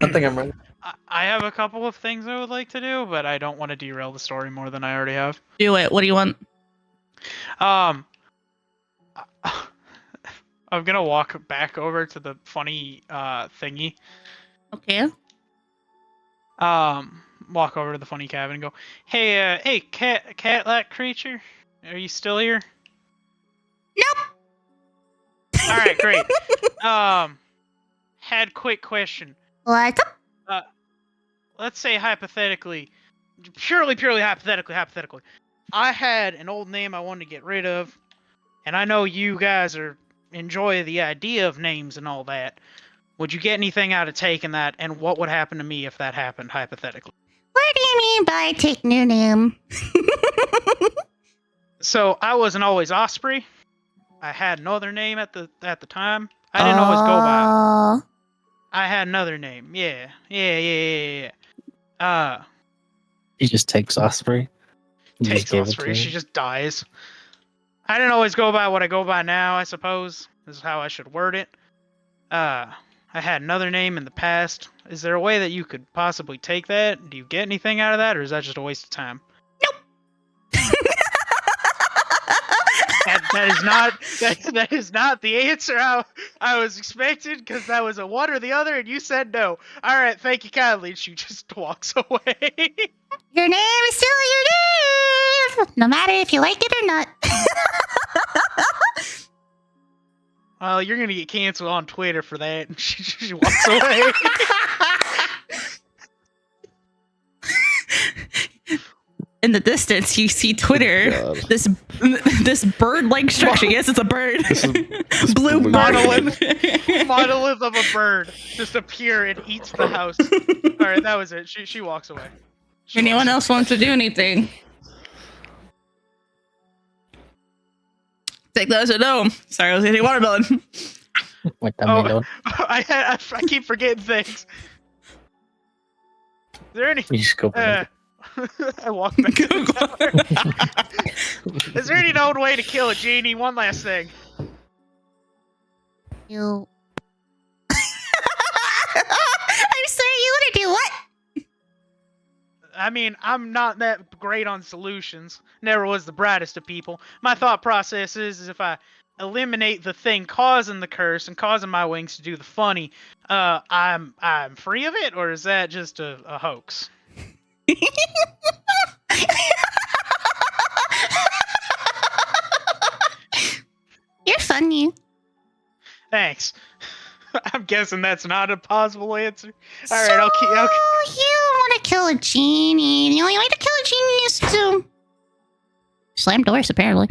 I think I'm ready. I have a couple of things I would like to do, but I don't want to derail the story more than I already have. Do it. What do you want? I'm gonna walk back over to the funny thingy. Okay. Walk over to the funny cabin and go, hey, cat-like creature, are you still here? Nope. All right, great. Had quick question. What? Let's say hypothetically, purely hypothetically, I had an old name I wanted to get rid of, and I know you guys enjoy the idea of names and all that. Would you get anything out of taking that, and what would happen to me if that happened, hypothetically? What do you mean by take new name? So, I wasn't always Osprey. I had another name at the time. I didn't always go by. I had another name. Yeah. He just takes Osprey. Takes Osprey. She just dies. I didn't always go by what I go by now, I suppose. This is how I should word it. I had another name in the past. Is there a way that you could possibly take that? Do you get anything out of that, or is that just a waste of time? Nope. That is not the answer I was expecting, because that was a one or the other, and you said no. All right, thank you kindly. And she just walks away. Your name is still your name, no matter if you like it or not. Well, you're gonna get canceled on Twitter for that. And she walks away. In the distance, you see Twitter. Oh, this bird-like structure. Yes, it's a bird. Blue monolith of a bird just appear and eats the house. All right, that was it. She walks away. Anyone else want to do anything? Take those or no. Sorry, I was eating watermelon. I keep forgetting things. Is there any? You just go back. I walk back to the tower. Is there any known way to kill a genie? One last thing. You. I'm sorry, you want to do what? I mean, I'm not that great on solutions. Never was the brightest of people. My thought process is if I eliminate the thing causing the curse and causing my wings to do the funny, I'm free of it, or is that just a hoax? You're funny. Thanks. I'm guessing that's not a possible answer. All right, I'll keep. You want to kill a genie? The only way to kill a genie is to slam doors, apparently.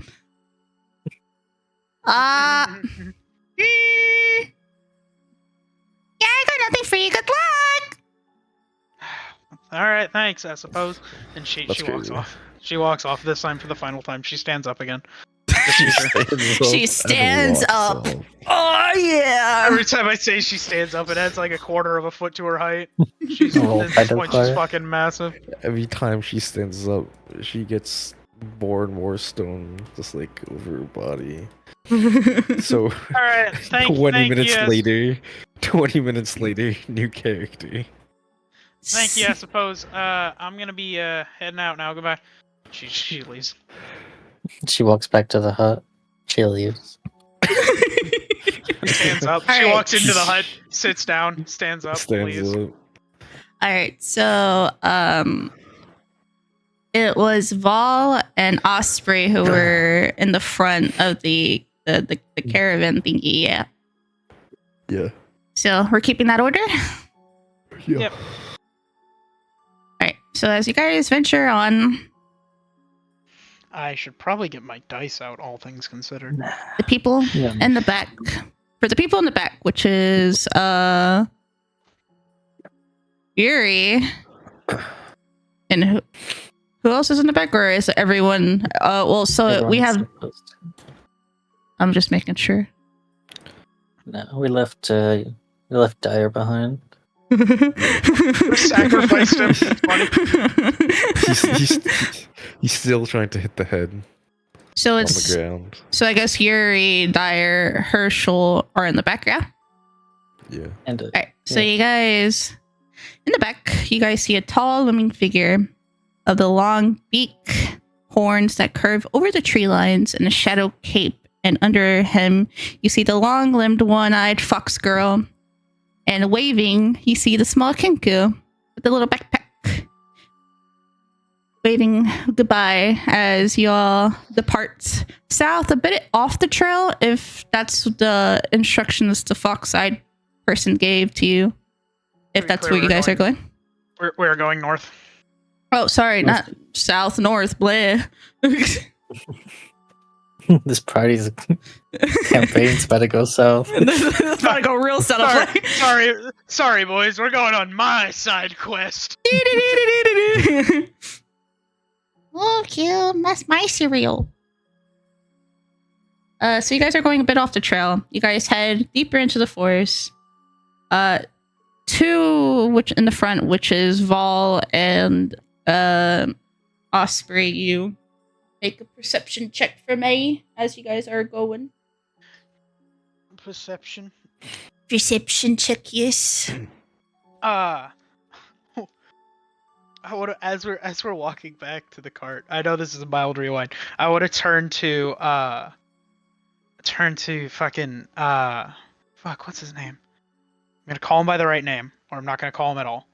Yeah, I got nothing for you. Good luck. All right, thanks. I suppose. And she walks off. She walks off this time for the final time. She stands up again. She stands up. Oh yeah! Every time I say she stands up, it adds like a quarter of a foot to her height. She's at this point, she's fucking massive. Every time she stands up, she gets more and more stone, just like over her body. So, all right, 20 minutes later, new character. Thank you. I suppose. I'm gonna be heading out now. Goodbye. She leaves. She walks back to the hut. She leaves. Stands up. She walks into the hut, sits down, stands up, leaves. All right, so it was Vol and Osprey who were in the front of the caravan thingy. Yeah. Yeah. So we're keeping that order. Yeah. Yep. All right. So as you guys venture on. I should probably get my dice out, all things considered. The people in the back. For the people in the back, which is Yuri. And who else is in the back, or is everyone well, so everyone's we have I'm just making sure. No, we left Dyer behind. Sacrificed him. He's still trying to hit the head. So it's on the ground. So I guess Yuri, Dyer, Herschel are in the background. Yeah. And all right. So you guys In the back, you guys see a tall, looming figure of the long beak horns that curve over the tree lines and a shadow cape. And under him, you see the long-limbed, one-eyed fox girl. And waving, you see the small Kinku with the little backpack. Waving goodbye as y'all depart south a bit off the trail, if that's the instructions the fox-eyed person gave to you. If that's where you guys are going. We're going north. Oh, sorry, not south, north, bleh. This party's campaign's about to go south. It's about to go real south. Sorry, boys. We're going on my side quest. Oh, cute. That's my cereal. So you guys are going a bit off the trail. You guys head deeper into the forest. Two, which in the front, which is Vol and Osprey. You make a perception check for me as you guys are going. Perception check, yes. I would as we're walking back to the cart. I know this is a mild rewind. I would have turned to fucking fuck, what's his name? I'm gonna call him by the right name, or I'm not gonna call him at all.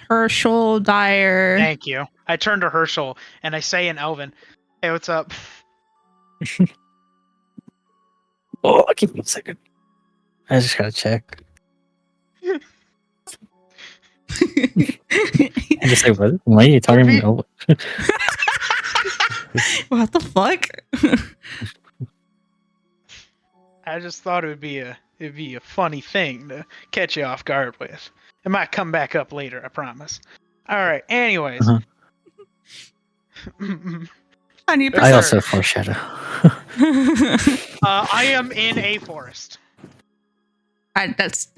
Herschel Dyer. Thank you. I turn to Herschel and I say in Elven, "Hey, what's up?" Oh, give me a second. I just gotta check. I just say, what? Why are you talking to me? What the fuck? I just thought it'd be a funny thing to catch you off guard with. It might come back up later, I promise. All right. Anyways, I need I also foreshadow. I am in a forest. That's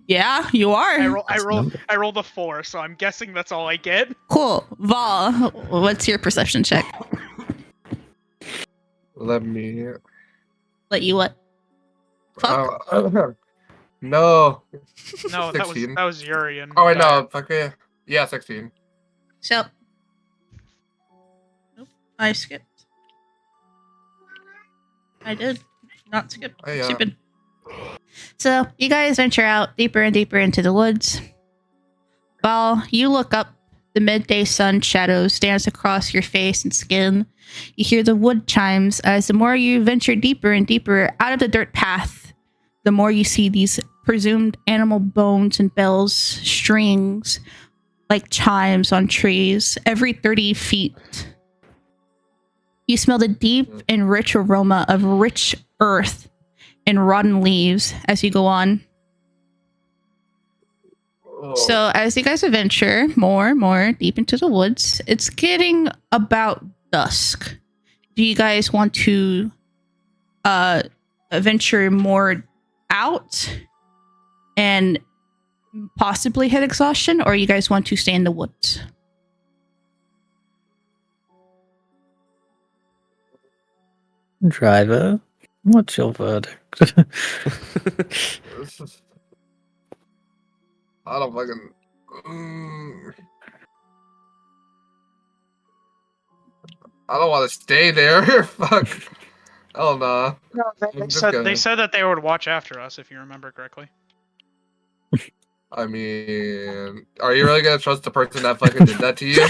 yeah, you are. I rolled a 4, so I'm guessing that's all I get. Cool. Vol, what's your perception check? Let you what? Fuck. No. No, 16. that was Urian. Oh wait, no. Fuck yeah. Yeah, 16. So, nope, I skipped. I did not skip. Oh, yeah. Stupid. So you guys venture out deeper and deeper into the woods. While you look up, the midday sun shadows dance across your face and skin. You hear the wood chimes as the more you venture deeper and deeper out of the dirt path, the more you see these presumed animal bones and bells, strings, like chimes on trees, every 30 feet. You smell the deep and rich aroma of rich earth and rotten leaves as you go on. So as you guys adventure more and more deep into the woods, it's getting about dusk. Do you guys want to venture more out and possibly hit exhaustion, or you guys want to stay in the woods? Driver, what's your verdict? I don't fucking. I don't want to stay there. Fuck. Oh no. They said that they would watch after us, if you remember correctly. I mean, are you really gonna trust the person that fucking did that to you?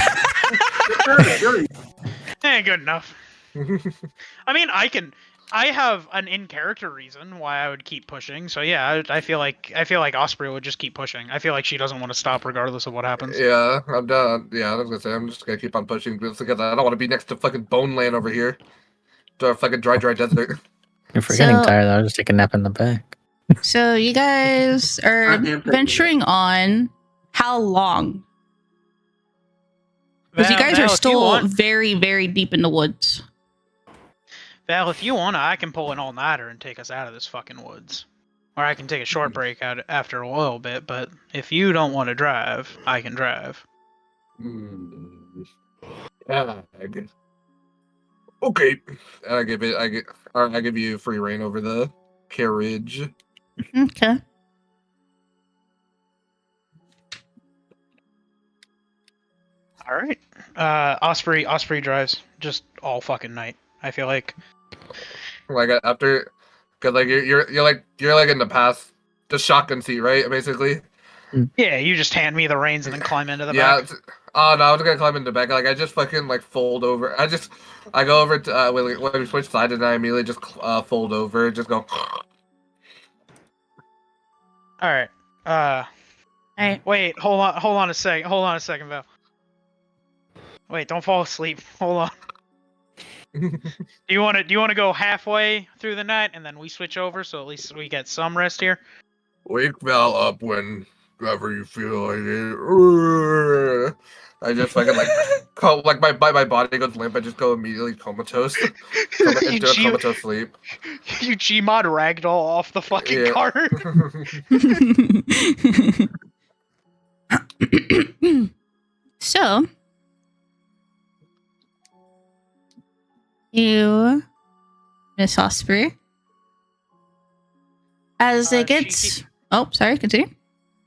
Good enough. I mean, I have an in-character reason why I would keep pushing. So yeah, I feel like Osprey would just keep pushing. I feel like she doesn't want to stop regardless of what happens. Yeah, I'm done. Yeah, I was gonna say I'm just gonna keep on pushing because I don't want to be next to fucking Bone Land over here, to a fucking dry desert. If we're getting tired, I'll just take a nap in the back. So you guys are venturing on how long? Because you guys are still very, very deep in the woods. Val, if you want, I can pull an all-nighter and take us out of this fucking woods. Or I can take a short break out after a little bit, but if you don't want to drive, I can drive. Yeah, I guess. Okay. And I give you free reign over the carriage. Okay. All right. Osprey drives just all fucking night. I feel like. Like after, cause like you're like in the past, the shotgun seat, right? Basically. Yeah, you just hand me the reins and then climb into the Yeah. back. Oh no, I was gonna climb in the back. Like I just fucking like fold over. I go over to when we switch sides, and I immediately just fold over, just go. All right. All right. Wait. Hold on a second. Hold on a second, Val. Wait. Don't fall asleep. Hold on. Do you want to go halfway through the night and then we switch over so at least we get some rest here? Wake Val up whenever you feel like it. I just fucking like my body goes limp. I just go immediately comatose, into a comatose sleep. You Gmod ragdoll off the fucking Yeah. cart. So, you, Miss Osprey, as it gets. Oh, sorry. Continue.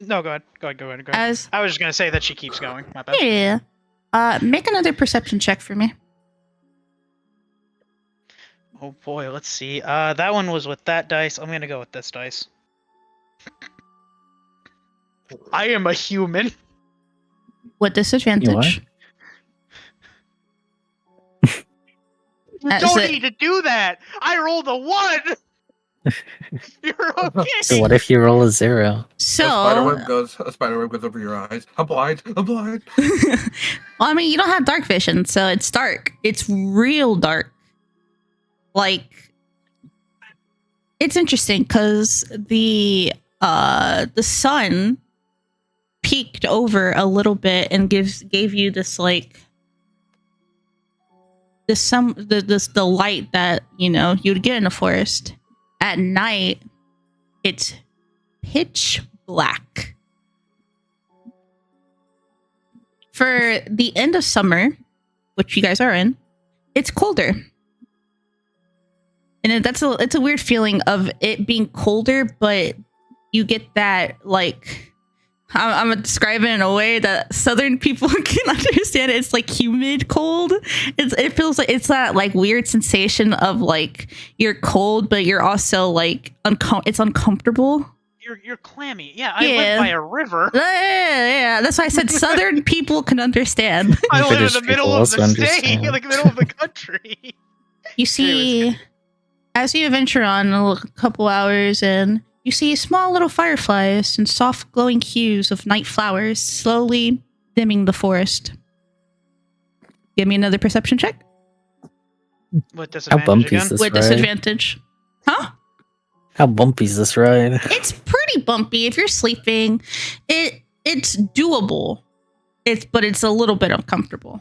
No, go ahead. Go ahead. As I was just gonna say that she keeps going. My bad. yeah, make another perception check for me. Oh boy, let's see. That one was with that dice. I'm gonna go with this dice. I am a human. With disadvantage. You As don't it- need to do that. I rolled a 1. You're okay. So what if you roll a 0? So, A spiderweb goes over your eyes. I'm blind. well, I mean, you don't have dark vision, so it's dark. It's real dark. Like, it's interesting because the sun peeked over a little bit and gave you this like the light that you'd get in the forest. At night, it's pitch black. For the end of summer, which you guys are in, it's colder. And it's a weird feeling of it being colder, but you get that, like, I'm gonna describe it in a way that Southern people can understand. It's like humid cold. It feels like it's that like weird sensation of like you're cold, but you're also like it's uncomfortable. You're clammy. Yeah, I live by a river. Yeah. That's why I said Southern people can understand. I live in British the middle people of also the state, understand. like the middle of the country. You see, as you venture on a couple hours in, you see small little fireflies and soft glowing hues of night flowers slowly dimming the forest. Give me another perception check. With How disadvantage bumpy again. is this With ride? disadvantage. Huh? How bumpy is this ride? It's pretty bumpy. If you're sleeping, it's doable. But it's a little bit uncomfortable.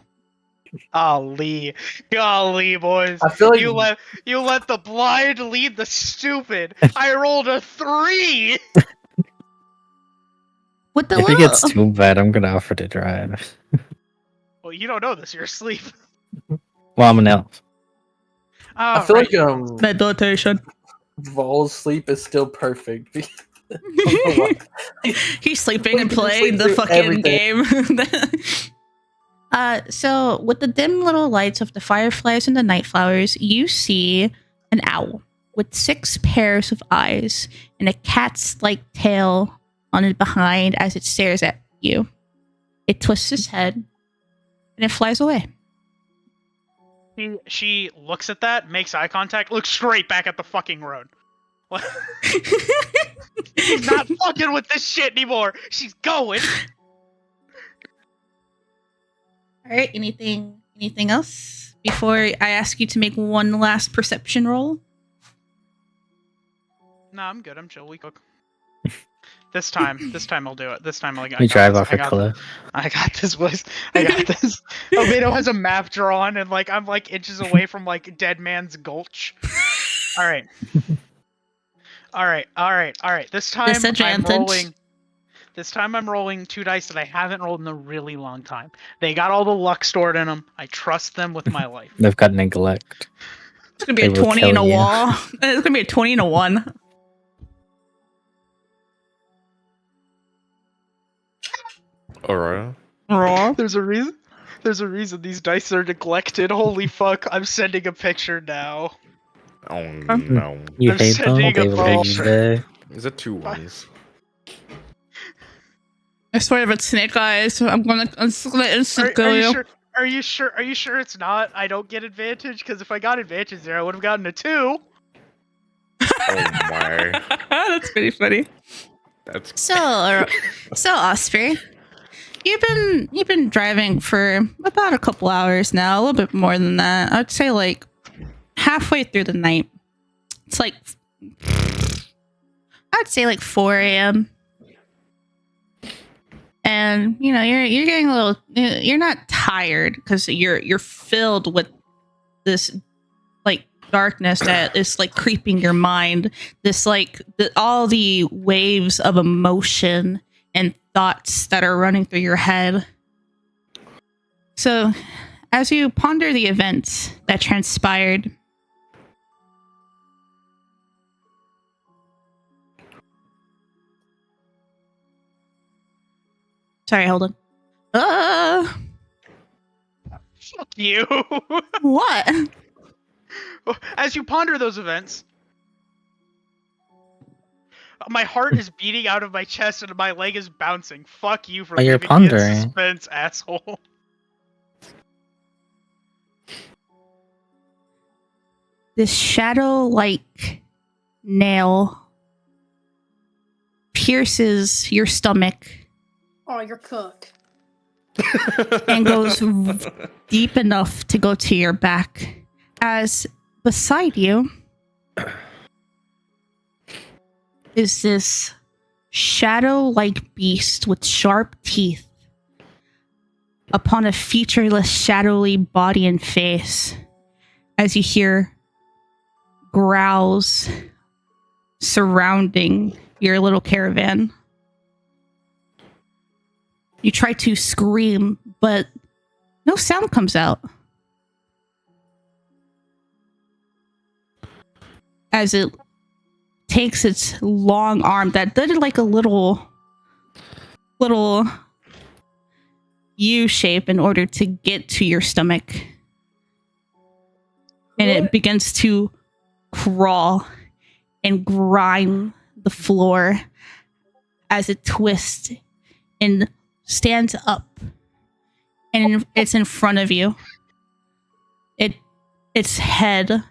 Golly, boys! I feel like you let the blind lead the stupid. I rolled a 3. With the If it little, gets too bad, I'm gonna offer to drive. Well, you don't know this. You're asleep. Well, I'm an elf. I feel like meditation. Vol's sleep is still perfect. He's sleeping and He can playing sleep the through fucking game. So with the dim little lights of the fireflies and the night flowers, you see an owl with 6 pairs of eyes and a cat's like tail on it behind as it stares at you. It twists its head and it flies away. She looks at that, makes eye contact, looks straight back at the fucking road. She's not fucking with this shit anymore. She's going. All right. Anything else before I ask you to make one last perception roll? No, I'm good. I'm chill. We cook. This time I'll do it. This time I got We drive this. off a cliff. I got this, boys. I got this. Albedo has a map drawn, and like I'm like inches away from like Dead Man's Gulch. All right. This time Disadvantage. I'm rolling 2 dice that I haven't rolled in a really long time. They got all the luck stored in them. I trust them with my life. They've got neglect. It's gonna be They a will 20 and a kill you. wall. It's gonna be a 20 and a 1. Alright. Roll. There's a reason. There's a reason these dice are neglected. Holy fuck! I'm sending a picture now. Oh no. You I'm hate them? sending They a were picture. Is it 2 ones? I swear if it's snake eyes, I'm gonna instant kill Are you you. sure? Are you sure? Are you sure it's not? I don't get advantage because if I got advantage there, I would have gotten a 2. Oh my. That's pretty funny. That's So Osprey, you've been driving for about a couple hours now, a little bit more than that. I'd say like halfway through the night. It's like I'd say like 4 a.m. And you know you're getting a little. You're not tired because you're filled with this like darkness that is like creeping your mind. This like all the waves of emotion and thoughts that are running through your head. So, as you ponder the events that transpired, sorry, hold on. Fuck you. What? As you ponder those events, my heart is beating out of my chest and my leg is bouncing. Fuck you for Oh, you're leaving me in pondering. suspense, asshole. This shadow-like nail pierces your stomach Oh, you're cooked. and goes deep enough to go to your back. As beside you is this shadow-like beast with sharp teeth upon a featureless, shadowy body and face. As you hear growls surrounding your little caravan. You try to scream, but no sound comes out. As it takes its long arm that did like a little U shape in order to get to your stomach. And it begins to crawl and grind the floor as it twists and stands up. And it's in front of you. Its head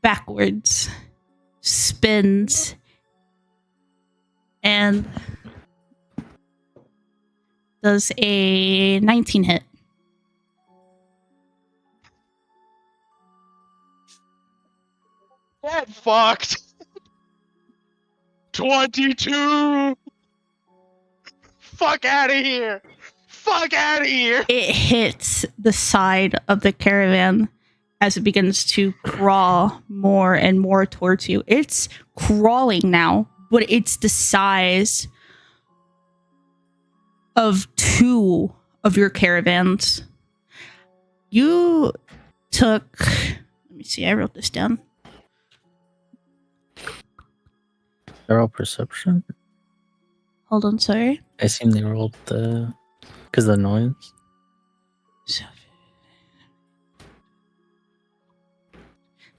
backwards spins and does a 19 hit. Get fucked. 22. Fuck out of here. Fuck out of here. It hits the side of the caravan as it begins to crawl more and more towards you. It's crawling now, but it's the size of 2 of your caravans. You took... Let me see, I wrote this down. Thorough perception. Hold on, sorry. I assume they rolled the because of the noise. So,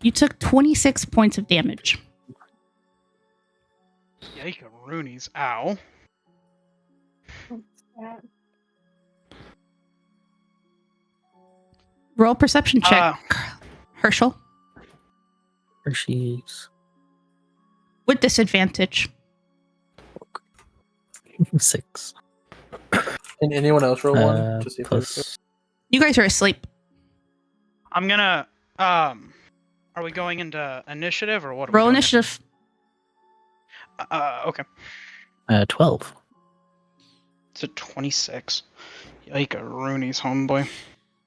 you took 26 points of damage. Yike-a-roonies. Ow. Roll perception check, Herschel, Hershey's with disadvantage. 6. Can anyone else roll one? To see if Plus You guys are asleep. I'm gonna, are we going into initiative or what? Are we Roll doing? initiative. Okay. 12. It's a 26. Yike-a-roonies, homeboy.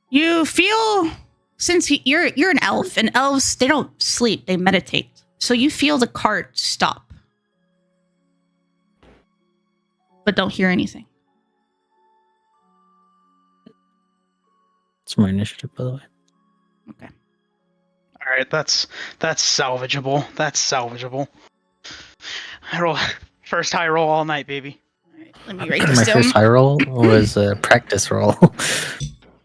You feel, since you're an elf, and elves, they don't sleep, they meditate. So you feel the cart stop. But don't hear anything. It's my initiative, by the way. Okay. All right, that's salvageable. That's salvageable. I roll first high roll all night, baby. Let me write My this down. first high roll was a practice roll.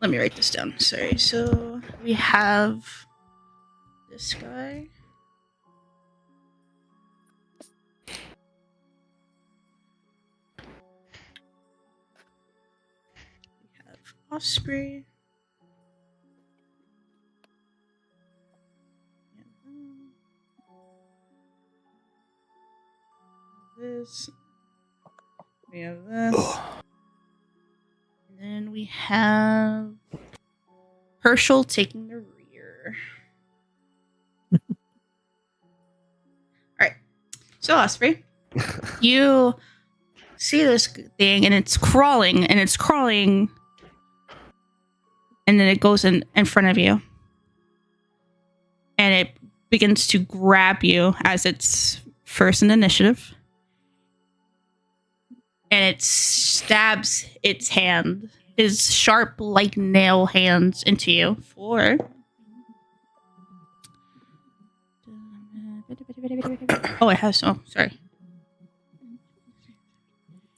Let me write this down. Sorry. So we have this guy. We have Osprey. This. We have this. And then we have Herschel taking the rear. Alright. So, Osprey, you see this thing and it's crawling and it's crawling. And then it goes in front of you. And it begins to grab you as it's first in initiative. And it stabs its hand, his sharp, like nail hands, into you for. Oh, it has. Oh, sorry.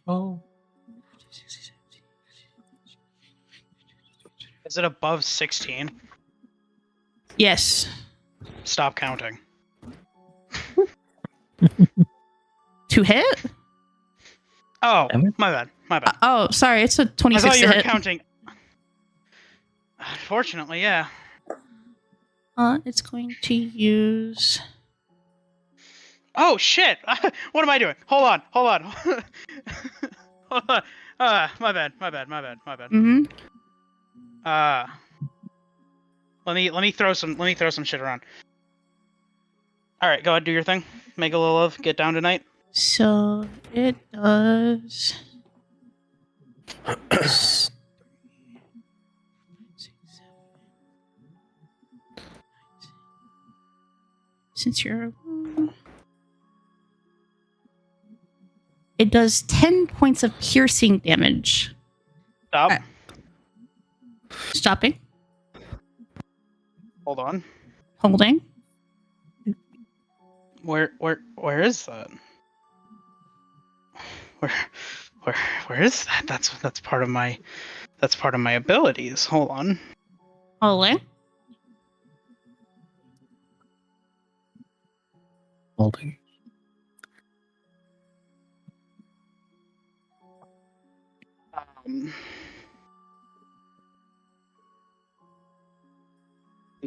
Oh. Is it above 16? Yes. Stop counting. To hit? Oh, Damn it. my bad. My bad. Oh, sorry. It's a I 26 thought you to were hit. counting. Unfortunately, yeah. It's going to use. Oh shit! What am I doing? Hold on. Hold on. Hold on. My bad. Mm-hmm. Let me throw some shit around. All right, go ahead, do your thing. Make a little love. Get down tonight. So it does. Since you're. It does 10 points of piercing damage. Stop. Alright. Stopping. Hold on. Holding. Where is that? Where is that? That's part of my abilities. Hold on. Holding. Holding.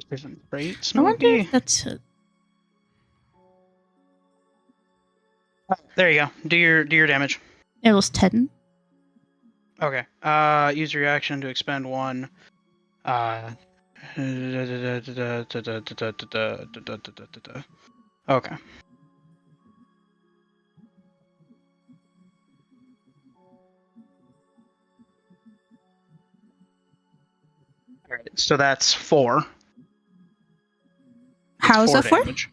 Different rates, I wonder maybe? if that's it. There you go. Do your damage. It was 10. Okay. Use your reaction to expend one. Okay. Alright, so that's 4. How is that for? Damage.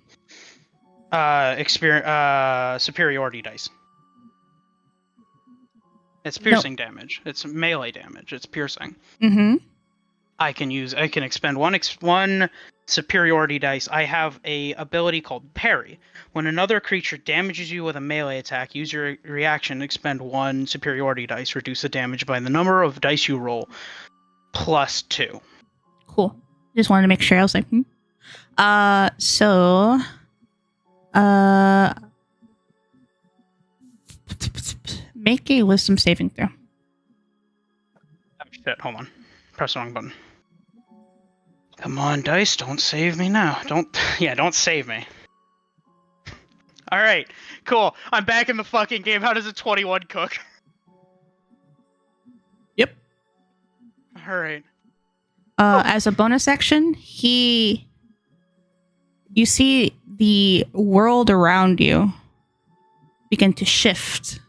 Superiority dice. It's piercing damage. It's melee damage. It's piercing. Mm-hmm. I can expend one superiority dice. I have a ability called parry. When another creature damages you with a melee attack, use your reaction to expend one superiority dice. Reduce the damage by the number of dice you roll plus 2. Cool. Just wanted to make sure. I was like, so make a wisdom saving throw. Oh shit, hold on. Press the wrong button. Come on, dice, don't save me now. Don't save me. Alright, cool. I'm back in the fucking game. How does a 21 cook? Yep. Alright. As a bonus action, you see the world around you begin to shift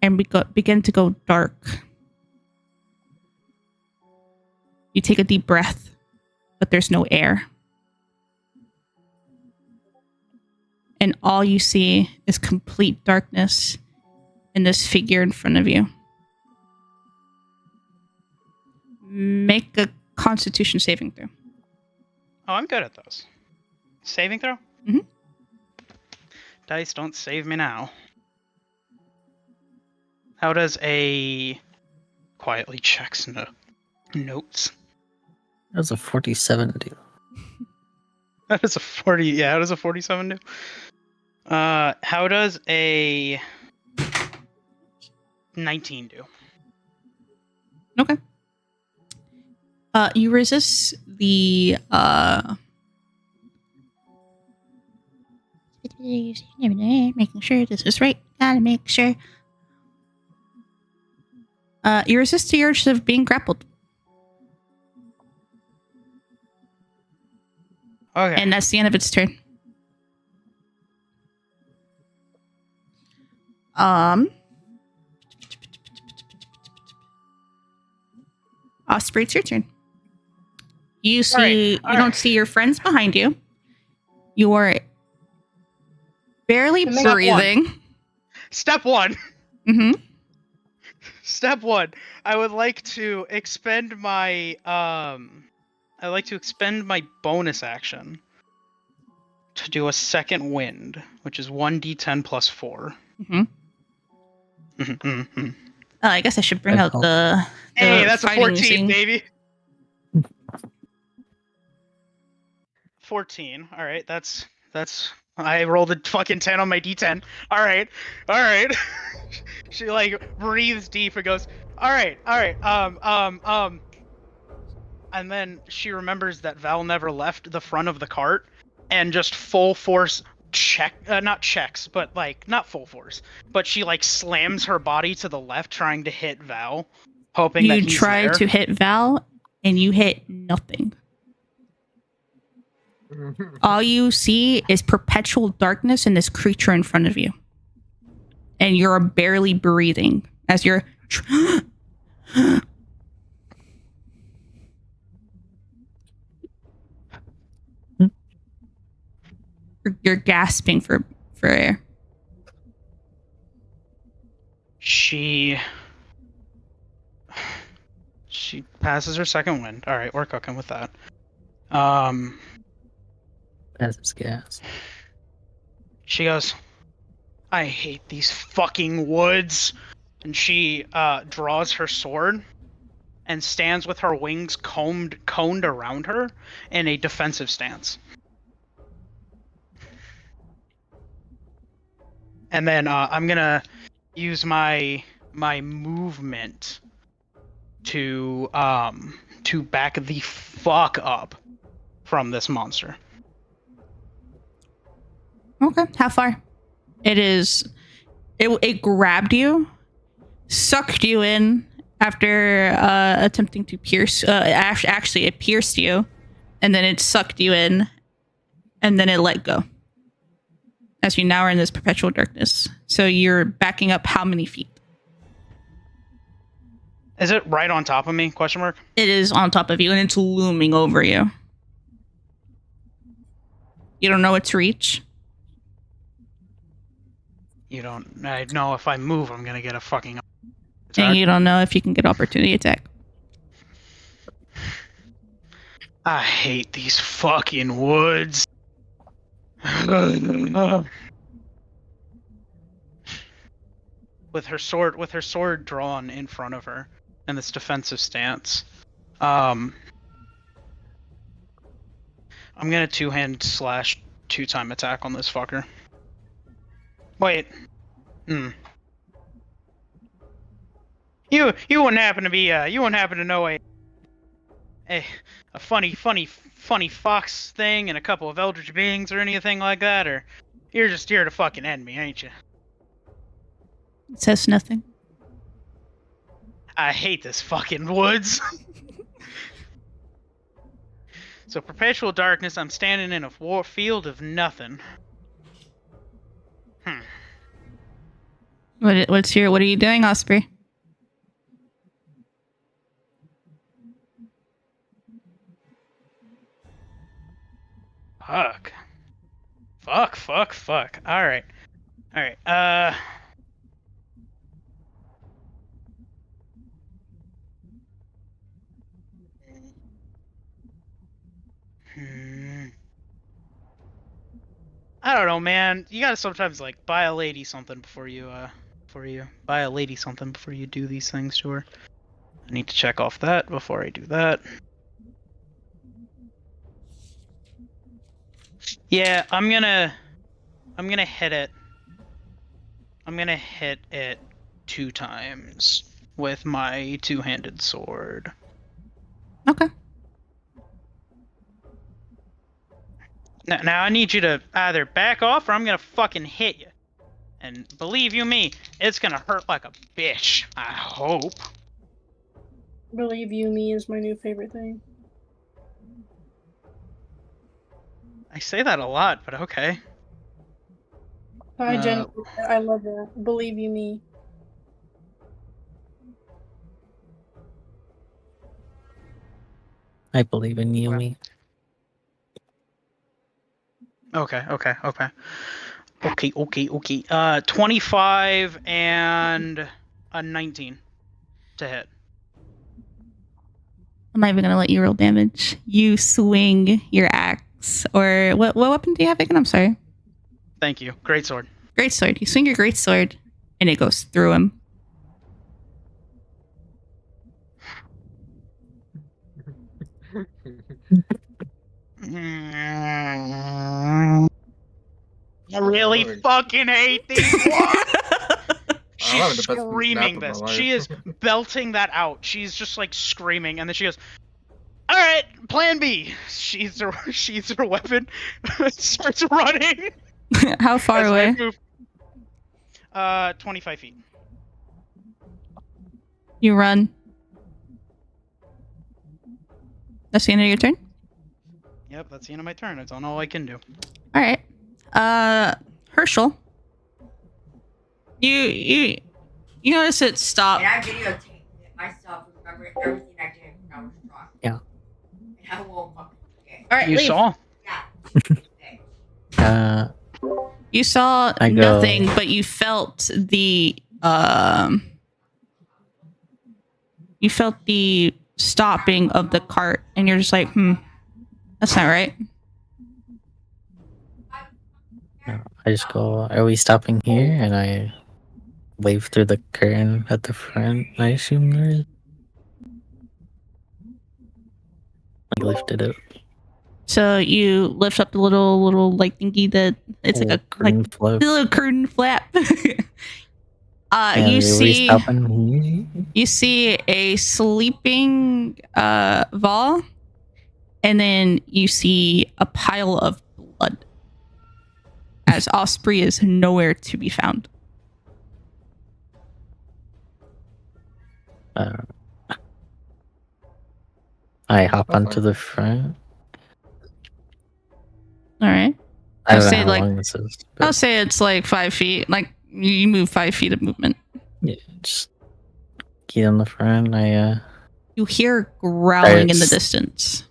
and begin to go dark. You take a deep breath, but there's no air. And all you see is complete darkness and this figure in front of you. Make a Constitution saving throw. Oh, I'm good at those. Saving throw? Mhm. Dice, don't save me now. How does a quietly checks notes? That's a 47 do. That is a 40. Yeah, how does a 47 do? How does a 19 do? Okay. You resist the making sure this is right. Gotta make sure. You resist the urge of being grappled. Okay. And that's the end of its turn. Osprey, it's your turn. You see, you don't see your friends behind you. You are barely breathing. Step one. Mm-hmm. Step one. I would like to expend my bonus action to do a second wind, which is 1d10 plus 4. Mm-hmm. I guess I should bring out the hey, that's a 14, scene. baby. 14. All right, that's. I rolled a fucking 10 on my d10. All right. She like breathes deep and goes, all right. And then she remembers that Val never left the front of the cart, and just full force not checks, but like not full force, but she like slams her body to the left, trying to hit Val, hoping that he's try there. to hit Val, and you hit nothing. All you see is perpetual darkness and this creature in front of you. And you're barely breathing as you're... you're gasping for air. She passes her second wind. All right, we're cooking with that. That's gas. She goes, I hate these fucking woods. And she draws her sword and stands with her wings coned around her in a defensive stance. And then I'm gonna use my movement to back the fuck up from this monster. Okay, how far? It grabbed you, sucked you in after attempting to pierce. Actually, it pierced you, and then it sucked you in, and then it let go. As you now are in this perpetual darkness. So you're backing up how many feet? Is it right on top of me? Question mark? It is on top of you, and it's looming over you. You don't know its reach. I know if I move, I'm gonna get a fucking attack. And you don't know if you can get opportunity attack. I hate these fucking woods. With her sword drawn in front of her in this defensive stance. I'm gonna two-hand slash 2-time attack on this fucker. Wait. You wouldn't happen to know a funny fox thing and a couple of eldritch beings or anything like that, or you're just here to fucking end me, ain't you? It says nothing. I hate this fucking woods. So perpetual darkness, I'm standing in a field of nothing. What are you doing, Osprey? Fuck. Alright. I don't know, man. You gotta sometimes, like, buy a lady something before you before you buy a lady something before you do these things to her. I need to check off that before I do that. Yeah, I'm gonna hit it. I'm gonna hit it 2 times with my two-handed sword. Okay. Now I need you to either back off or I'm gonna fucking hit you. And believe you me, it's gonna hurt like a bitch. I hope. Believe you me is my new favorite thing. I say that a lot, but okay. I love that. Believe you me. I believe in you, me. Okay. 25 and a 19 to hit. I'm not even gonna let you roll damage. You swing your axe, or what weapon do you have again? I'm sorry. Thank you. Great sword. Great sword. You swing your great sword, and it goes through him. I really fucking hate these ones. I'm having She's the best screaming nap of this. my life. She is belting that out. She's just like screaming, and then she goes, "All right, Plan B." She's her weapon, starts running. How far as I away? move. 25 feet. You run. That's the end of your turn? Yep, that's the end of my turn. That's all I can do. All right. Herschel. You notice it stop. And I videotaped it myself. Remember everything I did when I was drunk. Yeah. And I won't fucking forget. All right, You leave. saw? Yeah. You saw I go- nothing, but you felt the stopping of the cart, and you're just like, that's not right. No, I just go, are we stopping here? And I wave through the curtain at the front. I assume there is. I lift it up. So you lift up the little like thingy that it's like a curtain flap. little curtain flap. And you are we see stopping here? you see a sleeping Vol, and then you see a pile of blood, as Osprey is nowhere to be found. I hop That's onto fine. the front. All right. I don't I'll know say, how like- long this is. I'll But say it's like 5 feet. Like you move 5 feet of movement. yeah, just get on the front. You hear growling in the It's- distance.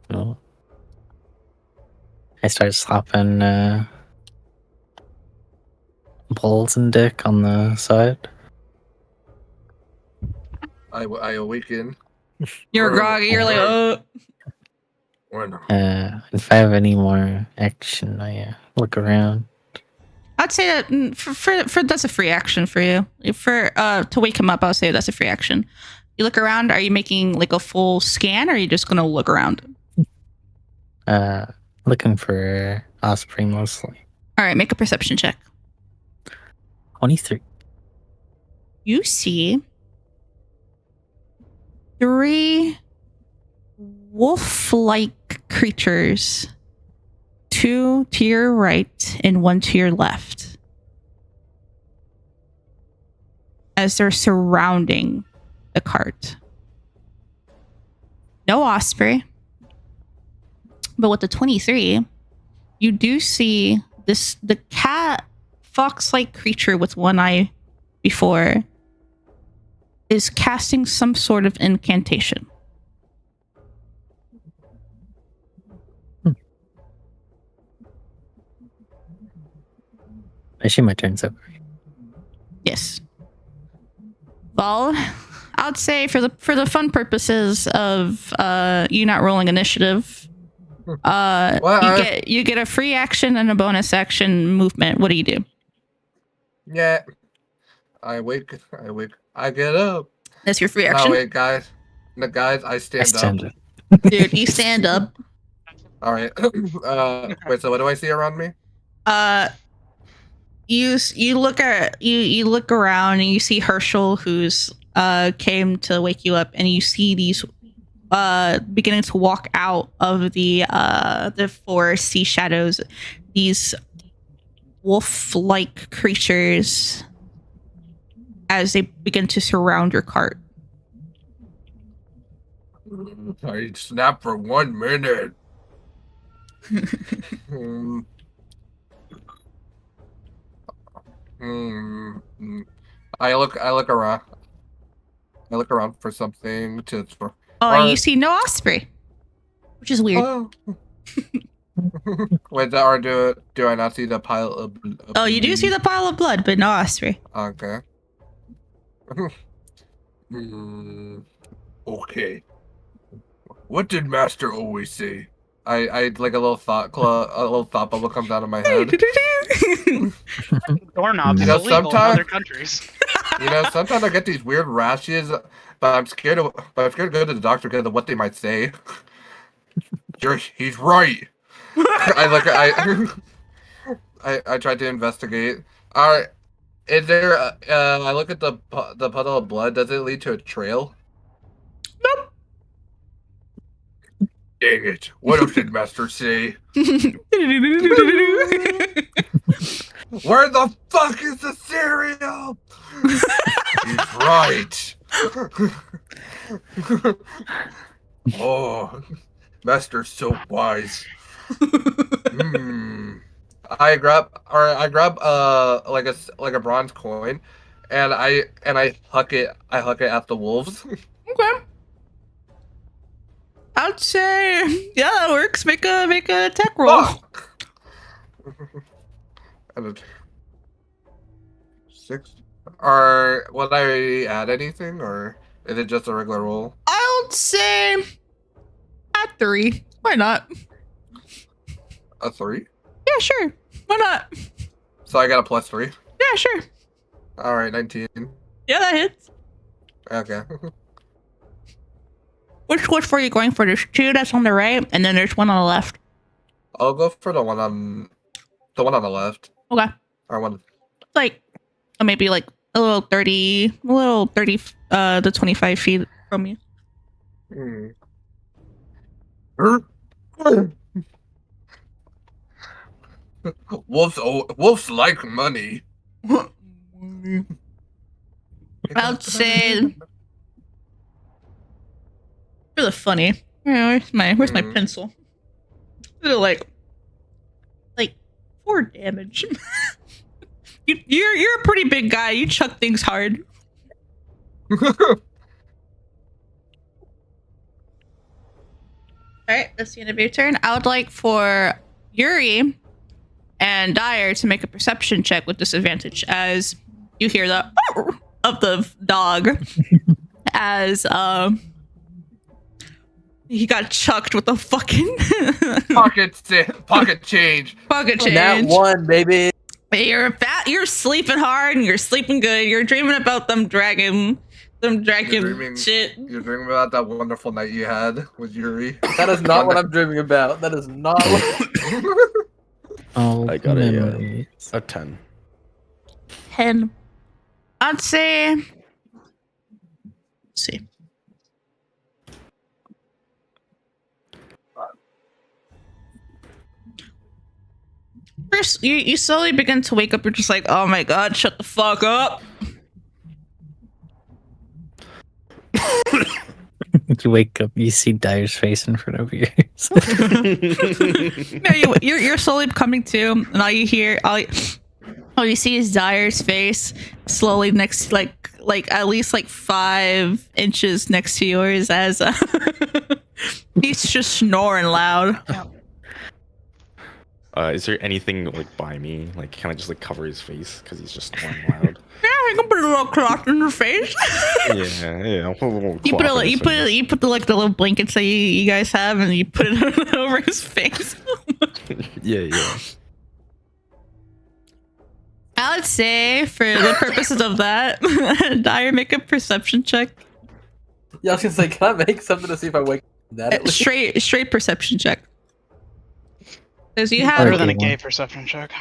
Well, I start slapping balls and dick on the side. I awaken. You're Where- groggy. You're like, where- oh. If I have any more action, I look around. I'd say that for that's a free action for you. For to wake him up, I'll say that's a free action. You look around. Are you making like a full scan, or are you just gonna look around? Looking for Osprey mostly. All right, make a perception check. 23. You see 3 wolf-like creatures, 2 to your right and 1 to your left, as they're surrounding the cart. No Osprey, but with the 23, you do see the cat fox-like creature with one eye before is casting some sort of incantation. I see my turn's over. Yes. Well, I'd say for the fun purposes of you not rolling initiative, you get a free action and a bonus action movement. What do you do? Yeah. I get up. That's your free No, action. wait, guys. No, guys, I stand up. Dude, you stand up. All right. Wait. So what do I see around me? You look around and you see Herschel, who's came to wake you up, and you see these beginning to walk out of the four sea shadows, these wolf-like creatures, as they begin to surround your cart. I snap for 1 minute. Hmm. I look around. I look around for something to. You see no osprey, which is weird. Oh. Wait, or do I not see the pile of? Oh, you do see the pile of blood, but no osprey. Okay. Okay. What did Master always say? I like a little thought bubble comes out of my head. Doorknobs is illegal in other countries. Sometimes I get these weird rashes, but I'm scared to go to the doctor because of what they might say. He's right. I tried to investigate. All right, is there? I look at the puddle of blood. Does it lead to a trail? Nope. Dang it! What else did Master say? Where the fuck is the cereal? He's right. Oh, Master's so wise. I grab like a bronze coin, and I huck it at the wolves. Okay. I'd say yeah, that works. Make a attack roll. And 6. Or will I add anything, or is it just a regular roll? I would say at 3. Why not? A 3? Yeah, sure. Why not? So I got a +3. Yeah, sure. All right, 19. Yeah, that hits. Okay. Which were you going for? There's 2 that's on the right, and then there's 1 on the left. I'll go for the one on the left. Okay. Or one. Like maybe like a little 30 to 25 feet from you. Wolves like money. I'd say really funny. Yeah, where's my pencil? Like 4 damage. You're a pretty big guy. You chuck things hard. Alright, that's the end of your turn. I would like for Yuri and Dyer to make a perception check with disadvantage as you hear the of the dog as he got chucked with a fucking pocket change. Pocket change. That 1, baby. You're sleeping hard and you're sleeping good. You're dreaming about them dragon shit. You're dreaming about that wonderful night you had with Yuri. That is not what I'm dreaming about. That is not what Oh, I got a 10. 10. I'd say. Let's see. First, you slowly begin to wake up. You're just like, oh my god, shut the fuck up. You wake up, you see Dyer's face in front of you. No, you're slowly coming to, and all you hear, all you see is Dyer's face slowly next, like at least like 5 inches next to yours as he's just snoring loud. Is there anything like by me? Like, can I just like cover his face because he's just snoring loud? Yeah, you can put a little cloth in your face. yeah. I'll put a little You put the little blankets that you guys have, and you put it over his face. yeah. I would say for the purposes of that, Dyer, make a perception check. Yeah, I was gonna say, can I make something to see if I wake that at least? Straight perception check. Because you Better have than a Okay, gay perception check.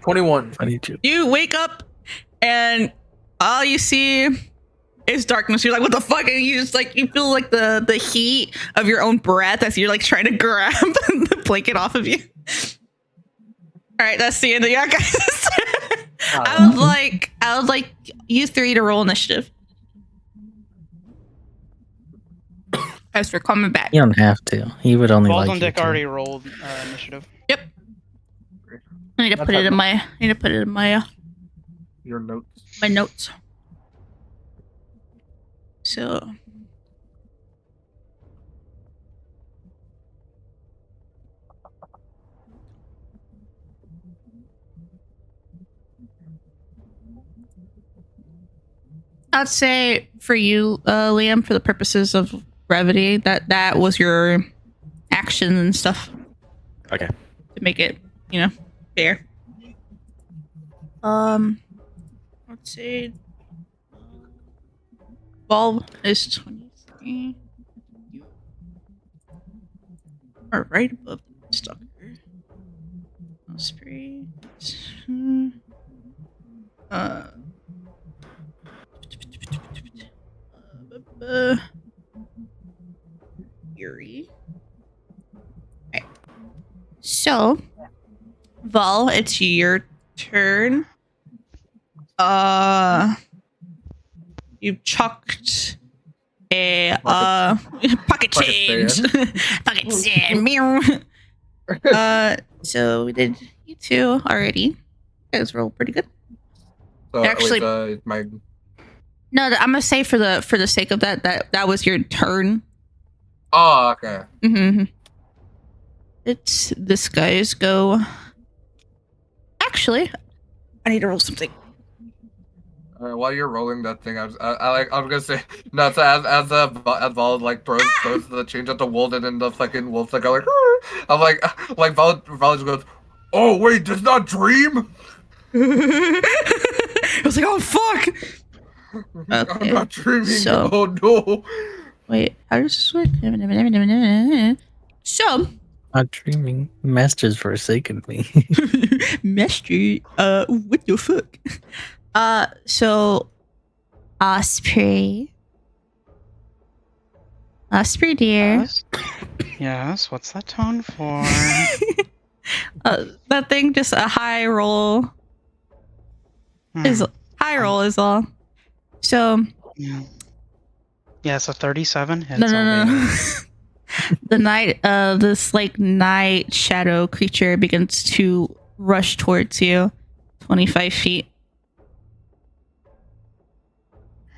21. 22. you wake up and all you see is darkness. You're like, what the fuck? And you just like you feel like the heat of your own breath as you're like trying to grab the blanket off of you. All right, that's the end of your guys. I would like you three to roll initiative. As for coming back. You don't have to. He would only Bald like and you Dick to. already rolled initiative. I need to put it in my Your notes. my notes. So I'd say for you, Liam, for the purposes of brevity, that was your action and stuff Okay. to make it, fair. Let's see. Ball is 23. You are right above the stalker. Osprey. Yuri. Right. So, Vol, it's your turn. You've chucked a pocket change. Pocket sand. Meow. So we did you two already. You guys rolled pretty good. So, Actually- my No, I'm gonna say for the sake of that was your turn. oh okay. Mm-hmm. It's this guy's go. Actually, I need to roll something. While you're rolling that thing, I'm gonna say no. So as Vol like throws the change at the wolf and then the fucking wolf's like, I'm like Vol just goes, oh wait, does not dream. I was like, oh fuck. I'm Okay, not dreaming. so- Oh no. Wait, how does this work? So, Not dreaming. Master's forsaken me. Master, what the fuck? So, Osprey, dear. Yes, what's that tone for? That thing, just a high roll. Is high roll is all. So, Yeah, so 37 hits. no. The night, this like night shadow creature begins to rush towards you, 25 feet.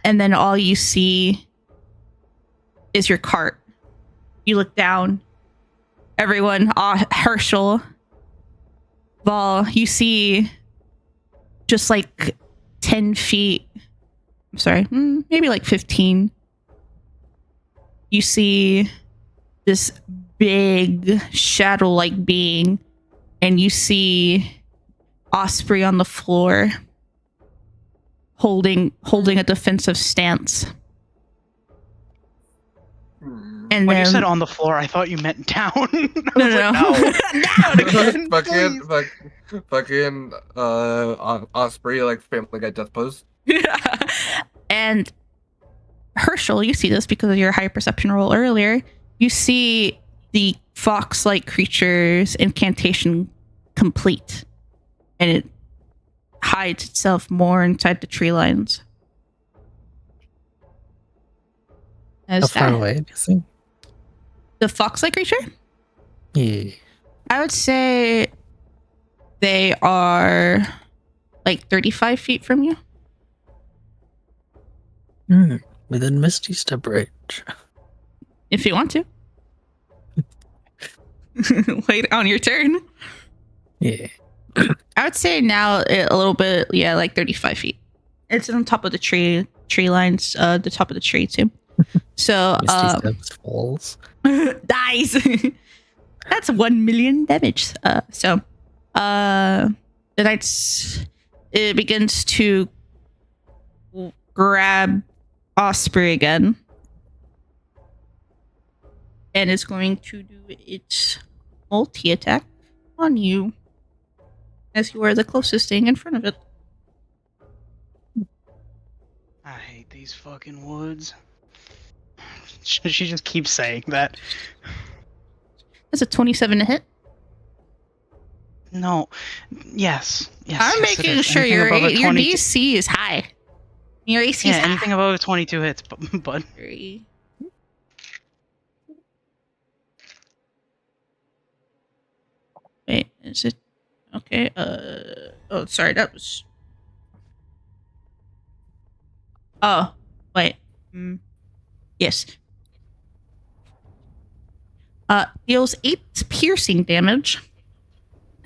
And then all you see is your cart. You look down. Everyone, Herschel, Vol, you see just like 10 feet. I'm sorry, maybe like 15. You see this big shadow-like being, and you see Osprey on the floor holding a defensive stance. And When then you said on the floor, I thought you meant down. no. Down again, fucking Osprey like Family Guy death pose. And Herschel, you see this because of your high perception roll earlier. You see the fox-like creature's incantation complete, and it hides itself more inside the tree lines. How As far that, away do you think? the fox-like creature, Yeah. I would say they are like 35 feet from you. Within Misty Step range. If you want to. Wait on your turn. Yeah. I would say now a little bit, yeah, like 35 feet. It's on top of the tree lines, the top of the tree too. So, Misty Steps falls. dies. That's 1 million damage. the knights, it begins to grab Osprey again. And it's going to do its multi-attack on you. As you are the closest thing in front of it. I hate these fucking woods. She just keeps saying that. That's a 27 to hit. No. Yes. Yes. I'm yes, it making is. sure Anything your above a 22 DC is high. Your AC is Yeah, high. anything above a 22 hits, bud. 3. Wait, is it okay? Oh, sorry, that was. Oh, wait. Yes. Deals 8 piercing damage.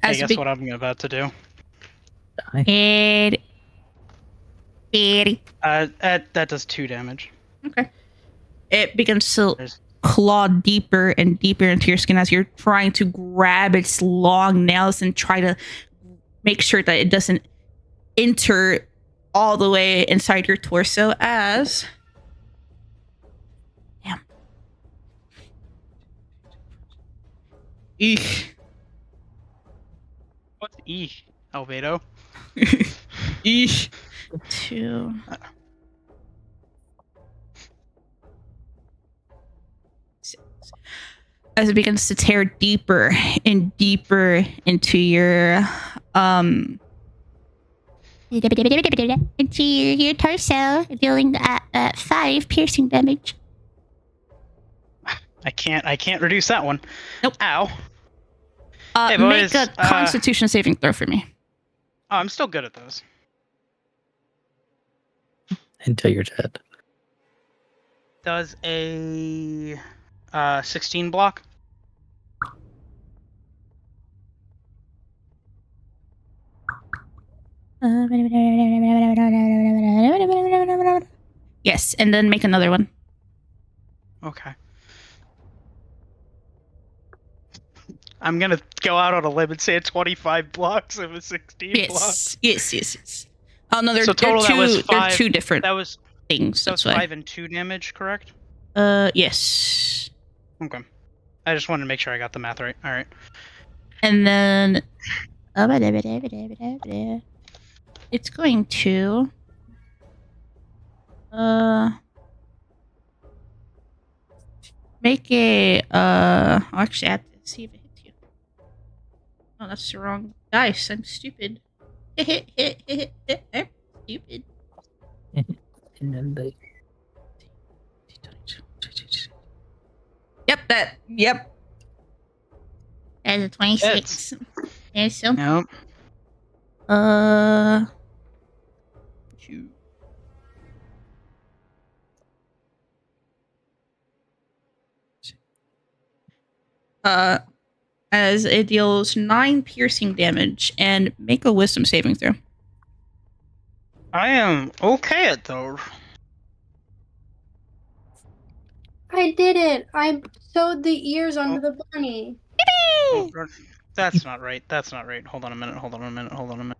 Hey, guess what I'm about to do? That That does 2 damage. Okay. It begins to claw deeper and deeper into your skin as you're trying to grab its long nails and try to make sure that it doesn't enter all the way inside your torso as... Damn. Eek. What's E, Albedo? Eek. 2. As it begins to tear deeper and deeper into your into your torso, dealing 5 piercing damage. I can't reduce that one. Nope. Ow. Hey, boys, make a Constitution saving throw for me. Oh, I'm still good at those. Until you're dead. Does a 16 block? Yes, and then make another one. Okay. I'm gonna go out on a limb and say a 25 blocks of a 16 blocks. Yes. Oh no, they're, So total they're, that was they're 5. two different That was things. that was That's why. 5 and 2 damage, correct? Yes. Okay. I just wanted to make sure I got the math right. All right. And then it's going to make a actually I have to see if it hits you. Oh, that's the wrong dice. I'm stupid. I'm stupid. And then they... Yep, yep. That's a 26. There's some. Nope. As it deals 9 piercing damage and make a wisdom saving throw. I am okay at those. I did it. I sewed the ears onto the bunny. Oh, that's not right. That's not right. Hold on a minute.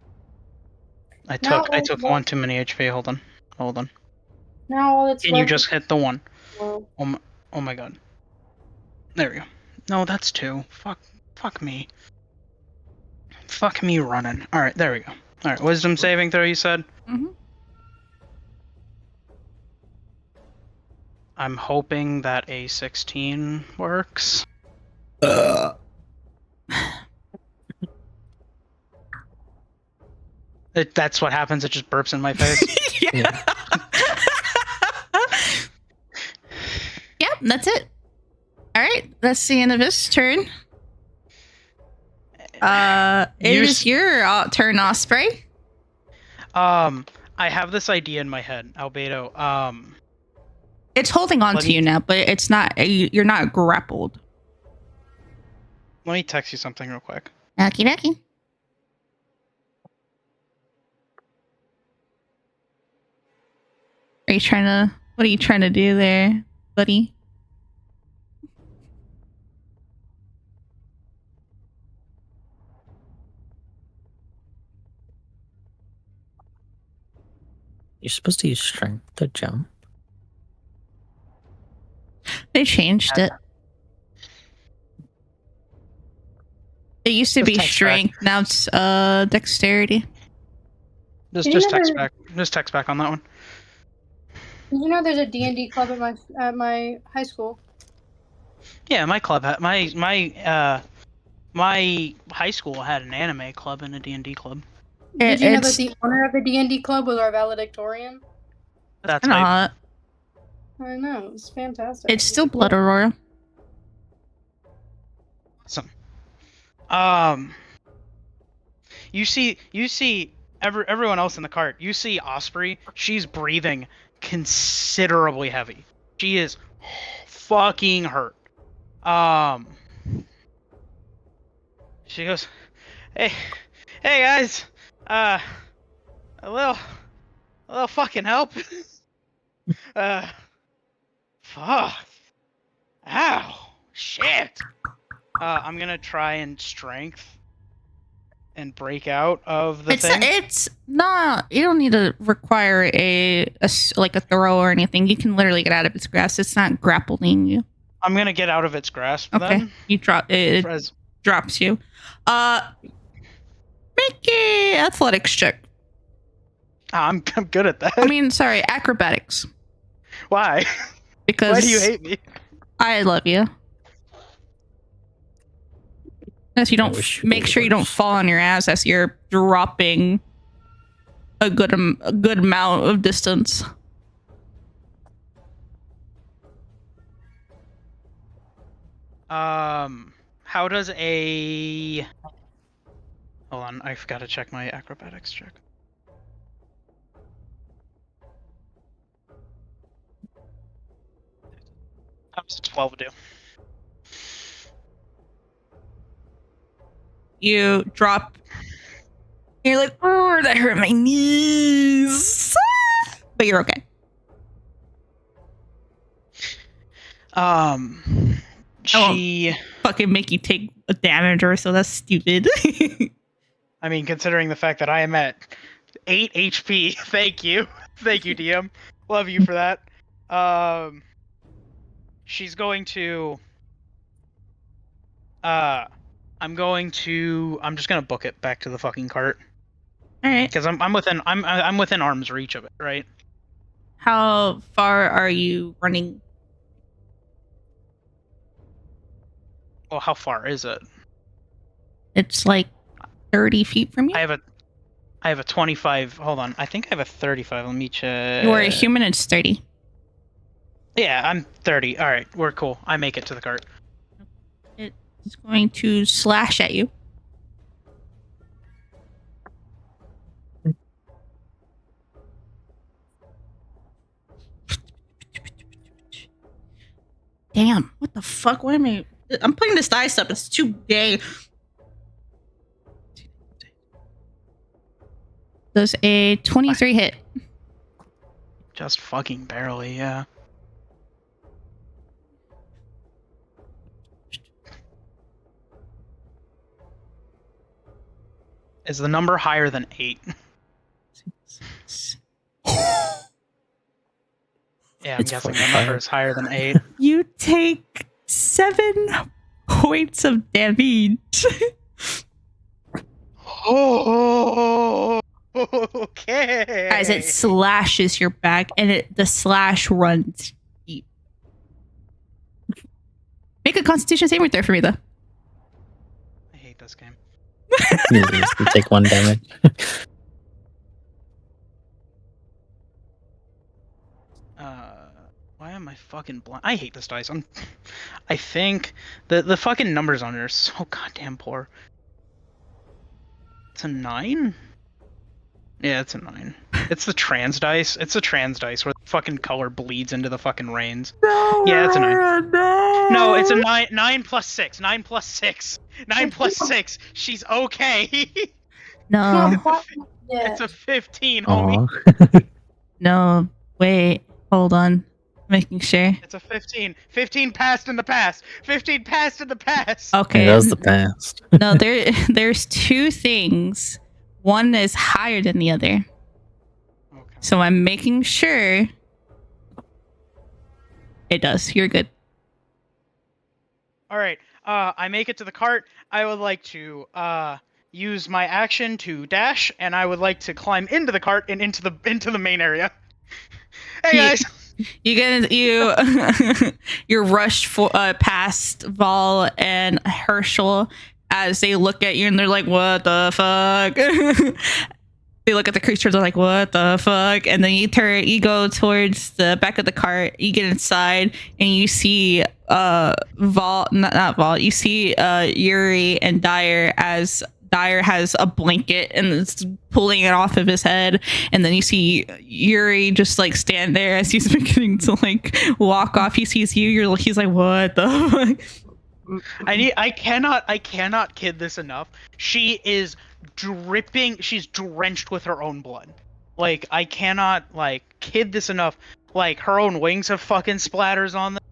I took one too many HP. Hold on. Now all it's And you left just hit the 1. Well, Oh my god. There we go. No, that's 2. Fuck me. Fuck me running. Alright, there we go. Alright, wisdom saving throw, you said? Mm-hmm. I'm hoping that a 16 works. That's what happens, it just burps in my face. Yeah. Yep, that's it. Alright, that's the end of his turn. It is your turn, Osprey. I have this idea in my head, Albedo. It's holding on to you now, but it's not. You're not grappled. Let me text you something real quick. Okie dokie. Are you trying to? What are you trying to do there, buddy? You're supposed to use strength to jump. They changed it. It used to Just be text back. strength. Now it's dexterity. Just You just never- text back. Just text back on that one. You know, there's a D&D club at my high school. Yeah, my club had my high school had an anime club and a D&D club. Did you know It's that the owner of the D&D club was our valedictorian? That's kinda hype. hot. I know, it's fantastic. It's still Blood Aurora. Awesome. You see everyone else in the cart. You see Osprey. She's breathing considerably heavy. She is fucking hurt. She goes, hey guys, a little fucking help. Fuck. Ow. Shit. I'm gonna try and strength and break out of the thing. It's not. You don't need to require a throw or anything. You can literally get out of its grasp. It's not grappling you. I'm gonna get out of its grasp. Okay, Then. you drop it. As- Drops you. Make a athletics check. I'm good at that. I mean, sorry, acrobatics. Why? Because Why do you hate me? I love you. As you don't wish you make were sure you don't worse. fall on your ass as you're dropping a good amount of distance. How does a... Hold on, I forgot to check my acrobatics check. How does a 12 do? You drop. You're like, oh, that hurt my knees. But you're okay. She... Fucking make you take a damage or so. That's stupid. I mean, considering the fact that I am at 8 HP, thank you. Thank you, DM. Love you for that. She's going to... I'm just gonna book it back to the fucking cart. Alright. Because I'm within arm's reach of it, right? How far are you running? Well, how far is it? It's like 30 feet from you. I have a 25. Hold on, I think I have a 35. Let me check. You are a human. It's 30. Yeah, I'm 30. All right, we're cool. I make it to the cart. It's going to slash at you. Damn, what the fuck? What am I? I'm putting this dice up. It's too big. Does a 23 hit? Just fucking barely, yeah. Is the number higher than 8? Yeah, I'm It's guessing the 45. number is higher than 8. You take 7 points of damage. Oh, okay. As it slashes your back, and the slash runs deep. Make a Constitution saving throw for me, though. I hate this game. You take 1 damage. Why am I fucking blind? I hate this dice. I think the fucking numbers on it are so goddamn poor. It's a 9? Yeah, it's a 9. It's the trans dice. It's a trans dice where the fucking color bleeds into the fucking reins. No, Yeah, it's a 9. no. No, it's a 9. 9 plus 6. 9 plus 6. 9 plus 6. She's okay. No, It's a 15, homie. Aw. no. Wait, hold on. Making sure. It's a 15. 15 passed in the past. 15 passed in the past. Okay. That was the past. No, there's 2 things. One is higher than the other. Okay. So I'm making sure it does. You're good. All right. I make it to the cart. I would like to use my action to dash, and I would like to climb into the cart and into the main area. Hey guys. You rush past Vol and Herschel as they look at you and they're like, "What the fuck?" They look at the creature, they're like, "What the fuck?" And then you go towards the back of the cart. You get inside and you see Vol, not Vol. You see Yuri and Dyer as Dyer has a blanket and is pulling it off of his head, and then you see Yuri just like stand there as he's beginning to like walk off. He sees you. He's like, "What the fuck?" I cannot kid this enough. She is dripping. She's drenched with her own blood. Like, I cannot like kid this enough. Like, her own wings have fucking splatters on them.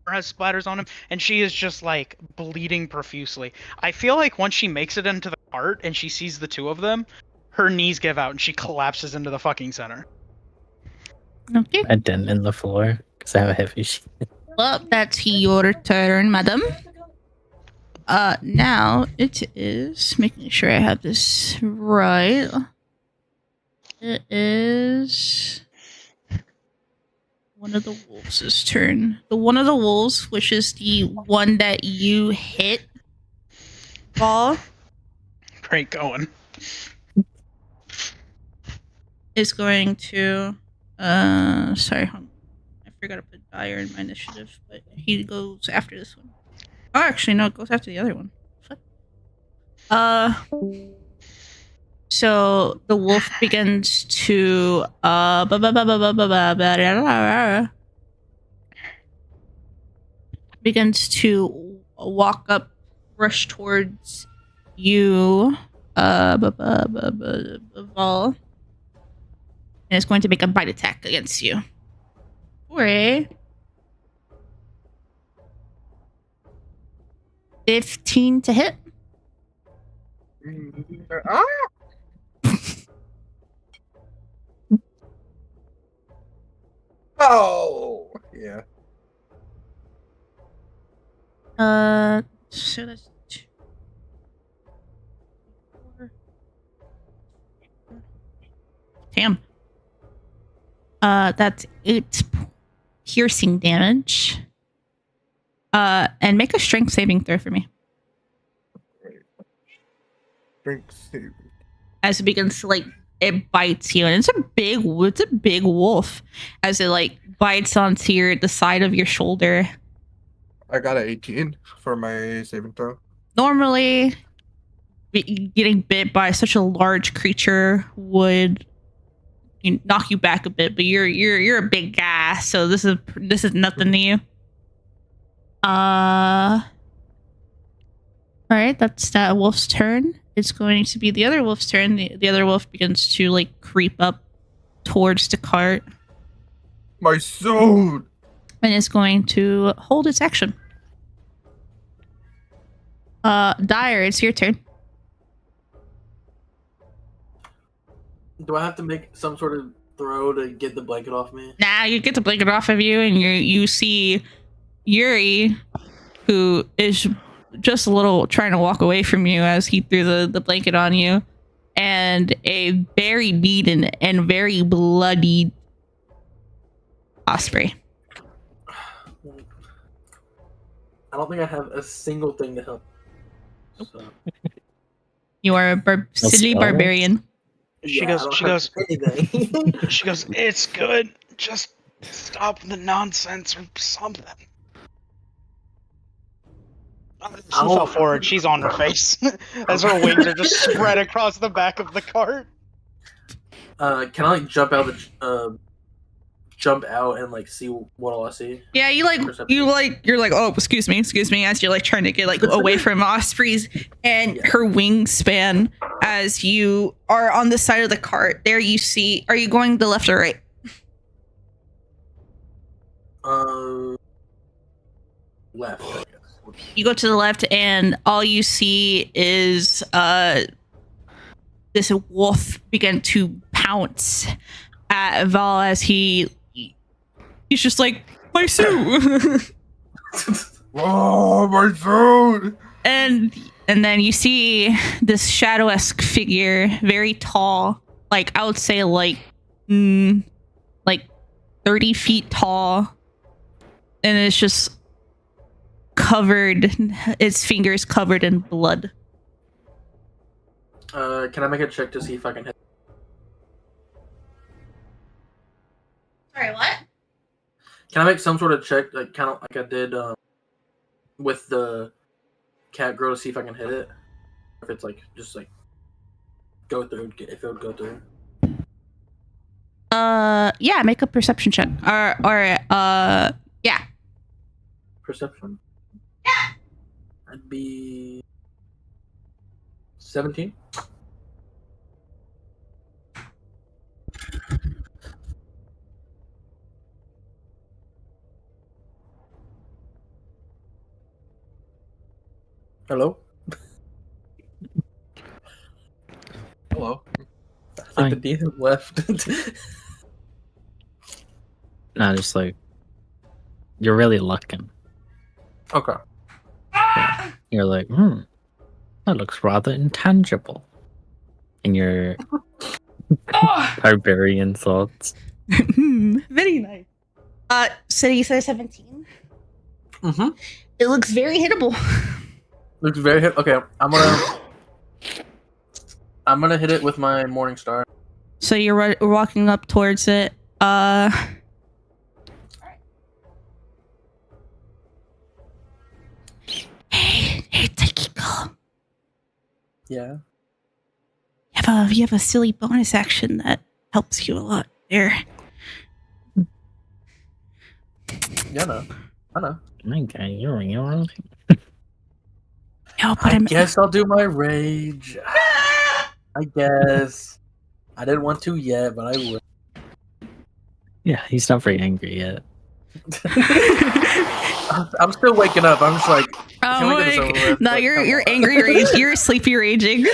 Has splatters on him, and she is just like bleeding profusely. I feel like once she makes it into the cart and she sees the two of them, her knees give out and she collapses into the fucking center. Okay. A dent in the floor because I have a heavy sheet. Well, that's your turn, madam. Now it is making sure I have this right. It is one of the wolves' turn. The one of the wolves, which is the one that you hit, Ball, Great going. is going to. Sorry, I forgot to put Dyer in my initiative, but he goes after this one. Oh, actually, no, it goes after the other one. So the wolf begins to walk up, rush towards you, Vol, and it's going to make a bite attack against you. For a 15 to hit. Oh, yeah. So that's 2, 4. Damn. That's 8 piercing damage. And make a strength saving throw for me. As it begins to like, it bites you, and it's a big wolf as it like bites onto the side of your shoulder. I got an 18 for my saving throw. Normally, getting bit by such a large creature would knock you back a bit, but you're a big guy, so this is nothing to you. All right, that's that wolf's turn. It's going to be the other wolf's turn. The other wolf begins to like creep up towards the cart. My sword! And it's going to hold its action. Dyer, it's your turn. Do I have to make some sort of throw to get the blanket off me? Nah, you get the blanket off of you, and you see Yuri, who is just a little trying to walk away from you as he threw the blanket on you, and a very beaten and very bloodied Osprey. I don't think I have a single thing to help. So. You are a silly barbarian. She goes, it's good. Just stop the nonsense or something. She fell forward. She's on her face as her wings are just spread across the back of the cart. Can I like jump out and like see what all I see? Yeah, you're like, oh, excuse me, as you're like trying to get like away from Osprey's and her wingspan as you are on the side of the cart. There you see, are you going the left or right? Left, I guess. You go to the left and all you see is this wolf begin to pounce at Val as he's just like, my suit. Oh, my food! and then you see this shadow-esque figure, very tall, like I would say like 30 feet tall, and it's just covered, its fingers covered in blood. Can I make a check to see if I can hit? Sorry, what? Can I make some sort of check, like kind of like I did with the cat girl, to see if I can hit it? If it's like just like go through, if it would go through. Yeah, make a perception check. Yeah. Perception. That'd be 17. Hello? Hello. I think the DM left. No, just like you're really looking. Okay. You're like, that looks rather intangible. In your barbarian thoughts. Very nice. So you said 17? Mm-hmm. It looks very hittable. Looks very hit. Okay, I'm gonna hit it with my Morning Star. So you're walking up towards it. Hey, Takiko. Yeah. You have a silly bonus action that helps you a lot there. Yeah, I know. Okay, you're No, but I guess I'll do my rage. I guess. I didn't want to yet, but I will. yeah, he's not very angry yet. I'm still waking up. I'm just like, can we get this over with? no, Like, you're angry rage. You're sleepy raging.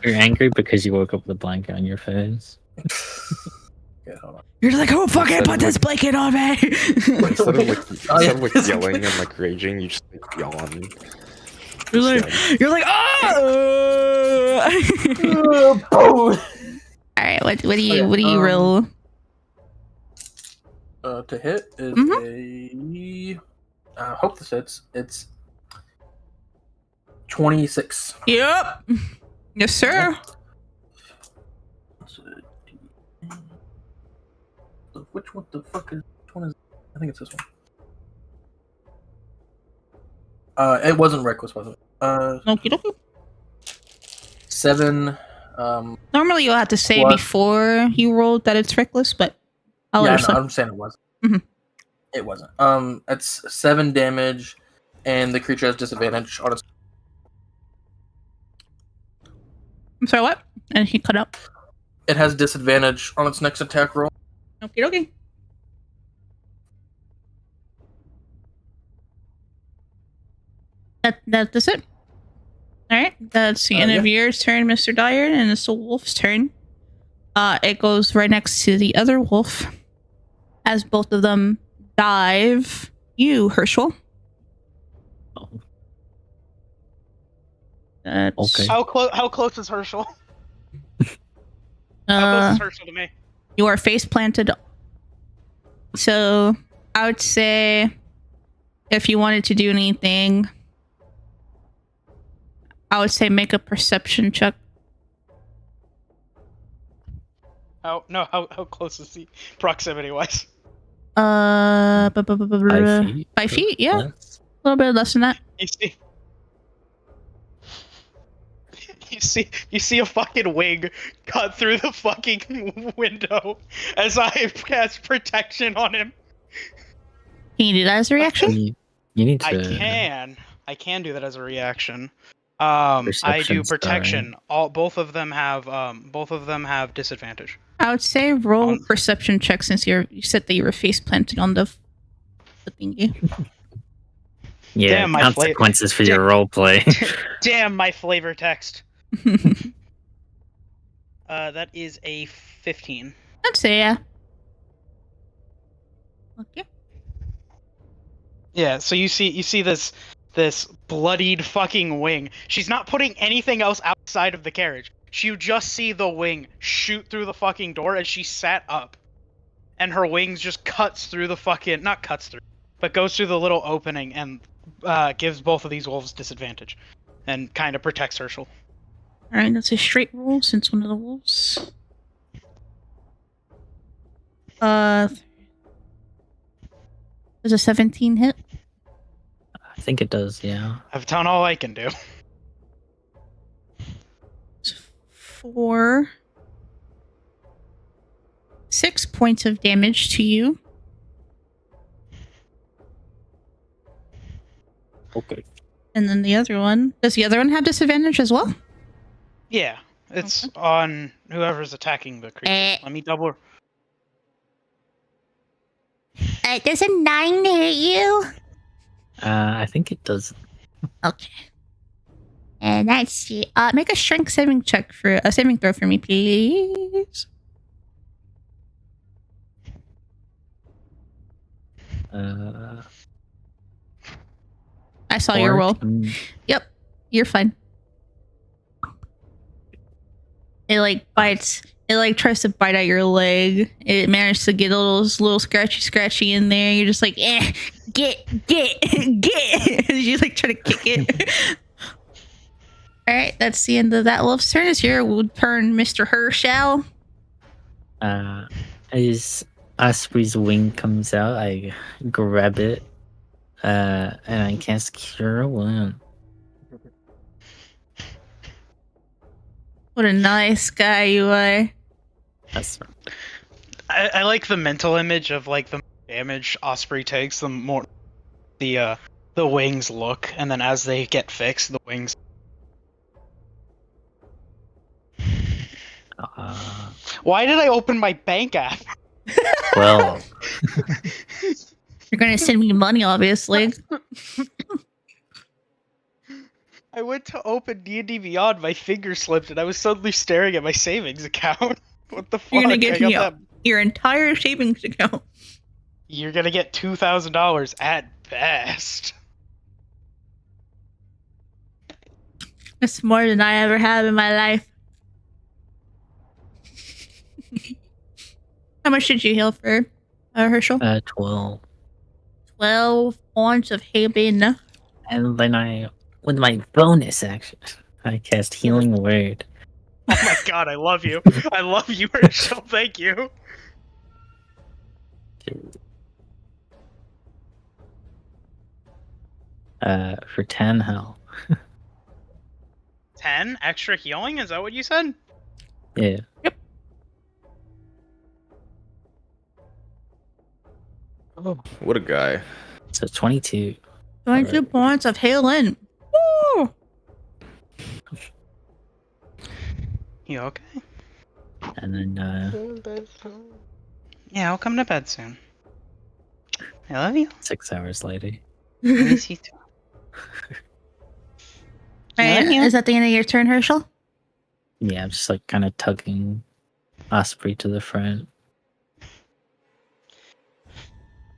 You're angry because you woke up with a blanket on your face. Okay, hold on. You're like, oh fucking put this blanket on me. Instead of like, Oh, yeah. yelling and like raging, you just like yawn. You're like, oh. All right, what do you roll? To hit is a. Hope this hits. It's 26. Yep. Yes, sir. Which one the fuck is? Which one is? I think it's this one. It wasn't reckless, was it? Okie dokie. 7. Normally, you'll have to say What? before you rolled that it's reckless, but I'll Yeah, let no, you I'm saying it wasn't. Mhm. It wasn't. It's 7 damage, and the creature has disadvantage on its. I'm sorry, what? And he cut out. It has disadvantage on its next attack roll. Okie dokie. That's it. Alright, that's the end of your turn, Mr. Dyer, and it's the wolf's turn. It goes right next to the other wolf. As both of them dive. You, Herschel. Okay. How close is Herschel? How close is Herschel to me? You are face planted. So I would say if you wanted to do anything, I would say make a perception check. How close is he proximity wise? 5 feet. 5 feet, yeah. Less. A little bit less than that. You see a fucking wing cut through the fucking window as I cast protection on him. Can you do that as a reaction? You need to. I can do that as a reaction. I do Perception's protection. Both of them have disadvantage. I would say roll perception check since you said that you were face planted on the thingy. Yeah, Damn, my consequences for your role play. Damn my flavor text. That is a 15. I'd say yeah. Okay. Yeah, so you see this bloodied fucking wing. She's not putting anything else outside of the carriage. You just see the wing shoot through the fucking door as she sat up. And her wings just cuts through the fucking, not cuts through, but goes through the little opening and gives both of these wolves disadvantage. And kind of protects Herschel. Alright, that's a straight roll since one of the wolves. Does a 17 hit? I think it does, yeah. I've done all I can do. 4. 6 points of damage to you. Okay. And then the other one. Does the other one have disadvantage as well? Yeah, it's on whoever's attacking the creature. Let me double. Does a 9 hit you? I think it does. Okay. And let's see. Make a strength saving throw for me, please. I saw your roll. Yep, you're fine. It bites. It tries to bite at your leg. It managed to get a little scratchy in there. You're just like, get. You try to kick it. All right, that's the end of that wolf's turn. It's your turn, Mr. Herschel. As Osprey's wing comes out, I grab it, and I cast Cure Wound. What a nice guy you are. That's I like the mental image of the more damage Osprey takes, the more the wings look, and then as they get fixed, the wings. Why did I open my bank app? Well, you're gonna send me money, obviously. I went to open D&D Beyond, my finger slipped, and I was suddenly staring at my savings account. What the fuck? You're gonna give me your entire savings account. You're gonna get $2,000 at best. That's more than I ever have in my life. How much did you heal for, Herschel? 12. 12 points of healing. And then with my bonus action, I cast Healing Word. Oh my god, I love you. I love you, Herschel. Thank you. For 10 health. 10 extra healing? Is that what you said? Yeah. Yep. Oh, what a guy. So 22. 22 points of healing. Woo! You okay? And then, yeah, I'll come to bed soon. I love you. 6 hours later. Miss you too. Right, is that the end of your turn, Herschel? Yeah, I'm just kind of tugging Osprey to the front.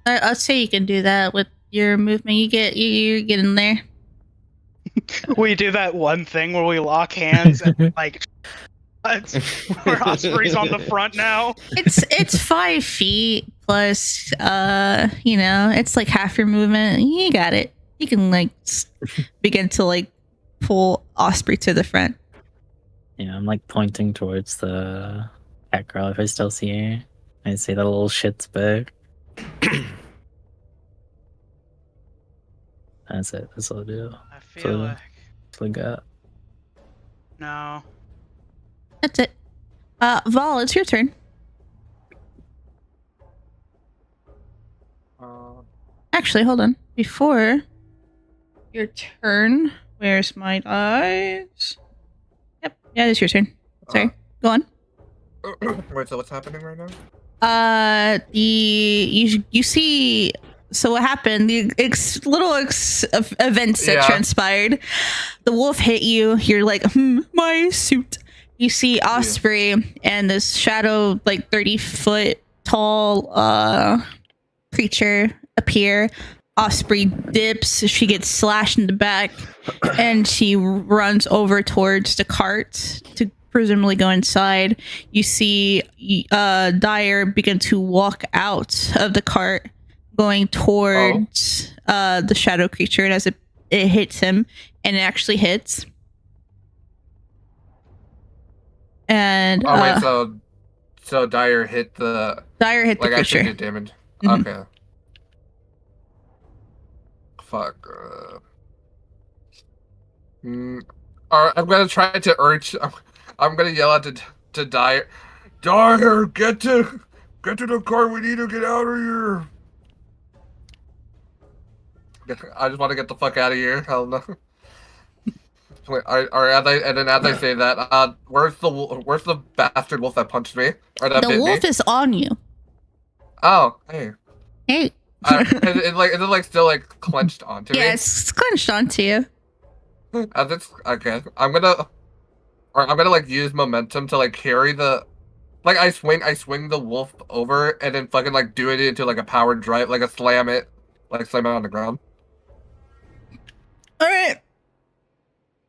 I'd say you can do that with your movement. You get in there. We do that one thing where we lock hands and where Osprey's on the front now. It's 5 feet plus it's half your movement. You got it. You can begin to pull Osprey to the front. Yeah, I'm pointing towards the cat girl if I still see her. I say that little shit's back. That's it. That's all I do. I feel like. That's what I got. No. That's it. Vol, it's your turn. Actually, hold on. Before your turn, where's my dice? Yep, yeah, it's your turn. Sorry, go on. Wait, so what's happening right now? You see. So what happened? The events that transpired. The wolf hit you. You're like, my suit. You see Osprey and this shadow, like 30-foot tall creature appear. Osprey dips, she gets slashed in the back, and she runs over towards the cart to presumably go inside. You see Dyer begin to walk out of the cart, going towards the shadow creature, and as it hits him, and it actually hits. And wait, so Dyer hit the the creature. Actually did damage. Mhm. Okay. Fuck. Alright, I'm gonna try to urge. I'm gonna yell out to Dyer. Dyer, get to the car. We need to get out of here. I just want to get the fuck out of here. Hell no. As I say that, where's the bastard wolf that punched me or that bit me? The wolf is on you. Oh, hey. Hey. Is it still like clenched onto me? Yeah, it's clenched onto you. Okay. I'm gonna like use momentum to like carry the, like I swing the wolf over and then fucking like do it into like a powered drive, like a slam it on the ground. All right.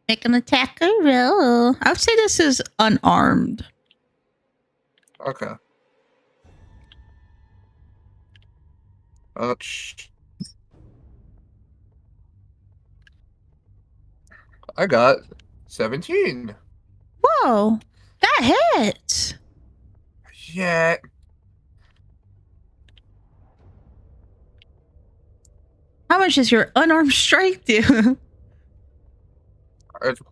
Make an attacker roll. I would say this is unarmed. Okay. I got 17. Whoa, that hits. Yeah. How much does your unarmed strike do?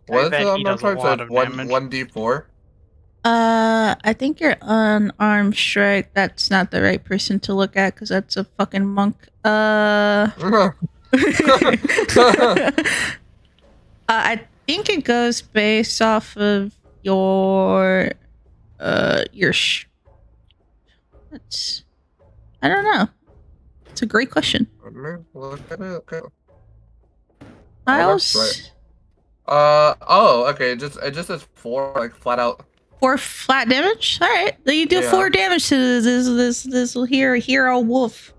What is bet it he on does a lot of damage. 1d4? I think your unarmed strike. That's not the right person to look at because that's a fucking monk. I think it goes based off of your I don't know. It's a great question. Look at it. Okay. Miles? Okay. It just says 4, like flat out. 4 flat damage. All right, then you do 4 damage to this hero wolf.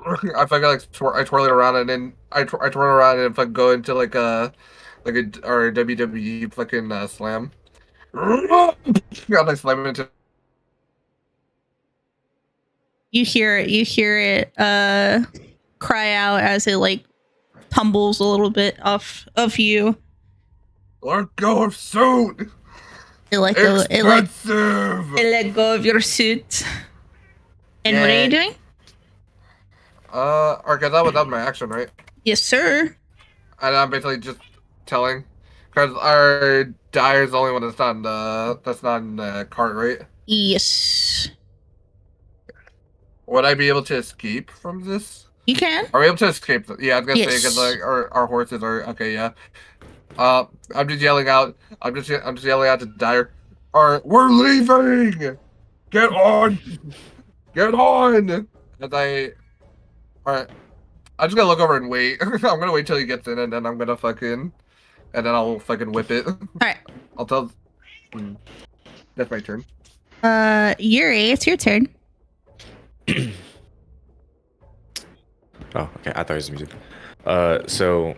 I fucking like I twirl it around and then I twirl around and fucking go into like a WWE fucking slam. I like slam into. You hear it cry out as it like tumbles a little bit off of you. Let go of suit. It let go of your suit. And what are you doing? Okay, that was my action, right? Yes, sir. And I'm basically just telling, because our Dyer's the only one that's not in the cart, right? Yes. Would I be able to escape from this? You can. Are we able to escape? Yeah, I was gonna say Yes. because like our horses are okay. Yeah. I'm just yelling out. I'm just yelling out to Dyer. Alright, we're leaving. Get on. Get on. Alright. I'm just gonna look over and wait. I'm gonna wait till he gets in, and then I'm gonna fucking, and then I'll fucking whip it. Alright. I'll tell. That's my turn. Yuri, it's your turn. Oh, okay. I thought it was music. So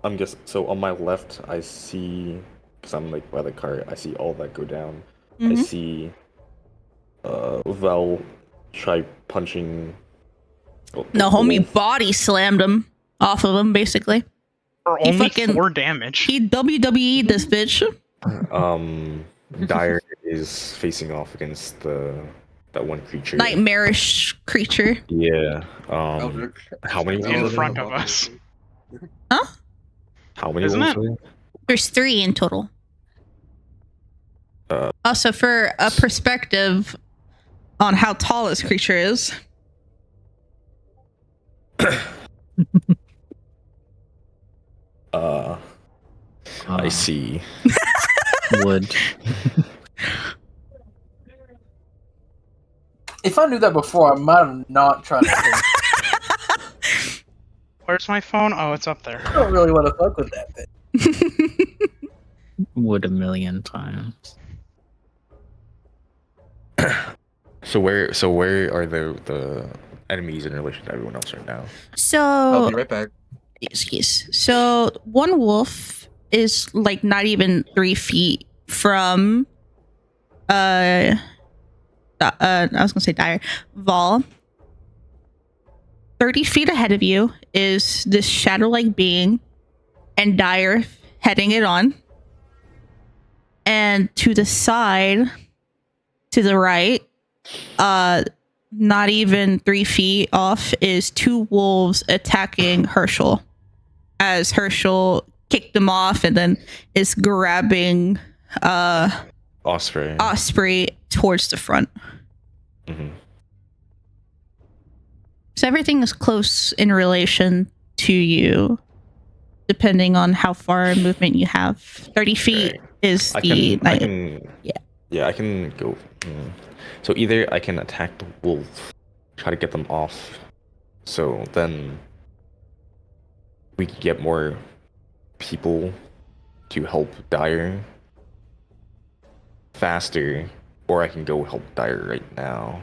I'm guessing. So on my left, I see, because I'm like by the cart, I see all that go down. I see, Val try punching. No, homie body slammed him off of him, basically. For He only fucking- 4 damage. He WWE'd this bitch. Dyer is facing off against that one creature. Nightmarish creature. Yeah. How many In wolves are front there? of us. Huh? How many Isn't wolves it? are there? There's 3 in total. Also, for a perspective on how tall this creature is. I see. Wood. If I knew that before, I might have not tried to. Where's my phone? Oh, it's up there. I don't really want to fuck with that bit. would a million times. So where are the enemies in relation to everyone else right now? I'll So be right back. yes. So one wolf is like not even 3 feet from I was gonna say Dire. Vol. 30 feet ahead of you is this shadow-like being, and Dire heading it on. And to the side, to the right, not even 3 feet off, is 2 wolves attacking Herschel. As Herschel kicked them off and then is grabbing Osprey towards the front. Mm-hmm. So everything is close in relation to you, depending on how far movement you have. 30 feet Okay. is I the... can Yeah. I can go. So either I can attack the wolf, try to get them off, so then we can get more people to help Dire faster, or I can go help Dire right now.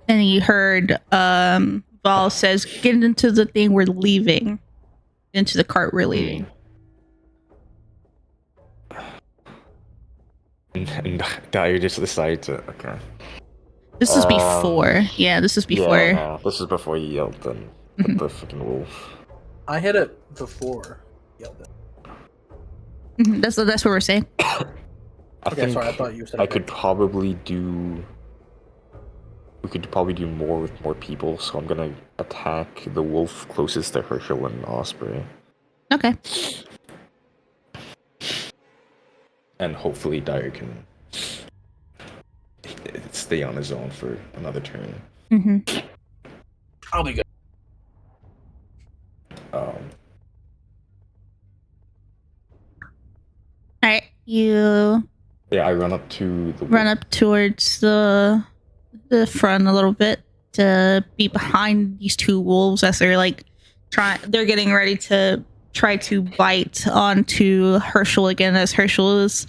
And you heard Val says, get into the thing we're leaving. Into the cart we're leaving. And Dire just decided to, okay. This is before. Yeah, this is before. Yeah, no, this is before you yelled then at the freaking wolf. I hit it before. Yelled it. Mhm, that's what we're saying. Okay, sorry, I thought you said I it could probably do... We could probably do more with more people, so I'm gonna attack the wolf closest to Herschel and Osprey. Okay. And hopefully Dire can stay on his own for another turn. Mm-hmm. I'll be good. Alright, you Yeah, I run up to the run up towards the front a little bit to be behind these 2 wolves as they're like they're getting ready to try to bite onto Herschel again, as Herschel is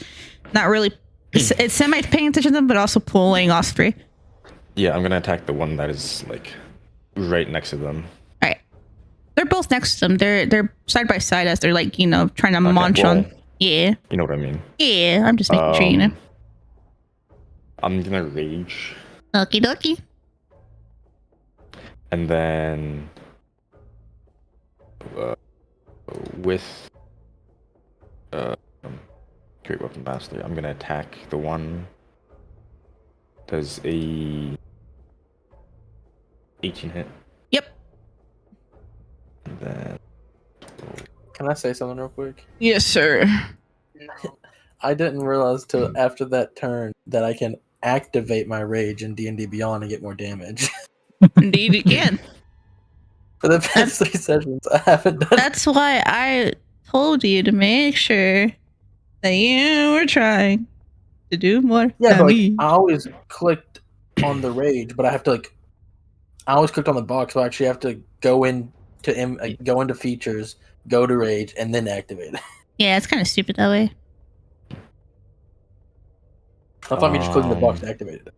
not really it's semi paying attention to them but also pulling Osprey. Yeah, I'm gonna attack the one that is like right next to them. Alright. They're both next to them. They're side by side as they're like, trying to munch on. Yeah. You know what I mean? Yeah, I'm just making sure you know. I'm gonna rage. Okie dokie. And then with Great Weapon Master, I'm gonna attack the one. Does a 18 hit? Yep. And then Can I say something real quick? Yes, sir. I didn't realize till after that turn that I can activate my rage in D&D Beyond and get more damage. Indeed, you can. For the past 3 sessions, I haven't done. That's why I told you to make sure that you were trying to do more. Yeah, but damage. I always clicked on the rage, but I have to I always clicked on the box, so I actually have to go into features, go to rage, and then activate it. Yeah, it's kind of stupid that way. I thought me just clicking the box to activate it.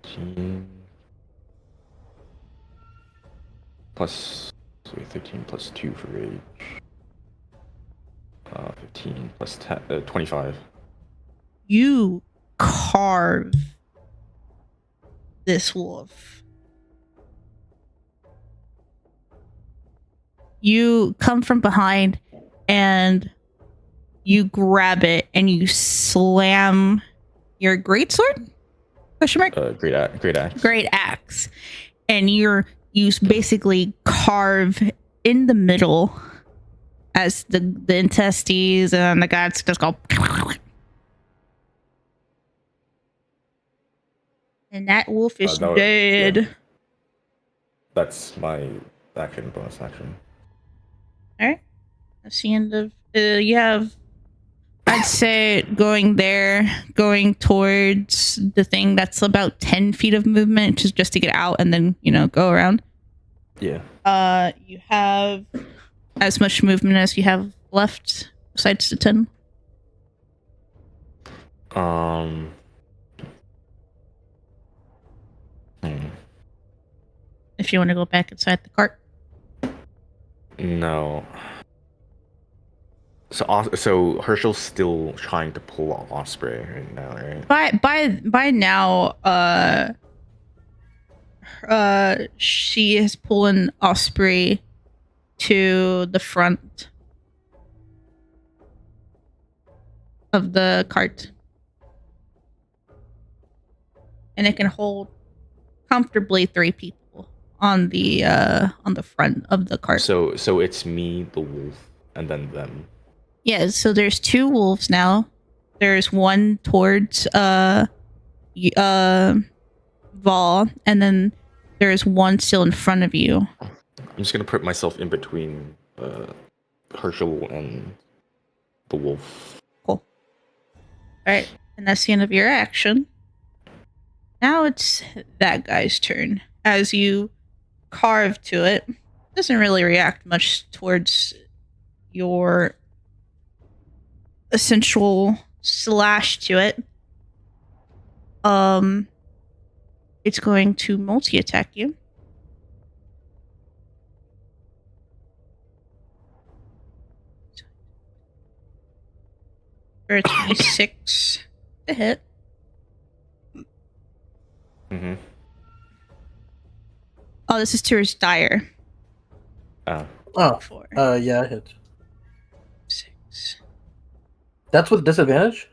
13 plus 13 plus 2 for rage. 15 plus 10, 25. You carve this wolf. You come from behind and you grab it and you slam your greatsword? Question mark? Great axe. Great axe. And you basically carve in the middle as the intestines and the guts just go. And that wolf is dead. Yeah. That's my action, bonus action. Alright. That's the end of... you have... I'd say going towards the thing that's about 10 feet of movement, just to get out and then, go around. Yeah. You have as much movement as you have left, besides the 10. Hmm. If you want to go back inside the cart. No. So Herschel's still trying to pull off Osprey right now, right? By now, she is pulling Osprey to the front of the cart, and it can hold comfortably 3 people on the front of the cart. So it's me, the wolf, and then them. Yeah, so there's 2 wolves now. There's one towards Vol, and then there's one still in front of you. I'm just gonna put myself in between Herschel and the wolf. Cool. Alright, and that's the end of your action. Now it's that guy's turn. As you carve to it, doesn't really react much towards your essential slash to it. It's going to multi-attack you. For a 26 to hit. Mm-hmm. Oh, this is towards Dire. Oh. Oh. 4. Yeah, it hits. 6. That's with disadvantage?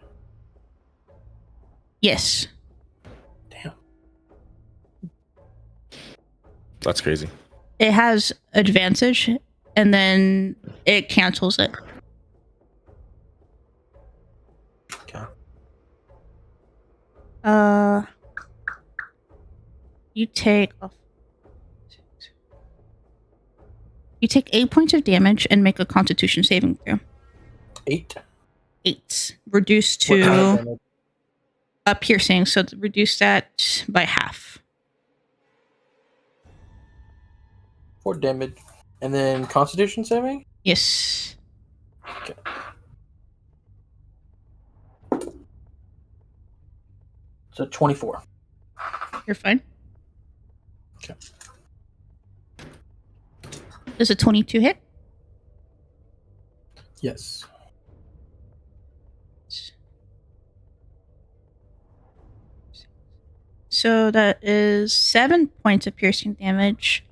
Yes. Damn. That's crazy. It has advantage, and then it cancels it. Okay. You take 8 points of damage and make a Constitution saving throw. 8. 8. Reduced What kind of to damage? a piercing, so reduce that by half. 4 damage. And then Constitution saving? Yes. Okay. So 24. You're fine. Okay. Does a 22 hit? Yes. So that is 7 points of piercing damage,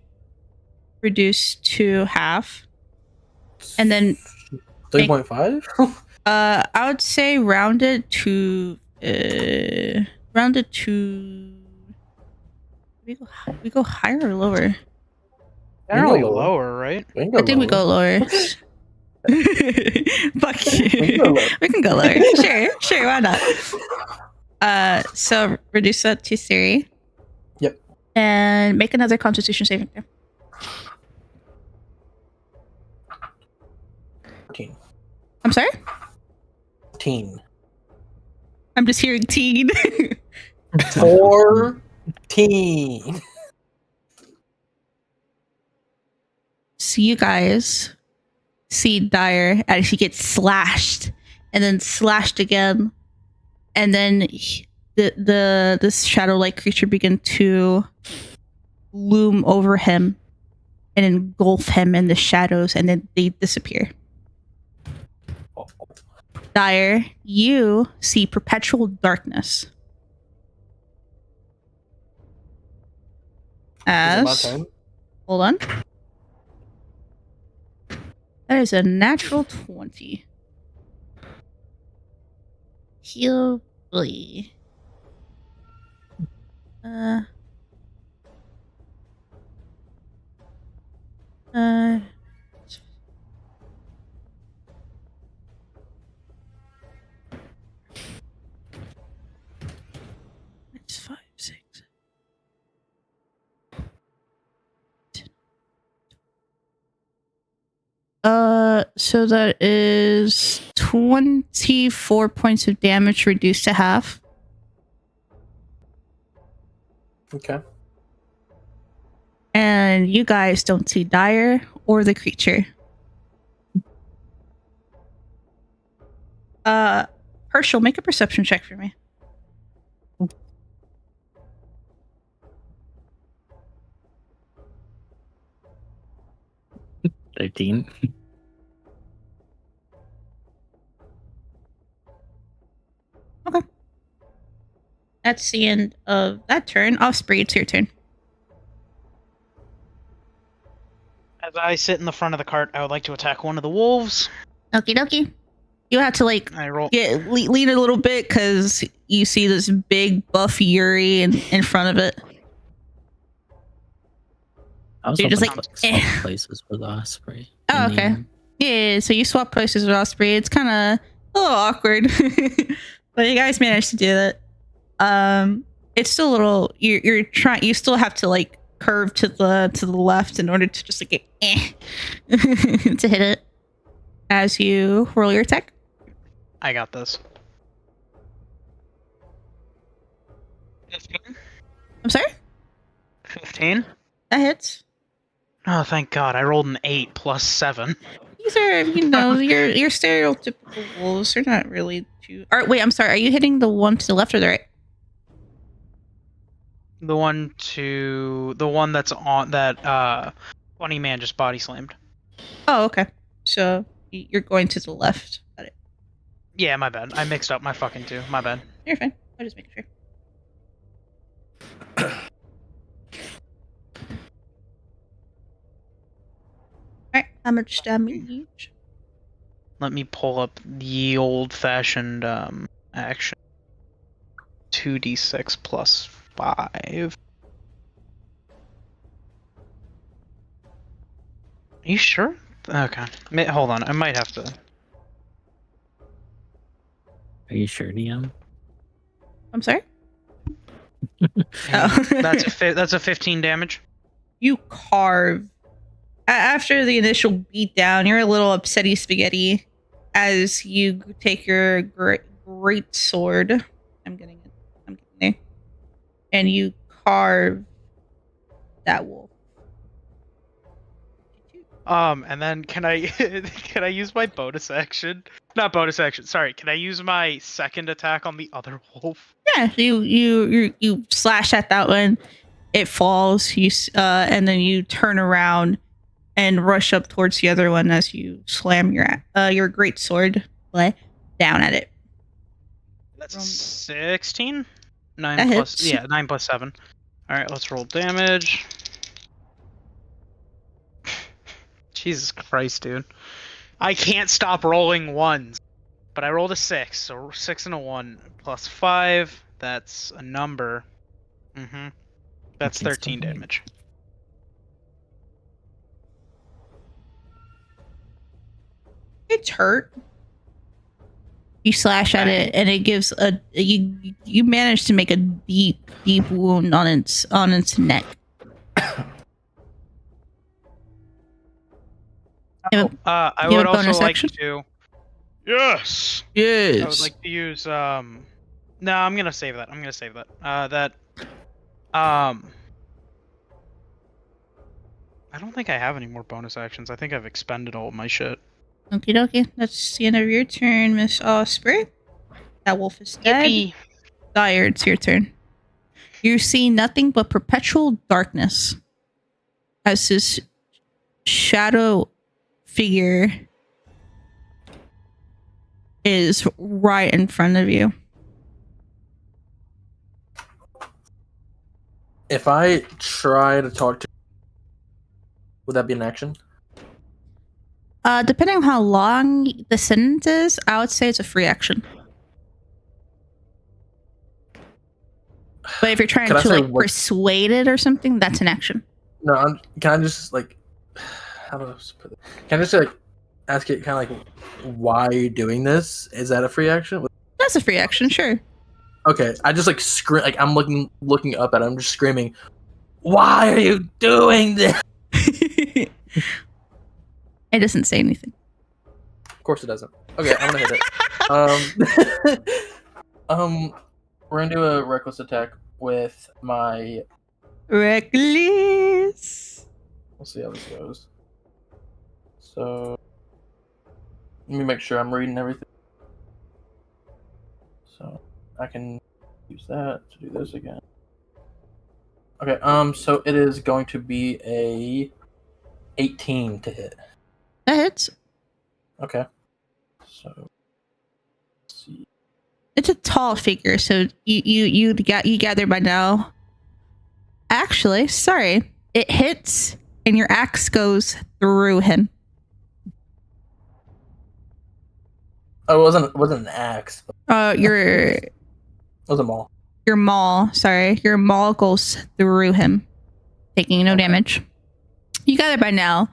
reduced to half, and then 3.5? I would say rounded to we go higher or lower? Generally lower. lower, right? I think we go lower. Fuck you. We can go lower. We can go lower. Sure, why not? So reduce that to 3. Yep. And make another Constitution saving throw. 14. I'm sorry? 14. I'm just hearing teen. 14. So you guys see Dire as she gets slashed and then slashed again, and then this shadow-like creature begin to loom over him and engulf him in the shadows, and then they disappear. Dire, you see perpetual darkness. Is it my As turn? hold on. That is a natural 20. Heal, boy. It's 5, 6. So that is 24 points of damage reduced to half. Okay. And you guys don't see Dyer or the creature. Herschel, make a perception check for me. $13. Okay. That's the end of that turn. Osprey, it's your turn. As I sit in the front of the cart, I would like to attack one of the wolves. Okie dokie. You have to like I roll. lean a little bit because you see this big buff Yuri in front of it. I was You're just hoping like, to, swap eh. places with Osprey. Oh, in the okay. end. Yeah, so you swap places with Osprey. It's kind of a little awkward, but you guys managed to do that. It's still a little. You're trying. You still have to like curve to the left in order to just like get to hit it as you roll your attack. I got this. 15? I'm sorry. 15? That hits. Oh, thank God! I rolled an 8 plus 7. These are, your stereotypical wolves. They're not really too. Wait, I'm sorry. Are you hitting the one to the left or the right? The one that's on that funny man just body slammed. Oh, okay. So you're going to the left. Got it. Yeah, my bad. I mixed up my fucking two. My bad. You're fine. I'll just make sure. Alright, how much damage? Let me pull up the old-fashioned action. 2d6 plus 5. Are you sure? Okay. Hold on. I might have to. Are you sure, DM? I'm sorry? Oh. That's a 15 damage. You carve. After the initial beatdown, you're a little upsetty spaghetti as you take your great sword. I'm getting there. And you carve that wolf. And then can I can I use my bonus action? Not bonus action. Sorry. Can I use my second attack on the other wolf? Yeah, you slash at that one. It falls. And then you turn around and rush up towards the other one as you slam your great sword down at it. That's 16. 9 That plus hits. 9 plus 7. All right, let's roll damage. Jesus Christ, dude. I can't stop rolling ones. But I rolled a 6, so 6 and a 1 plus 5. That's a number. That's 13 damage. It's hurt. You slash at it, and it gives you manage to make a deep wound on its neck. I would also like to. Yes. Yes. I would like to use. No, I'm gonna save that. I don't think I have any more bonus actions. I think I've expended all of my shit. Okie dokie. That's the end of your turn, Miss Osprey. That wolf is dead. Yippee. Dyer, it's your turn. You see nothing but perpetual darkness as this shadow figure is right in front of you. If I try to talk to, would that be an action? Depending on how long the sentence is, I would say it's a free action. But if you're trying to like persuade it or something, that's an action. No, can I just like, how do I put it? Can I just like ask it kind of like, why are you doing this? Is that a free action? That's a free action, sure. Okay, I just like scream, like I'm looking up at it. I'm just screaming, "Why are you doing this?" It doesn't say anything. Of course it doesn't. Okay, I'm gonna hit it. We're gonna do a reckless attack with my Reckless. We'll see how this goes. So let me make sure I'm reading everything. So I can use that to do this again. Okay, so it is going to be a 18 to hit. That hits. Okay. So let's see. It's a tall figure, so you gather by now. Actually, sorry, it hits, and your axe goes through him. Oh, it wasn't an axe. It was a maul. Your maul, sorry, your maul goes through him, taking no damage. You gather by now.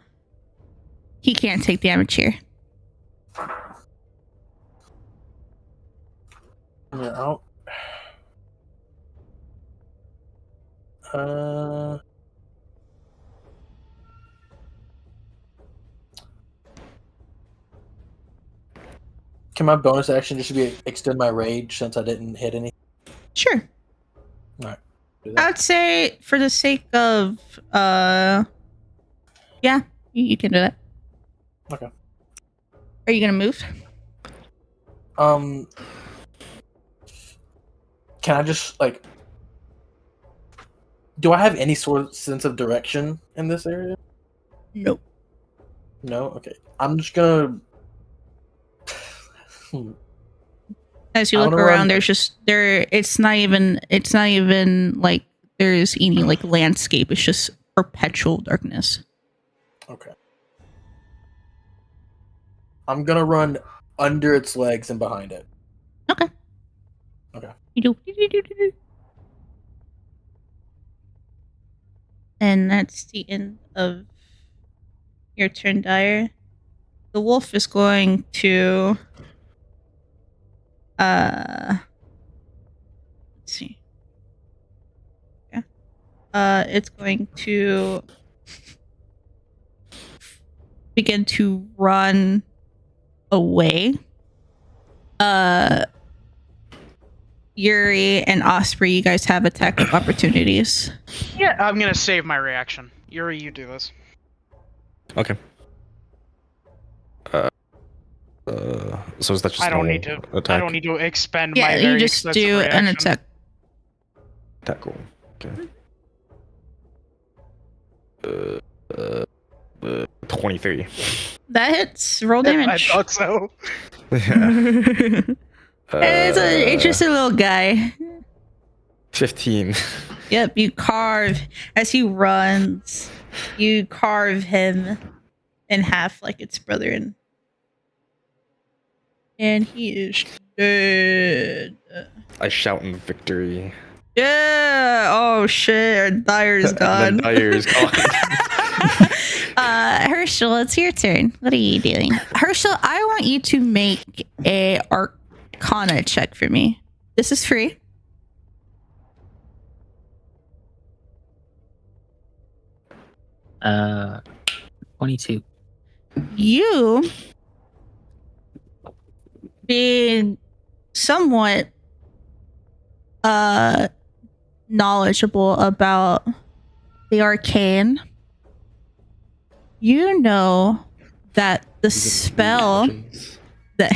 He can't take damage here. Yeah. Can my bonus action just be extend my rage since I didn't hit any? Sure. All right. I would say for the sake of yeah, you can do that. Okay. Are you gonna move? Can I just like? Do I have any sort of sense of direction in this area? Nope. No. Okay. I'm just gonna. As you look around, there's just there. It's not even like there's any like landscape. It's just perpetual darkness. Okay. I'm gonna run under its legs and behind it. Okay. Okay. You do. And that's the end of your turn, Dyer. The wolf is going to let's see. Yeah. It's going to begin to run away. Yuri and Osprey, you guys have attack opportunities. Yeah, I'm gonna save my reaction. Yuri, you do this. Okay. So is that just I don't need normal to. attack? I don't need to expend Yeah, my you very just expensive do reaction. an attack. Attack roll. Okay. 23. That hits. Roll damage. I thought so. It's an interesting little guy. 15. Yep, you carve as he runs. You carve him in half like it's brother, and he is dead. I shout in victory. Yeah. Oh shit. Our Dyer's gone. Dyer's gone. Herschel, it's your turn. What are you doing? Herschel, I want you to make a Arcana check for me. This is free. Uh, 22. You being somewhat knowledgeable about the arcane, you know that the spell that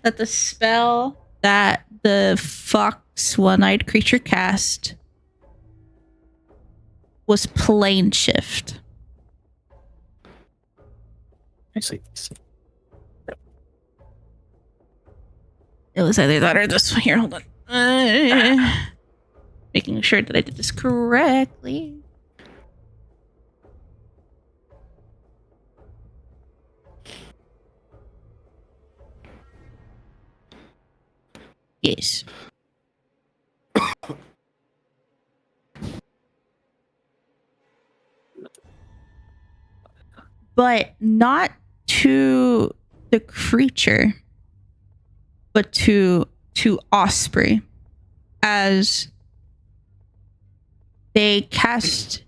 that the spell that the fox one-eyed creature cast was plane shift. Actually, It was either that or this one. Here, hold on. Making sure that I did this correctly. Yes. But not to the creature, but to Osprey, as they casted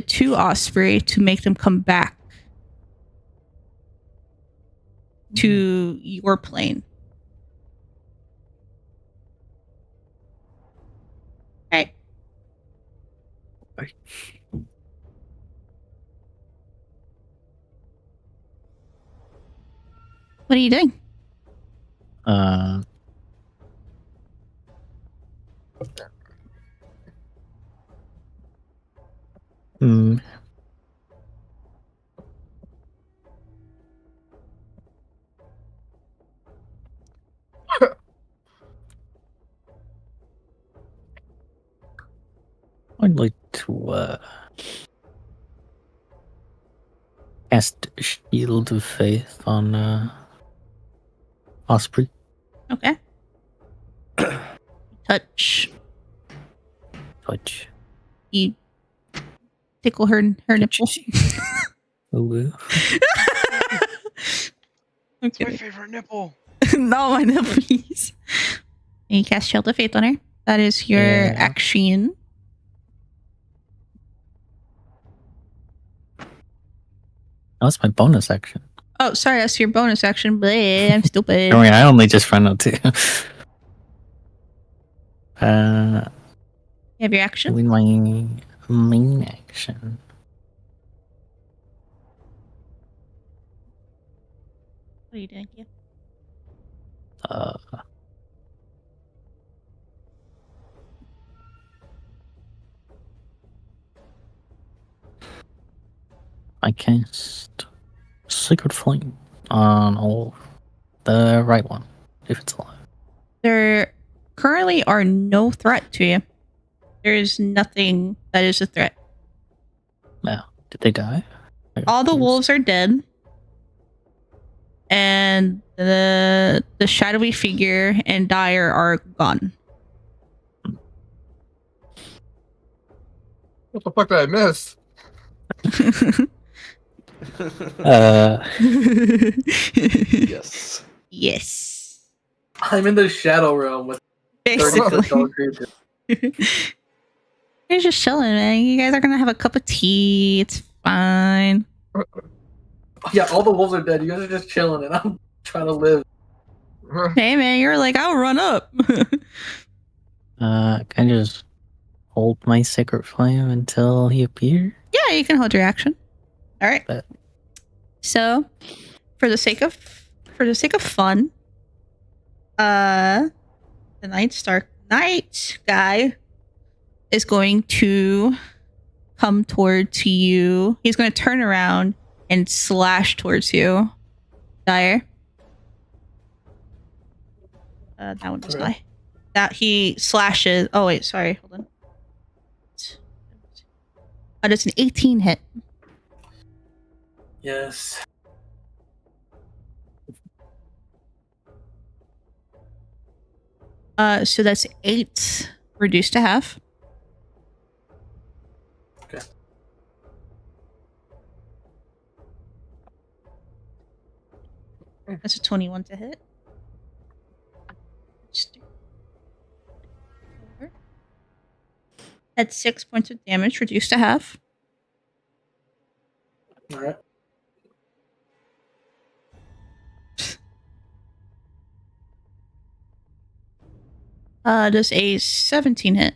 to Osprey to make them come back to your plane. Right. What are you doing? Uh, hmm. I'd like to cast Shield of Faith on Osprey. Okay. Touch. You tickle her nipple. Ooh. It's my favorite nipple. Not my nippies. And you cast Shield of Faith on her. That is your action. That's my bonus action. Oh, sorry, that's your bonus action. Bleh, I'm stupid. I mean, I only just found out too. You have your action? Doing my main action. What are you doing here? I cast Sacred Flame on the right one, if it's alive. There currently are no threat to you. There is nothing that is a threat. Now, did they die? All the wolves are dead. And the shadowy figure and Dire are gone. What the fuck did I miss? Yes. Yes. I'm in the shadow realm with 30 dog creatures. You're just chilling, man. You guys are gonna have a cup of tea. It's fine. Yeah, all the wolves are dead. You guys are just chilling, and I'm trying to live. Hey, man, you're like, I'll run up. Can I just hold my Sacred Flame until he appears? Yeah, you can hold your action. All right. Bet. So, for the sake of fun, the night guy is going to come towards you. He's going to turn around and slash towards you, Dire. That one does not. That he slashes. Oh wait, sorry. Hold on. It's an 18 hit. Yes. So that's 8 reduced to half. Okay. That's a 21 to hit. That's 6 points of damage reduced to half. All right. Does a 17 hit?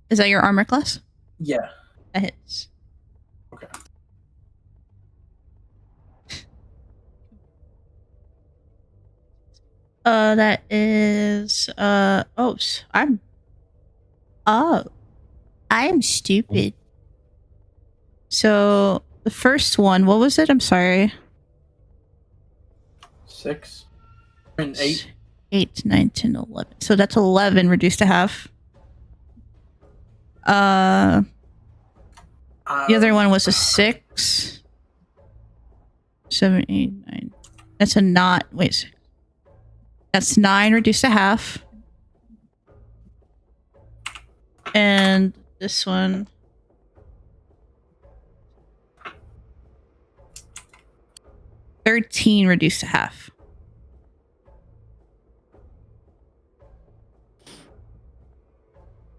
Is that your armor class? Yeah. That hits. Okay. That is I'm stupid. So the first one, what was it? I'm sorry. 6 and 8. 8, 9, 10, 11. So that's 11 reduced to half. The other one was a 6. 7, 8, 9. That's a not. Wait. That's 9 reduced to half. And this one. $13 reduced to half.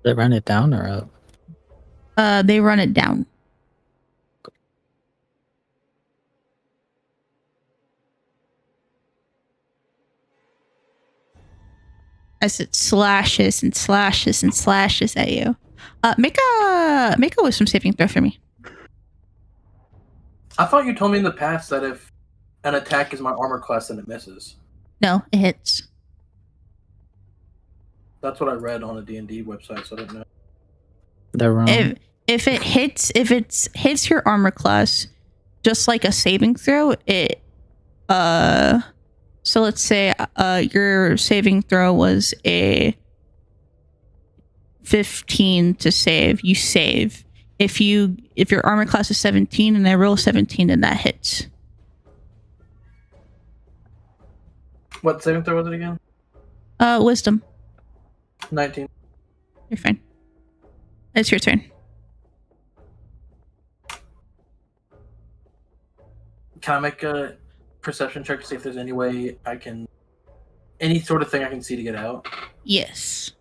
They run it down or up? They run it down. as it slashes and slashes and slashes at you. Make a wisdom saving throw for me. I thought you told me in the past that if an attack is my armor class, then it misses. No, it hits. That's what I read on a D&D website, so I don't know. They're wrong. If it hits your armor class, just like a saving throw, it so let's say your saving throw was a 15 to save. You save. If your armor class is 17 and I roll 17, then that hits. What saving throw was it again? Wisdom. 19. You're fine. It's your turn. Can I make a perception check to see if there's any way I can... Any sort of thing I can see to get out? Yes.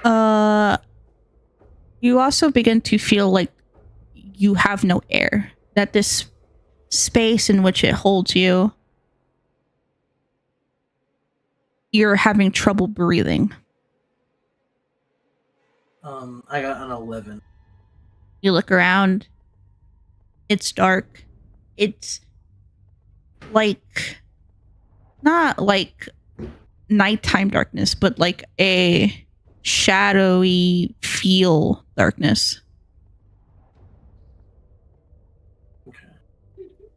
Okay. You also begin to feel like you have no air. That this space in which it holds you, you're having trouble breathing. I got an 11. You look around. It's dark. It's like not like nighttime darkness, but like a shadowy feel darkness. Okay.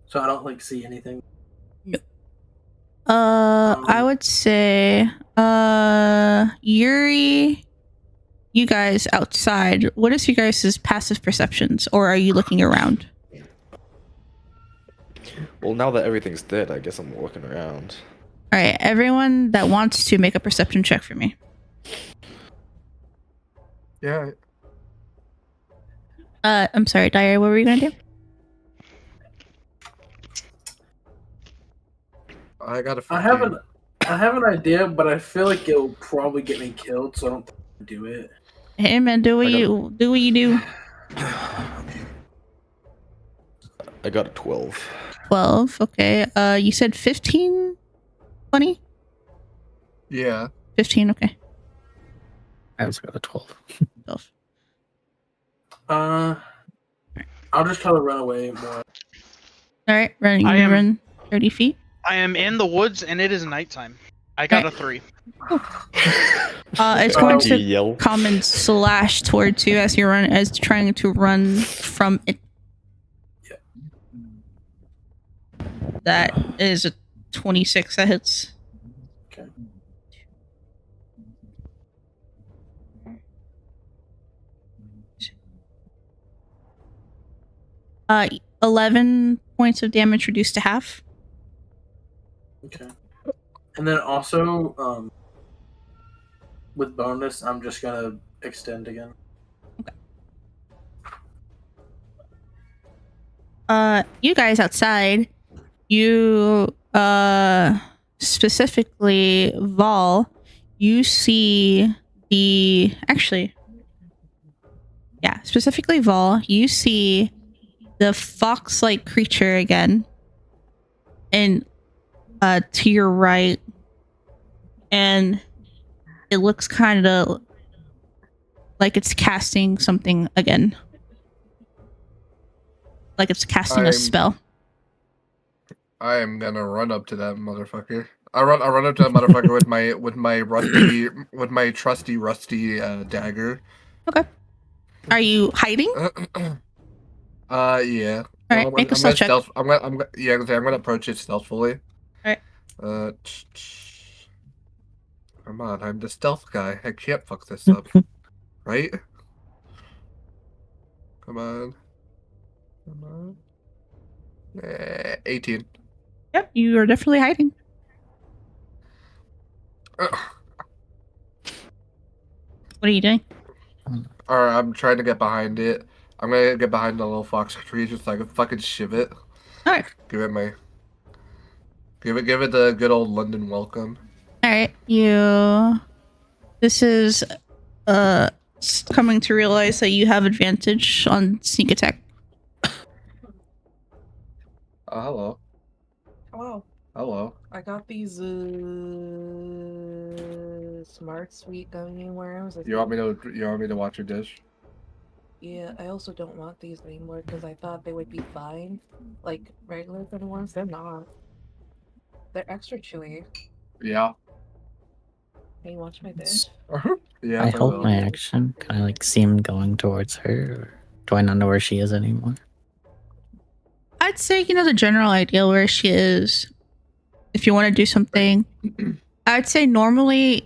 So I don't like see anything. No. I would say Yuri, you guys outside, what is you guys' passive perceptions, or are you looking around? Well, now that everything's dead, I guess I'm walking around. All right, everyone that wants to make a perception check for me. Yeah. I'm sorry, Dyer, what were you gonna do? I got a 15. I have an idea, but I feel like it'll probably get me killed, so I don't think I'll do it. Hey man, do what you do. I got a 12. 12, okay. You said 15? 20? Yeah. 15, okay. I also got a 12. 12. I'll just try to run away more. Alright, run 30 feet. I am in the woods and it is nighttime. I got a 3. It's going to come and slash towards you as trying to run from it. Yeah. That is a 26 that hits. Okay. 11 points of damage reduced to half. Okay. And then also, with bonus, I'm just gonna extend again. Okay. You guys outside, you, specifically, Vol, you see specifically Vol, you see the fox-like creature again, and to your right, and it looks kind of like it's casting something again, like it's casting a spell. I am gonna run up to that motherfucker. I run up to that motherfucker with my trusty rusty dagger. Okay. Are you hiding? Yeah. All right, make a stealth check. I'm gonna approach it stealthily. All right. Come on, I'm the stealth guy. I can't fuck this up, right? Come on. 18. Yep, you are definitely hiding. What are you doing? Alright, I'm trying to get behind it. I'm gonna get behind the little fox tree just so I can fucking shiv it. Alright. Give it the good old London welcome. Alright, this is coming to realize that you have advantage on sneak attack. Hello. Hello. Hello. I got these smart sweet gummy worms. You want me to watch your dish? Yeah, I also don't want these anymore because I thought they would be fine. Like regular gummy worms, they're not. They're extra chewy. Yeah. Can you watch my dish? Yeah. I hold my action. Can I like see him going towards her? Or do I not know where she is anymore? I'd say you know the general idea where she is. If you want to do something, I'd say normally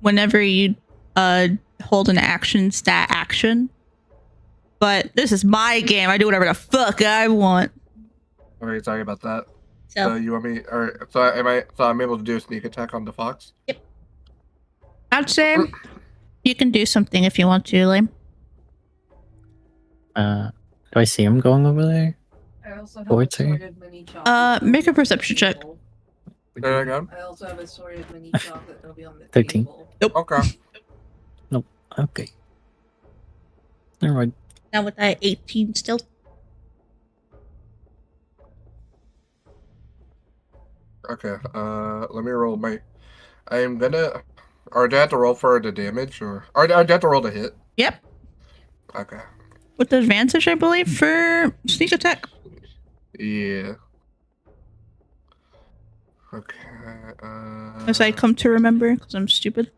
whenever you hold an action, stat action. But this is my game. I do whatever the fuck I want. Okay, sorry about that. So you want me? Or so I'm able to do a sneak attack on the fox. Yep. I'd say you can do something if you want to, Lame. Do I see him going over there? I also have Towards her? assorted mini chocolate. Make a perception check. There I go. I also have assorted mini chocolate that'll be on the 13. table. Nope. Okay. Nope. Okay. Never mind. Now with that 18 still. Okay. Let me roll my. I'm gonna. Or do I have to roll for the damage, or do I have to roll the hit? Yep. Okay. With advantage, I believe, for sneak attack. Yeah. Okay. As I come to remember, because I'm stupid.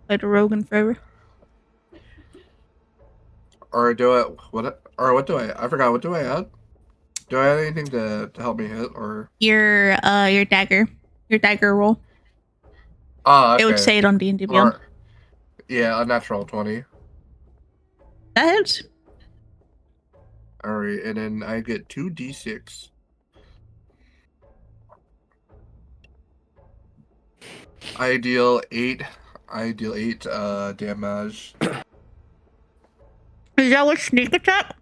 Played a rogue in forever. Or do I what? Or what do I? I forgot. What do I add? Do I add anything to help me hit, or? Your dagger roll. Ah, okay. It would say it on D&D Beyond. Yeah, a natural 20. That hits. Alright, and then I get 2d6. I deal 8 damage. Is that with sneak attack?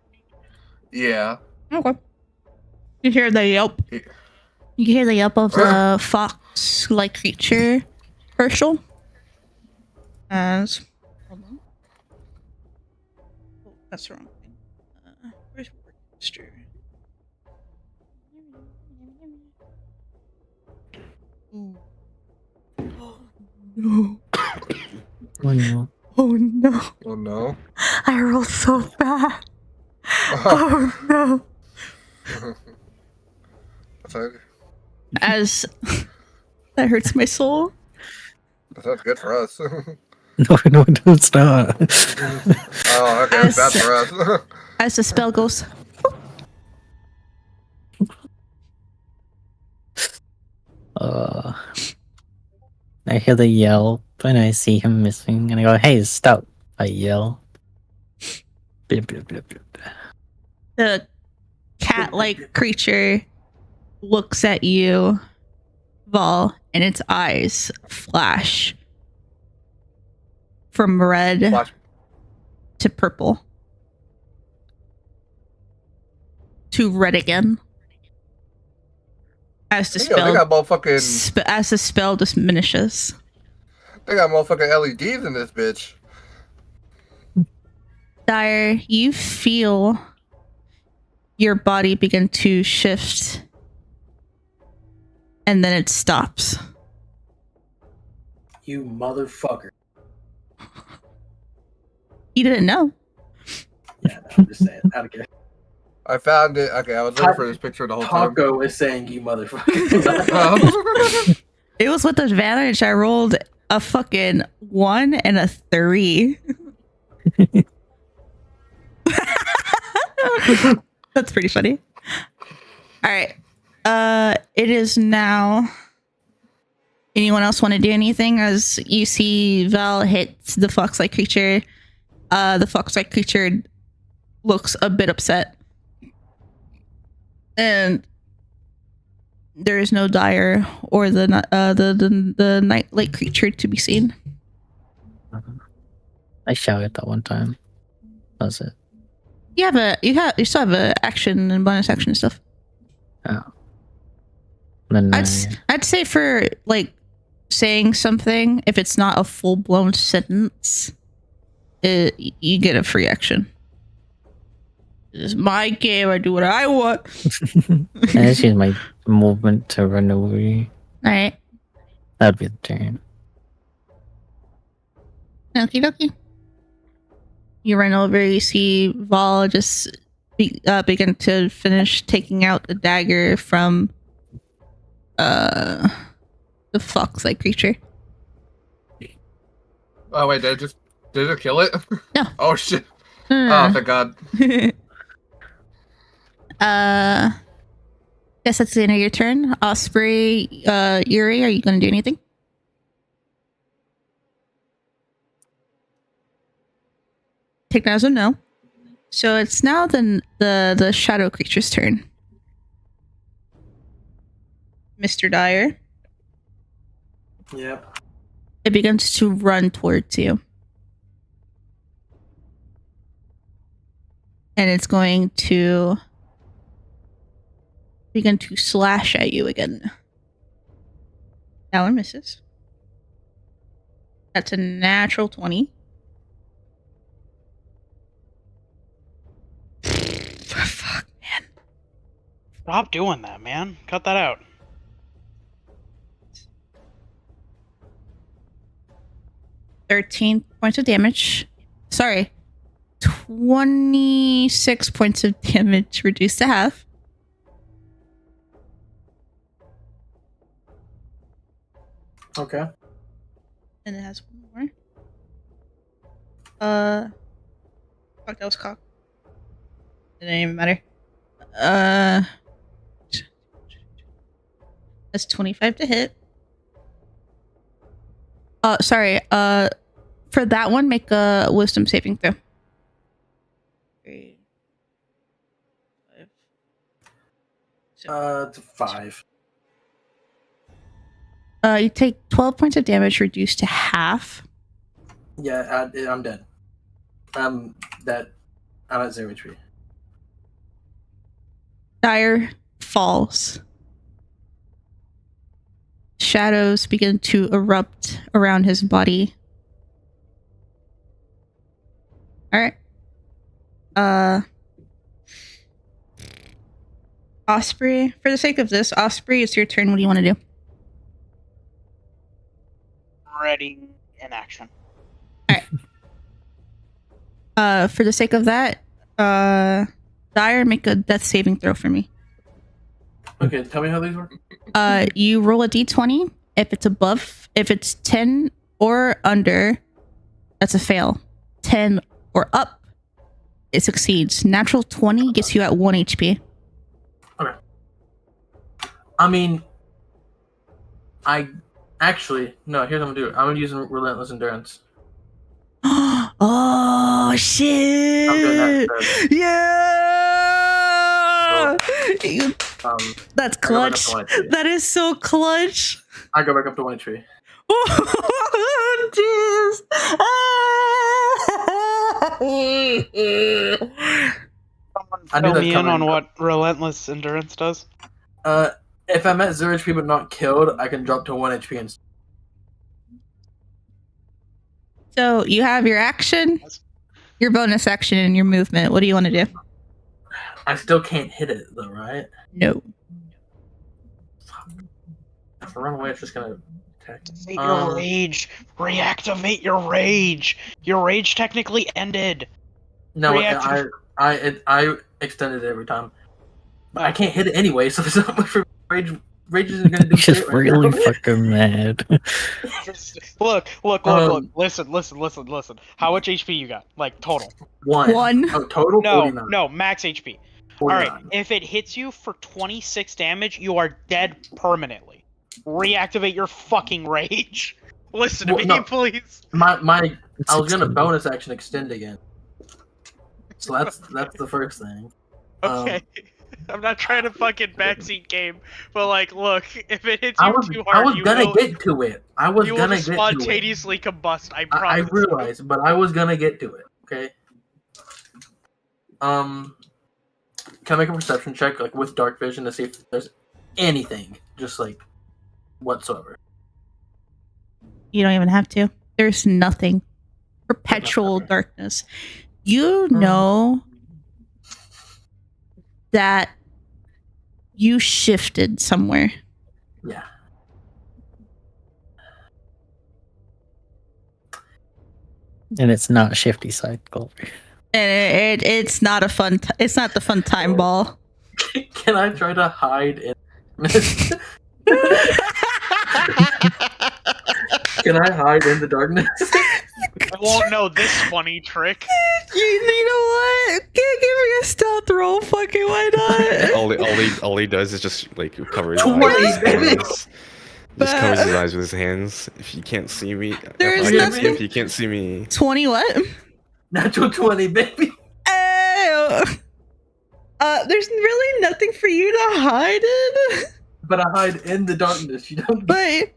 Yeah. Okay. You hear the yelp. Yeah. You hear the yelp of the fox-like creature, Herschel. As hold on. Oh, that's the wrong thing. Where's Worcester? Ooh. Oh no! Oh no. Oh no! Oh no. I rolled so bad. Oh no! As that hurts my soul. That sounds good for us. No, it's not. Oh, okay, it's bad for us. As the spell goes. I hear the yelp and I see him missing and I go, "Hey, stop!" I yell. Blip, blip, blip, blip. The cat-like creature looks at you, Vol, and its eyes flash from red to purple to red again. As the spell, they got motherfucking. As the spell diminishes. They got motherfucking LEDs in this bitch. Dyer, you feel your body begin to shift, and then it stops. You motherfucker. You didn't know. Yeah, no, I'm just saying. I don't care. I found it. Okay, I was looking for this picture the whole time. Taco is saying you motherfucker. It was with advantage. I rolled a fucking 1 and a 3. That's pretty funny. All right. It is now. Anyone else want to do anything? As you see Val hits the fox-like creature. The fox-like creature looks a bit upset. And there is no Dyer or the night-like creature to be seen. I shouted that one time. That's it. You still have a action and bonus action and stuff. Oh. Then I'd say for like saying something, if it's not a full-blown sentence, you get a free action. This is my game. I do what I want. I just use my movement to run over you. Alright. That'd be the turn. Okie dokie. You run over, you see Vol just begin to finish taking out the dagger from the fox-like creature. Oh wait, did it kill it? No. Oh shit. No. Oh thank God. Guess that's the end of your turn. Osprey, Yuri, are you gonna do anything? Take that as a no. So it's now the shadow creature's turn. Mr. Dyer. Yep. It begins to run towards you. And it's going to begin to slash at you again. That one misses. That's a natural 20. Fuck, man. Stop doing that, man. Cut that out. $13 points of damage. Sorry. 26 points of damage reduced to half. Okay. And it has one more. Fuck, that was cock. It didn't even matter. That's 25 to hit. Sorry. For that one, make a wisdom saving throw. 3, 5, 7. It's 5. You take 12 points of damage reduced to half. Yeah, I'm dead. I'm dead. I'm at 0 HP. Dyer falls. Shadows begin to erupt around his body. Alright. Osprey, for the sake of this, Osprey, it's your turn. What do you want to do? Ready in action. For the sake of that, Dyer, make a death saving throw for me. Okay, tell me how these work. You roll a d20. If it's 10 or under, that's a fail. 10 or up, it succeeds. Natural 20 gets you at 1 HP. Okay. I mean, actually, no, here's what I'm gonna do. I'm gonna use Relentless Endurance. Oh, shit! I'm doing that Yeah! That's I go back up clutch. to 1 HP. That is so clutch. I go back up to 1 HP. Oh, jeez. I knew Fill that me in coming. on what Relentless Endurance does. If I'm at 0 HP but not killed, I can drop to 1 HP and. So you have your action, your bonus action, and your movement. What do you want to do? I still can't hit it though, right? No. If I run away, it's just gonna attack. Activate your rage. Reactivate your rage. Your rage technically ended. No, I extended it every time. But I can't hit it anyway, so there's not much for rage. Rage isn't gonna do He's just shit right really now. fucking mad. Look. Listen. How much HP you got? Like, total? 1. Oh, total? No, 49. no, max HP. 49. Alright, if it hits you for 26 damage, you are dead permanently. Reactivate your fucking rage. Listen to Well, me, no. please. I was gonna bonus action extend again. So that's the first thing. Okay. I'm not trying to fucking backseat game, but like, look, if it hits I you was too hard, I was you gonna will, get to it. I was you will gonna just get to it. spontaneously combust. I I promise. realized, but I was gonna get to it. Okay. Can I make a perception check, like with dark vision, to see if there's anything, just like whatsoever? You don't even have to. There's nothing. Perpetual darkness. You know that you shifted somewhere. Yeah. And it's not shifty cycle. And it's not a fun. It's not the fun time ball. Can I try to hide in? Can I hide in the darkness? I won't know this funny trick. You know what? Give me a stealth roll. Fucking why not? all he does is just like cover his 20, eyes with his baby. hands. Just covers his eyes with his hands. If you can't see me, There's if you can't see me, 20 what? Natural 20, baby. Oh. There's really nothing for you to hide in. But I hide in the darkness. You don't. But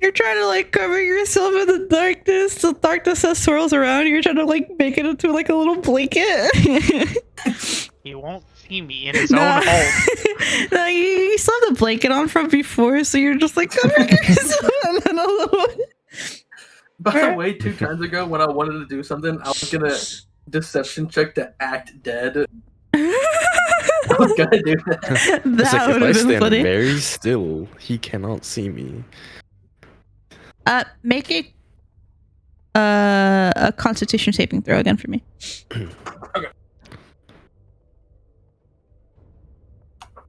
you're trying to like cover yourself in the darkness. The darkness that swirls around. You're trying to like make it into like a little blanket. He won't see me in his own home. No, you still have the blanket on from before, so you're just like covering yourself in a little. By the way, 2 times ago when I wanted to do something, I was gonna deception check to act dead. I was gonna do that. it's like if That would I have been stand funny. very still, he cannot see me. Make it a Constitution saving throw again for me. Okay.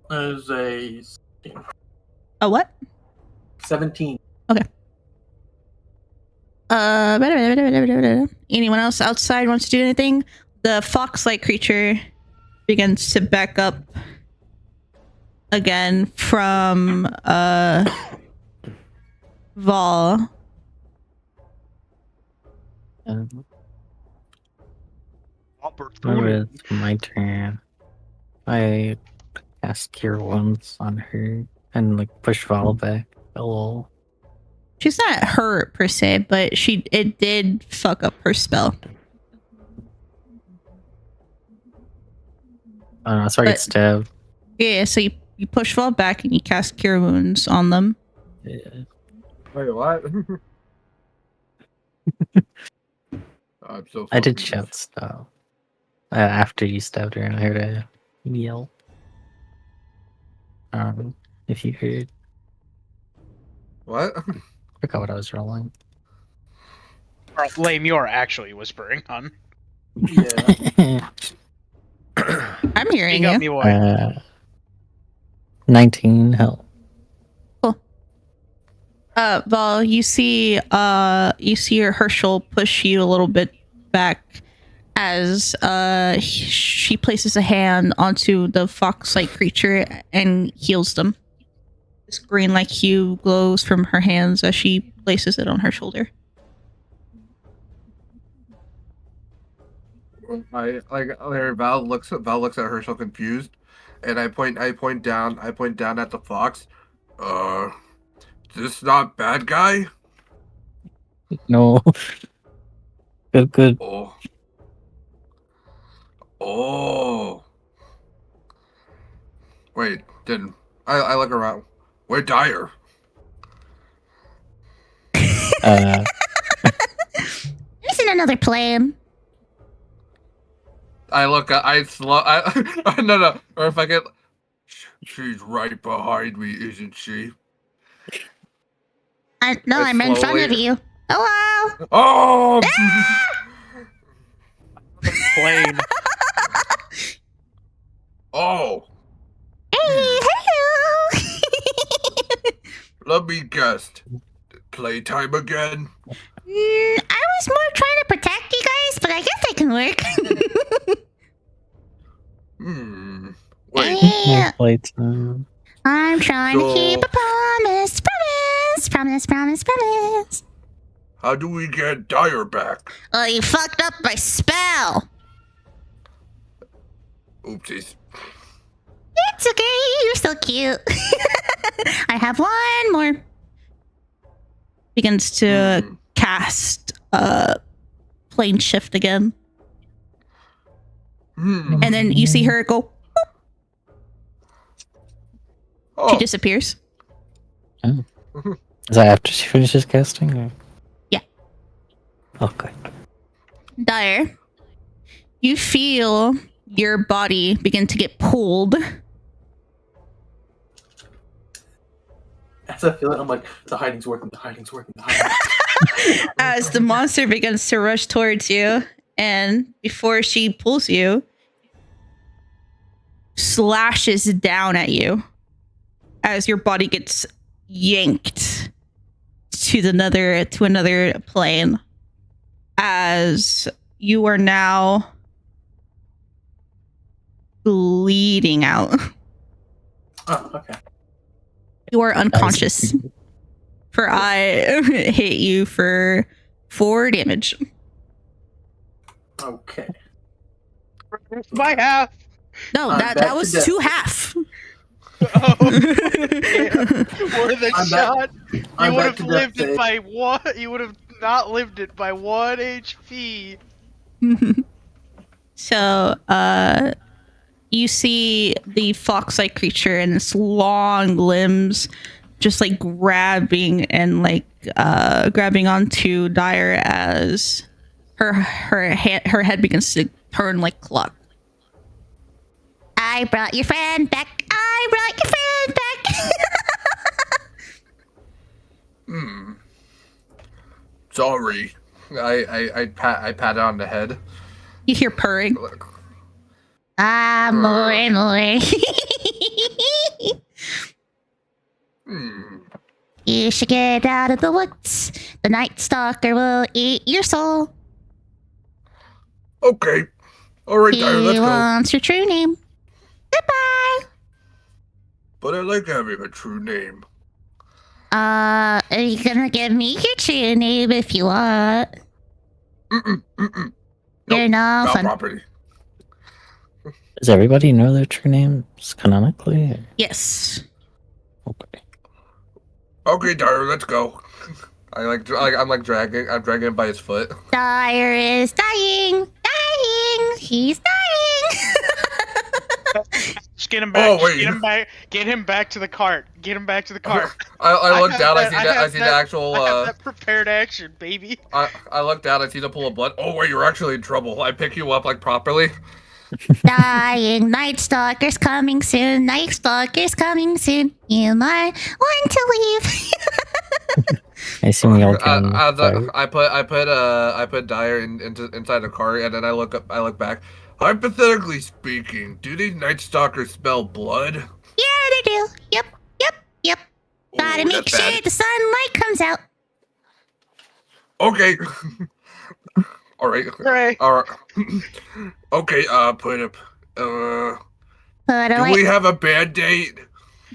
There's a 16. A what? 17. Anyone else outside wants to do anything? The fox-like creature begins to back up again from Vol. Opportunity. It's my turn. I cast Cure Wounds on her and like push Val back a little. She's not hurt per se, but it did fuck up her spell. So I get stabbed. Yeah, so you push Val back and you cast Cure Wounds on them. Yeah. Wait, what? I'm so. I did fucking shout stop. After you stabbed her, and I heard a yell. If you heard. What? I forgot what I was rolling. Lame, you are actually whispering, hon. Yeah. I'm hearing You got you. me what? 19 help. Val, you see your Herschel push you a little bit back as she places a hand onto the fox-like creature and heals them. This green-like hue glows from her hands as she places it on her shoulder. Val looks at Herschel confused, and I point down at the fox. This not bad guy? No. Good. Oh. Wait, didn't I look around? Where Dyer? Isn't another plan? I look. No. Or if I get, she's right behind me, isn't she? No, I I'm in front of slowly- you. Hello. Oh! Plane. Oh! Hey, hello. Let me guess. Playtime again? I was more trying to protect you guys, but I guess that can work. Wait. Yeah. Playtime. I'm trying to So- keep a promise. Promise. How do we get Dyer back? Oh, you fucked up my spell. Oopsies. It's okay. You're so cute. I have one more. Begins to cast plane shift again. And then you see her go. Oh. She disappears. Oh. Is that after she finishes casting? Or? Yeah. Okay. Dyer, you feel your body begin to get pulled As I feel it, I'm like, the hiding's working, the hiding's working, the hiding's As the monster begins to rush towards you, and before she pulls you, slashes down at you as your body gets yanked to another plane, as you are now bleeding out. Oh, okay. You are unconscious. For I hit you for 4 damage. Okay. My half. No, I'm that back was to death. 2 half. Oh, yeah. More than I'm shot. You I'm would back have to death lived it save. by 1. You would have not lived it by 1 HP. So, you see the fox-like creature and its long limbs just like grabbing and grabbing onto Dyer as her head begins to turn like clock. I brought your friend back. I brought your friend back. Sorry. I pat it on the head. You hear purring. More and more. You should get out of the woods. The Night Stalker will eat your soul. Okay. Alright, Dyer, let's He go. wants your true name. Goodbye. But I like having a true name. Are you gonna give me your true name if you want? Nope, You're no not fun. property. Does everybody know their true names canonically? Or- Yes. Okay. Okay, Dyer, let's go. I'm dragging him by his foot. Dyer is dying. Dying. He's dying. Just get him back. Oh, wait. Get him back. Get him back to the cart. Get him back to the cart. I look have down, that- I see the actual I have that prepared action, baby. I look down, I see the pool of blood. Oh wait, you're actually in trouble. I pick you up like properly. Dying. Night Stalker's coming soon. Night Stalker's coming soon. You might want to leave. I assume we all can. I put Dyer inside the car, and then I look back. Hypothetically speaking, do these Night Stalkers smell blood? Yeah, they do. Yep. Gotta Ooh, make that's sure bad. the sunlight comes out. Okay. All right. Hooray. All right. Okay. Put up. But Do we have a Band-Aid?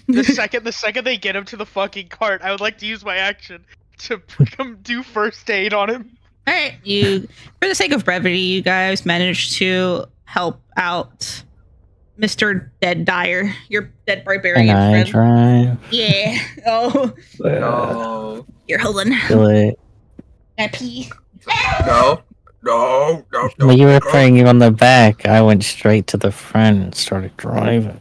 The second they get him to the fucking cart, I would like to use my action to come do first aid on him. All right, you. For the sake of brevity, you guys managed to help out Mr. Dead Dyer, your dead barbarian Can I friend. drive? Yeah. Oh, No. you're holding. Feel it. I pee. No. When you were putting you on the back, I went straight to the front and started driving.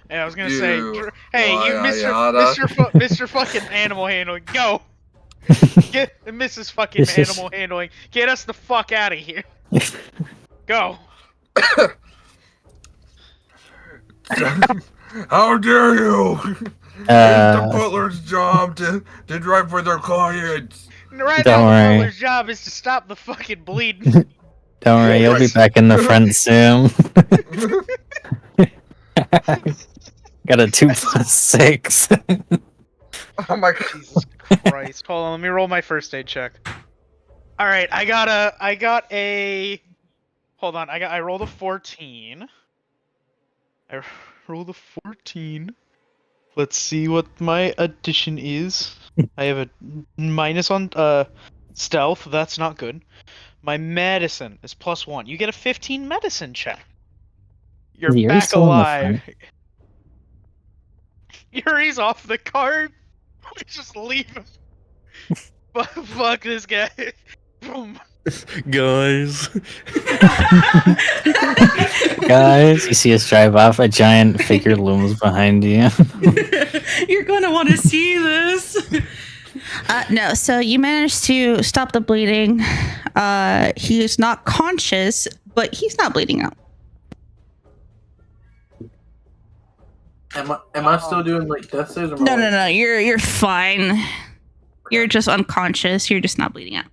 Yeah, I was gonna say, You hey, you, yada. Mr. fucking animal handling, go. Get Mrs. fucking This is- animal handling. Get us the fuck out of here. Go. How dare you? It's the butler's job to drive for their clients. Right Don't now, worry. the butler's job is to stop the fucking bleeding. Don't worry, you'll be back in the front soon. Got a 2+6. Oh my god. Jesus Christ. Hold on, let me roll my first aid check. Alright, I rolled a 14. I rolled a 14. Let's see what my addition is. I have a minus on stealth, that's not good. My medicine is +1. You get a 15 medicine check. You're Yuri's back still in the alive. Yuri's off the cart. We just leave him. Fuck this guy. Boom. Guys. Guys, you see us drive off, a giant figure looms behind you. You're gonna want to see this. No, so you managed to stop the bleeding. He is not conscious, but he's not bleeding out. Am I still doing like death saves? Or am I, No, no, like- no. You're fine. You're just unconscious. You're just not bleeding out.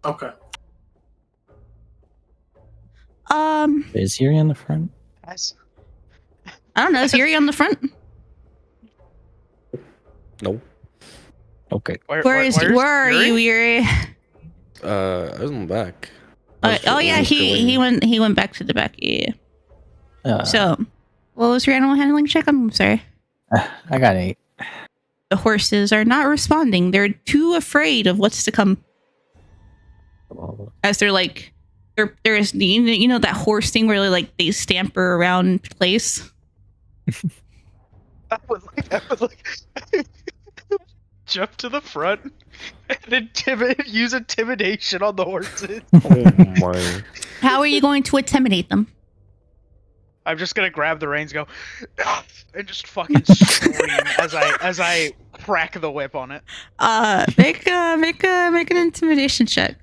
Okay. Is Yuri on the front? Guys, I don't know. Is Yuri on the front? No. Okay. Where are you, Yuri? I was in the back. I Oh was yeah, just he going- went back to the back. Yeah. Uh, So, what was your animal handling check? I'm sorry. I got 8. The horses are not responding. They're too afraid of what's to come. As they're like, there's you know that horse thing where they scamper around place. I would like jump to the front and use intimidation on the horses. Oh my. How are you going to intimidate them? I'm just gonna grab the reins, go, "Ah," and just fucking scream as I crack the whip on it. Make an intimidation check.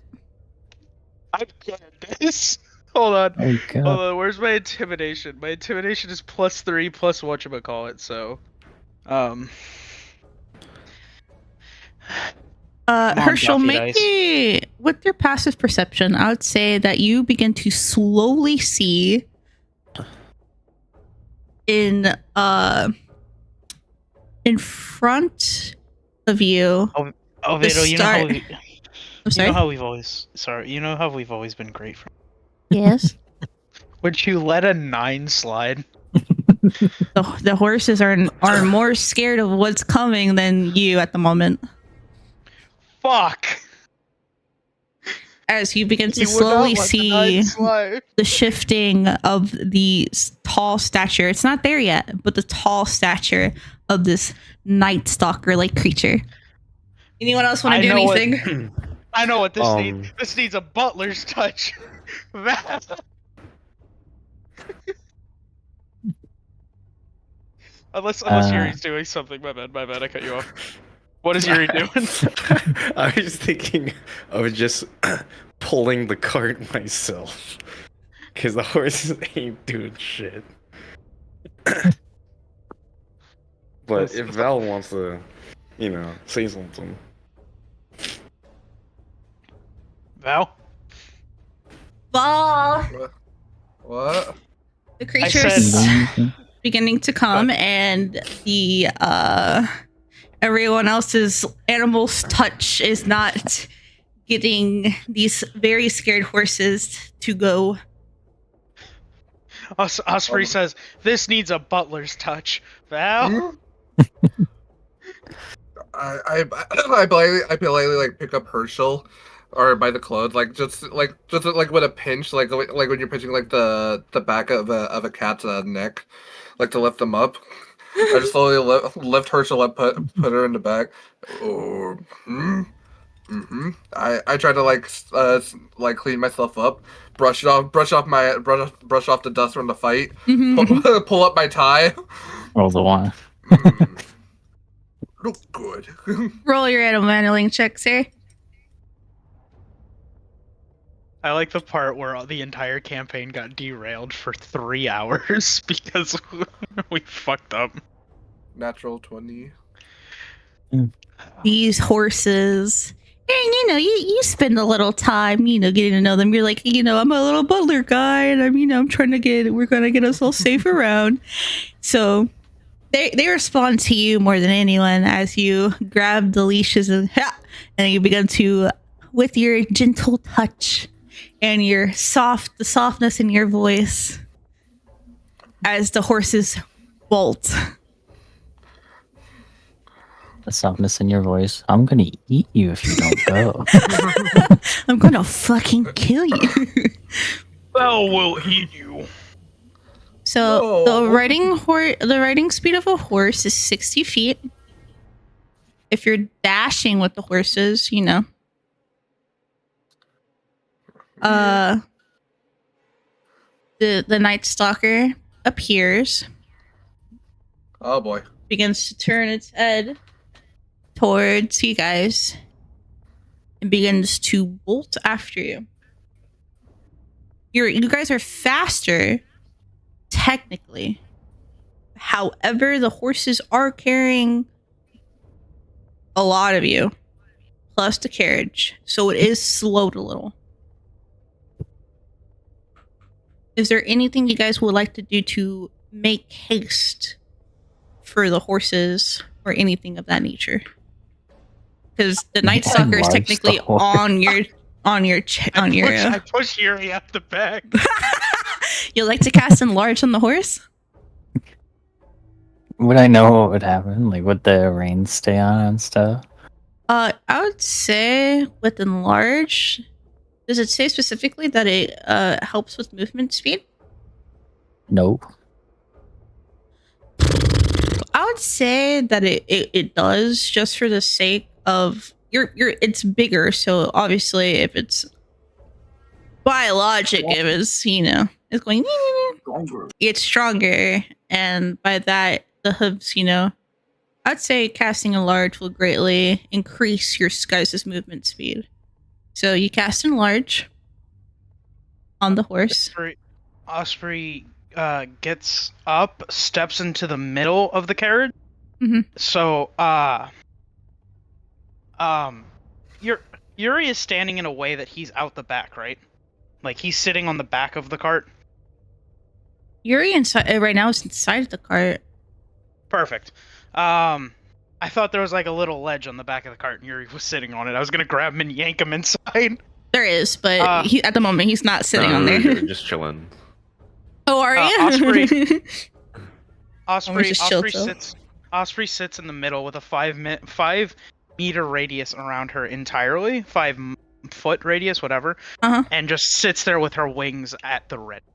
I'm good at this. Hold on. Oh god. Hold on. Where's my intimidation? My intimidation is +3 plus whatchamacallit, so Come on, Herschel, Duffy make dice. me with your passive perception. I would say that you begin to slowly see in front of you. Oh, The Vito, start- I'm you sorry. know how we've always been great. Yes. Would you let a 9 slide? The horses are more scared of what's coming than you at the moment. Fuck. As you begin to You would not slowly let the see 9 slide. the shifting of the tall stature. It's not there yet, but the tall stature of this night stalker like creature. Anyone else want I to do know what- anything? I know what this Um, needs. This needs a butler's touch. Unless Yuri's doing something. My bad. I cut you off. What is Yuri doing? I was thinking of just pulling the cart myself. Because the horses ain't doing shit. But if Val wants to, say something. Val? Ball. What? The I creature's said beginning to come, and the everyone else's animal's touch is not getting these very scared horses to go. Osprey says this needs a butler's touch. Val? I politely like pick up Herschel, or by the clothes, just with a pinch, like when you're pinching like the back of a cat's neck, like to lift them up. I just slowly lift Herschel up, put her in the back. Oh, I try to clean myself up, brush off the dust from the fight, pull up my tie. Roll the 1. Look good. Roll your animal handling check, sir. I like the part where the entire campaign got derailed for 3 hours because we fucked up. Natural 20. These horses, and you spend a little time, getting to know them. You're like, I'm a little butler guy, and I'm trying to we're gonna get us all safe around. So they respond to you more than anyone as you grab the leashes and you begin to, with your gentle touch and the softness in your voice, as the horses bolt. The softness in your voice. I'm gonna eat you if you don't go. I'm gonna fucking kill you. Val will eat you. So No. the riding speed of a horse is 60 feet. If you're dashing with the horses, the Night Stalker appears, Oh boy. begins to turn its head towards you guys, and begins to bolt after you. You guys are faster, technically, However, the horses are carrying a lot of you, plus the carriage, so it is slowed a little. Is there anything you guys would like to do to make haste for the horses or anything of that nature? Because the Night Stalker is Enlarge the technically horse. I push Yuri out the back. You like to cast enlarge on the horse? Would I know what would happen? Like, would the reins stay on and stuff? I would say with enlarge, does it say specifically that it helps with movement speed? Nope. I would say that it does, just for the sake of it's bigger, so obviously if it's biologic, if it's it's going it's stronger, and by that the hooves, I'd say casting enlarge will greatly increase your guys' movement speed. So you cast enlarge on the horse. Osprey gets up, steps into the middle of the carriage. Mhm. So, Yuri is standing in a way that he's out the back, right? Like he's sitting on the back of the cart. Yuri inside right now is inside the cart. Perfect. I thought there was like a little ledge on the back of the cart, and Yuri was sitting on it. I was gonna grab him and yank him inside. There is, but at the moment he's not sitting on there. You're just chilling. Oh, are you? Osprey sits in the middle with a 5 meter radius around her entirely, 5-foot radius, whatever, and just sits there with her wings at the ready.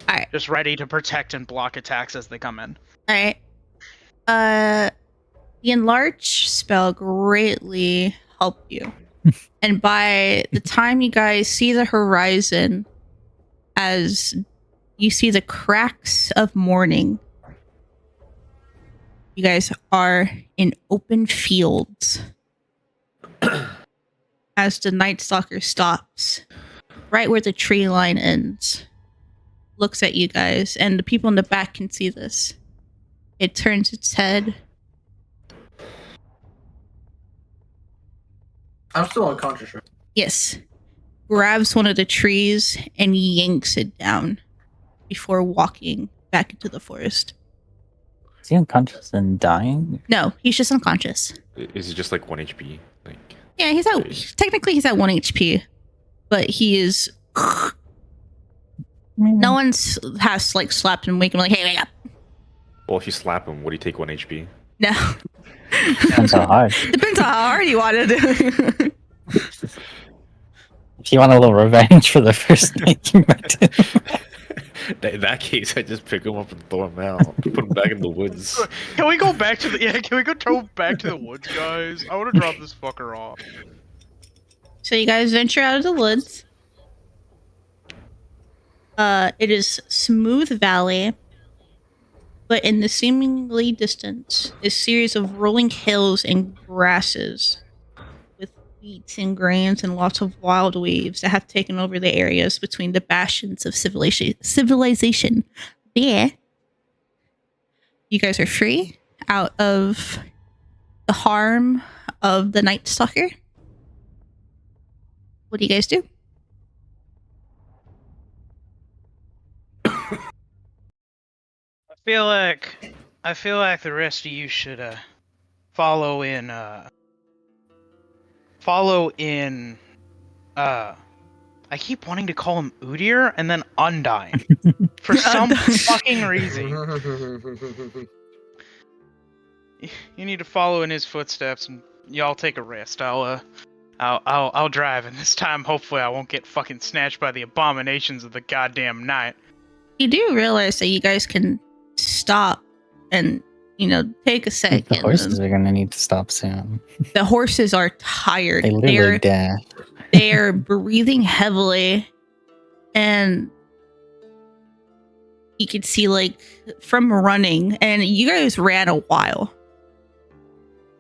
All right. Just ready to protect and block attacks as they come in. All right. The enlarge spell greatly helped you. And by the time you guys see the horizon, as you see the cracks of morning, you guys are in open fields. As the Night Stalker stops right where the tree line ends, looks at you guys, and the people in the back can see this. It turns its head. I'm still unconscious, right? Yes. Grabs one of the trees and yanks it down before walking back into the forest. Is he unconscious and dying? No, he's just unconscious. Is he just like 1 HP? Yeah, he's at 1 HP, but he is. No one's has like slapped him, wake him like, hey, wake up. Well, if you slap him, would he take 1 HP? No. Depends how hard. Depends on how hard you want it. If you want a little revenge for the first night you met him. In that case, I just pick him up and throw him out. Put him back in the woods. Can we go back to the Can we go back to the woods, guys? I want to drop this fucker off. So you guys venture out of the woods. It is smooth valley, but in the seemingly distance, a series of rolling hills and grasses with wheat and grains and lots of wild weeds that have taken over the areas between the bastions of civilization. There, you guys are free out of the harm of the Night Stalker. What do you guys do? I feel like the rest of you should follow in I keep wanting to call him Udir and then Undyne for some fucking reason. You need to follow in his footsteps, and y'all take a rest. I'll drive, and this time hopefully I won't get fucking snatched by the abominations of the goddamn night. You do realize that you guys can stop and, take a second. The horses are going to need to stop soon. The horses are tired. They literally dash. They're breathing heavily, and you can see, from running, and you guys ran a while.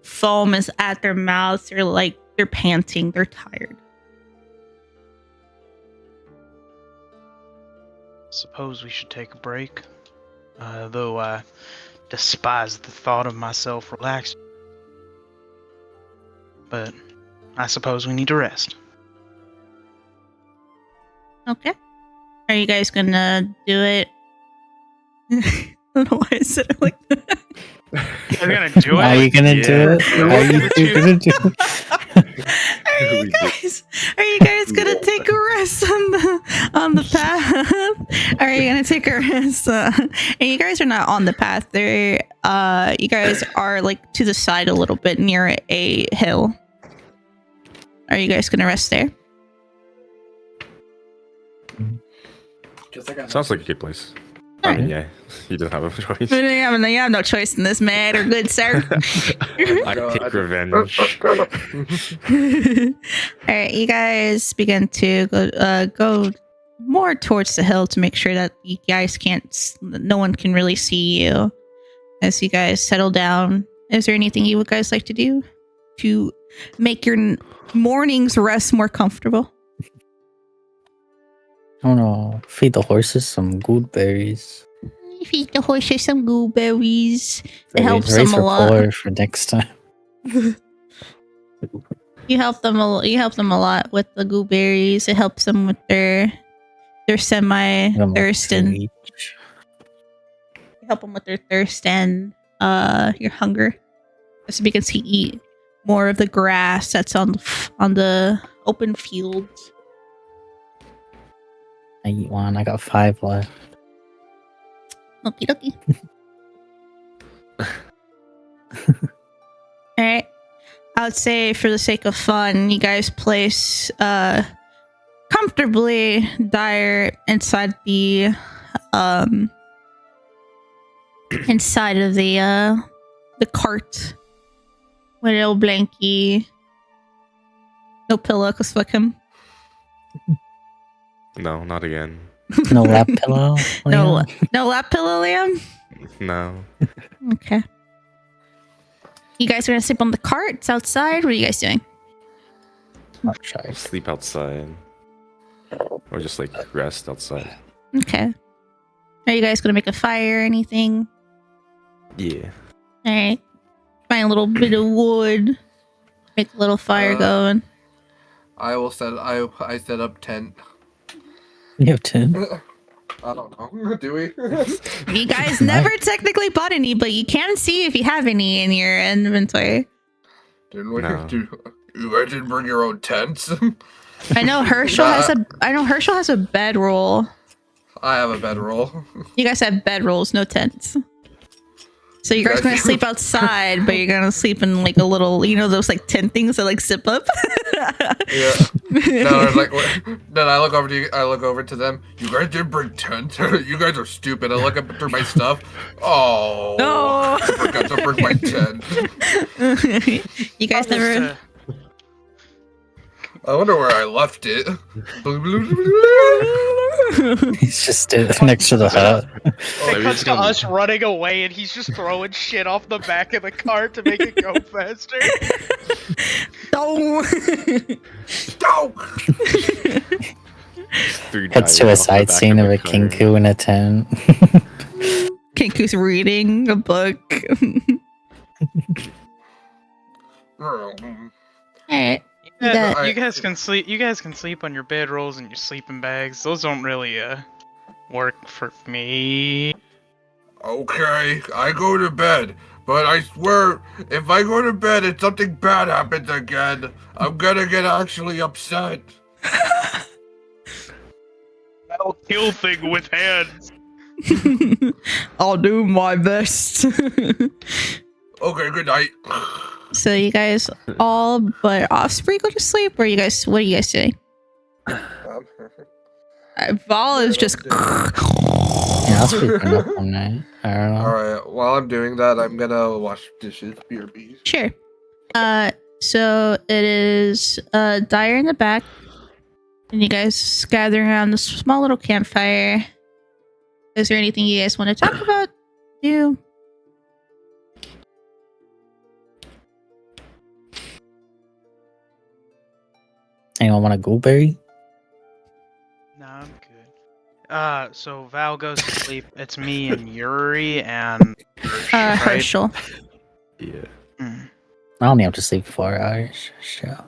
Foam is at their mouths. They're panting. They're tired. Suppose we should take a break. Though despise the thought of myself relaxing. But I suppose we need to rest. Okay. Are you guys gonna do it? I don't know why I said it like that. You're gonna do Are it? you gonna do it? Are you two gonna do it? Are you guys gonna take a rest on the path? Are you gonna take a rest? And you guys are not on the path. There, you guys are like to the side a little bit near a hill. Are you guys gonna rest there? Sounds like a good place. I mean, yeah, he doesn't have a choice. You have no choice in this matter, good sir. I take revenge. All right, you guys begin to go more towards the hill to make sure that you guys no one can really see you as you guys settle down. Is there anything you would guys like to do to make your morning's rest more comfortable? I don't know. Feed the horses some good berries. Feed the horses some blueberries. It Maybe helps raise them a lot. rapport for next time. You help them a lot with the gooberries. It helps them with their semi thirst and you help them with their thirst and your hunger. So because he eat more of the grass that's on the open fields. I eat one. I got 5 left. Okie dokie. All right. I would say for the sake of fun, you guys place comfortably Dyer inside the inside of the cart with a little blankie. No pillow, cause fuck him. No, not again. No lap pillow? No lap pillow, Liam? No. Okay. You guys are gonna sleep on the cart? It's outside? What are you guys doing? Outside. Sleep outside. Or just like rest outside. Okay. Are you guys gonna make a fire or anything? Yeah. Alright. Find a little bit of wood. Make a little fire going. I set up tent. You have 10? I don't know. Do we? You guys never technically bought any, but you can see if you have any in your inventory. Didn't we? No. You guys didn't bring your own tents? I know Herschel has a bedroll. I have a bedroll. You guys have bedrolls, no tents. So you guys are gonna sleep outside, but you're gonna sleep in like a little, those like tent things that like zip up. Yeah. No, it's like then I look over to you. I look over to them. You guys didn't bring tent. You guys are stupid. I look up through my stuff. Oh no! I forgot to bring my tent. You guys never. I wonder where I left it. He's just next to the hut. It cuts to us running away, and he's just throwing shit off the back of the cart to make it go faster. Don't. Cuts to a side scene of a Kinku in a tent. Kinku's reading a book. Alright. You guys can sleep. You guys can sleep on your bedrolls and your sleeping bags. Those don't really work for me. Okay, I go to bed, but I swear, if I go to bed and something bad happens again, I'm gonna get actually upset. I'll kill thing with hands. I'll do my best. Okay, good night. So you guys all but Osprey go to sleep, or what are you guys doing? Val is just. Yeah, Osprey's been up all night. I don't know. Alright, while I'm doing that, I'm gonna wash dishes, BRBs. Sure. So it is Dyer in the back, and you guys gather around this small little campfire. Is there anything you guys want to talk about? Do? Anyone want a gooseberry? No, I'm good. So Val goes to sleep. It's me and Yuri and right? Herschel. Yeah. I only have to sleep 4 hours. So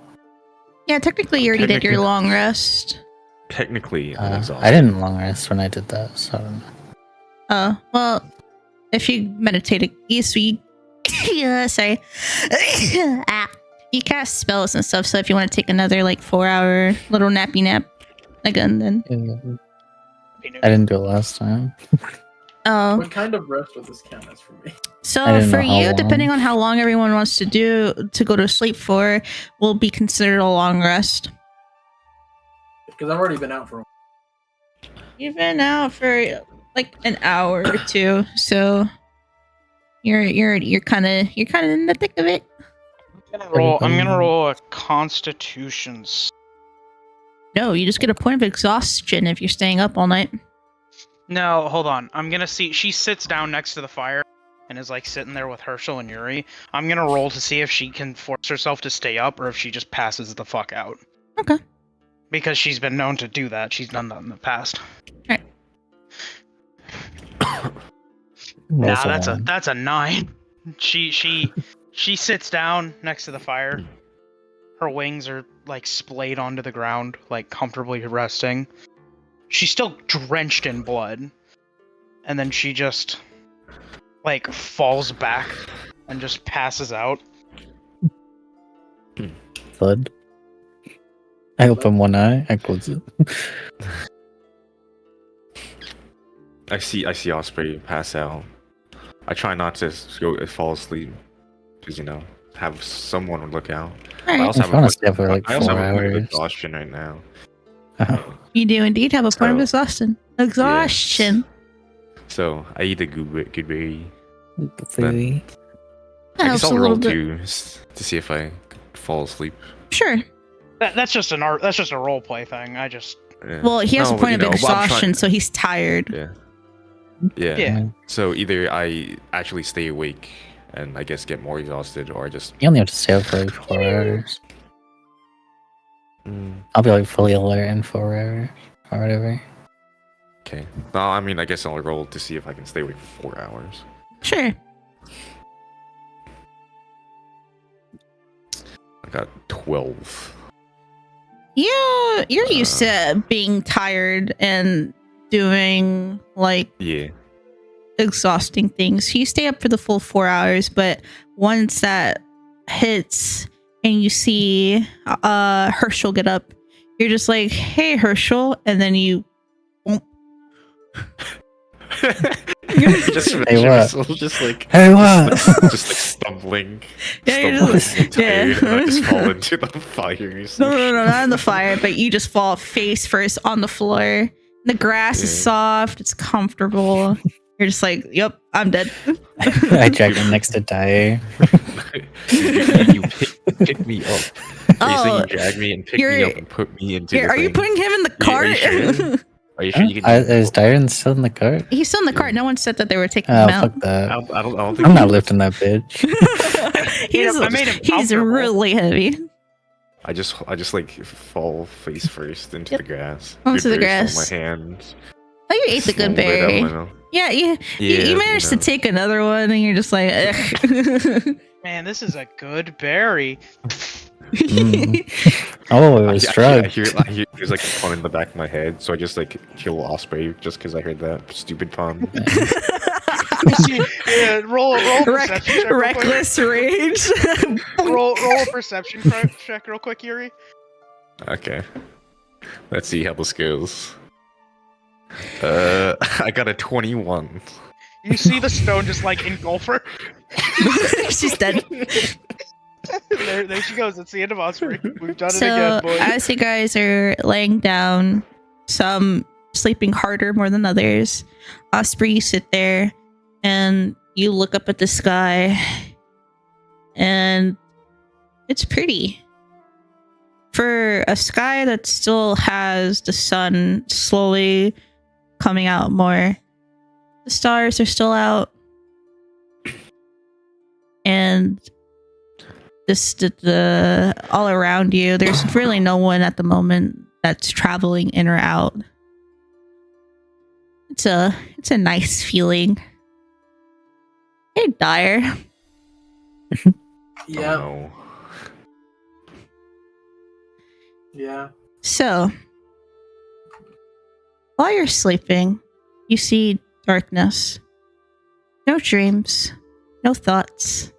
Yeah, technically you already did your long rest. Technically, I'm exhausted. I didn't long rest when I did that. So I don't know. Oh, well, if you meditated, yeah, sorry. You cast spells and stuff, so if you want to take another like 4-hour little nappy nap again, then. I didn't do it last time. Oh. What kind of rest would this count as for me? So for you, depending on how long everyone wants to go to sleep for, will be considered a long rest. Because I've already been out for. You've been out for like an hour or two, so you're kind of in the thick of it. I'm gonna roll a Constitution's. No, you just get a point of exhaustion if you're staying up all night. No, hold on. I'm gonna see. She sits down next to the fire and is like sitting there with Herschel and Yuri. I'm gonna roll to see if she can force herself to stay up or if she just passes the fuck out. Okay. Because she's been known to do that. She's done that in the past. All right. Nah, that's a 9. She sits down next to the fire. Her wings are like splayed onto the ground, like comfortably resting. She's still drenched in blood. And then she just like falls back and just passes out. Blood. I open one eye, I close it. I see Osprey pass out. I try not to go fall asleep, because have someone look out. Right. I also have a point of hours. exhaustion right now. You do indeed have a point of exhaustion. Exhaustion. So I eat a good berry. Berry. I guess I'll roll 2 to see if I fall asleep. Sure. That's just a role play thing. I just. Well, he has a point of exhaustion, so he's tired. Yeah. So either I actually stay awake and I guess get more exhausted, or I just. You only have to stay up for like 4 hours. I'll be like fully alert in 4 hours or whatever. Okay. No, I mean, I guess I'll roll to see if I can stay awake for 4 hours. Sure. I got 12. Yeah, you're used to being tired and doing like exhausting things. You stay up for the full 4 hours, but once that hits and you see Herschel get up, you're just like, "Hey, Herschel," and then you. just like, hey, what? Just like stumbling. Yeah, Tired, and I just fall into the fire. No, not in the fire, but you just fall face first on the floor. The grass is soft, it's comfortable. You're just like, "Yep, I'm dead." I dragged him next to die. You pick me up. You drag me and pick me up and put me into the Are you putting him in the cart? Are you sure you can? Is Darren still in the cart? He's still in the cart. No one said that they were taking him out. Fuck that. I don't think I'm not lifting that bitch. He's really heavy. I just like fall face first into the grass. Onto the grass. On my hands. Oh, you ate the good berry. Yeah, you managed to take another one, and you're just like, ugh. Man, this is a good berry. Oh, it was drugged. I hear there's like a pun in the back of my head, so I just like kill Osprey just because I heard that stupid pun. Roll a perception check. Reckless rage. roll a perception check real quick, Yuri. Okay. Let's see how this goes. I got a 21. You see the stone just like engulf her. She's dead. There she goes. It's the end of Osprey. We've done it again, boys. As you guys are laying down, some sleeping harder more than others, Osprey, you sit there and you look up at the sky, and it's pretty. For a sky that still has the sun slowly coming out more, the stars are still out, and the all around you, there's really no one at the moment that's traveling in or out. It's a nice feeling. Hey, Dyer. Yeah. Oh, no. Yeah. So, while you're sleeping, you see darkness. No dreams, no thoughts.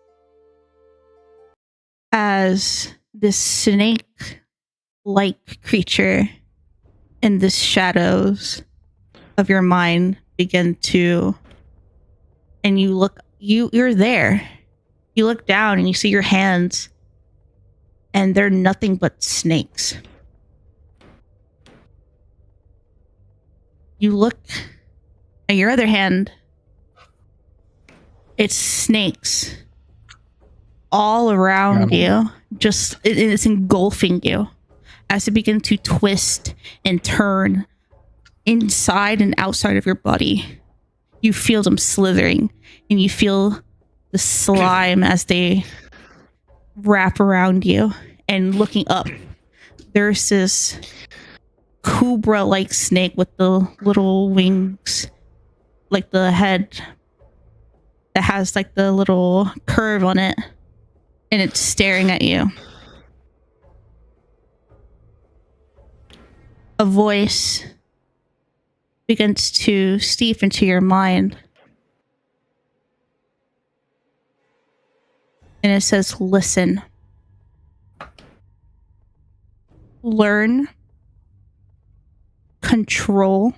As this snake-like creature in the shadows of your mind begin to, and you're there. You look down and you see your hands, and they're nothing but snakes. You look at your other hand, it's snakes all around you. Just it's engulfing you as it begins to twist and turn inside and outside of your body. You feel them slithering, and you feel the slime as they wrap around you. And looking up, there's this cobra-like snake with the little wings, like the head that has like the little curve on it, and it's staring at you. A voice begins to seep into your mind, and it says, listen, learn, control,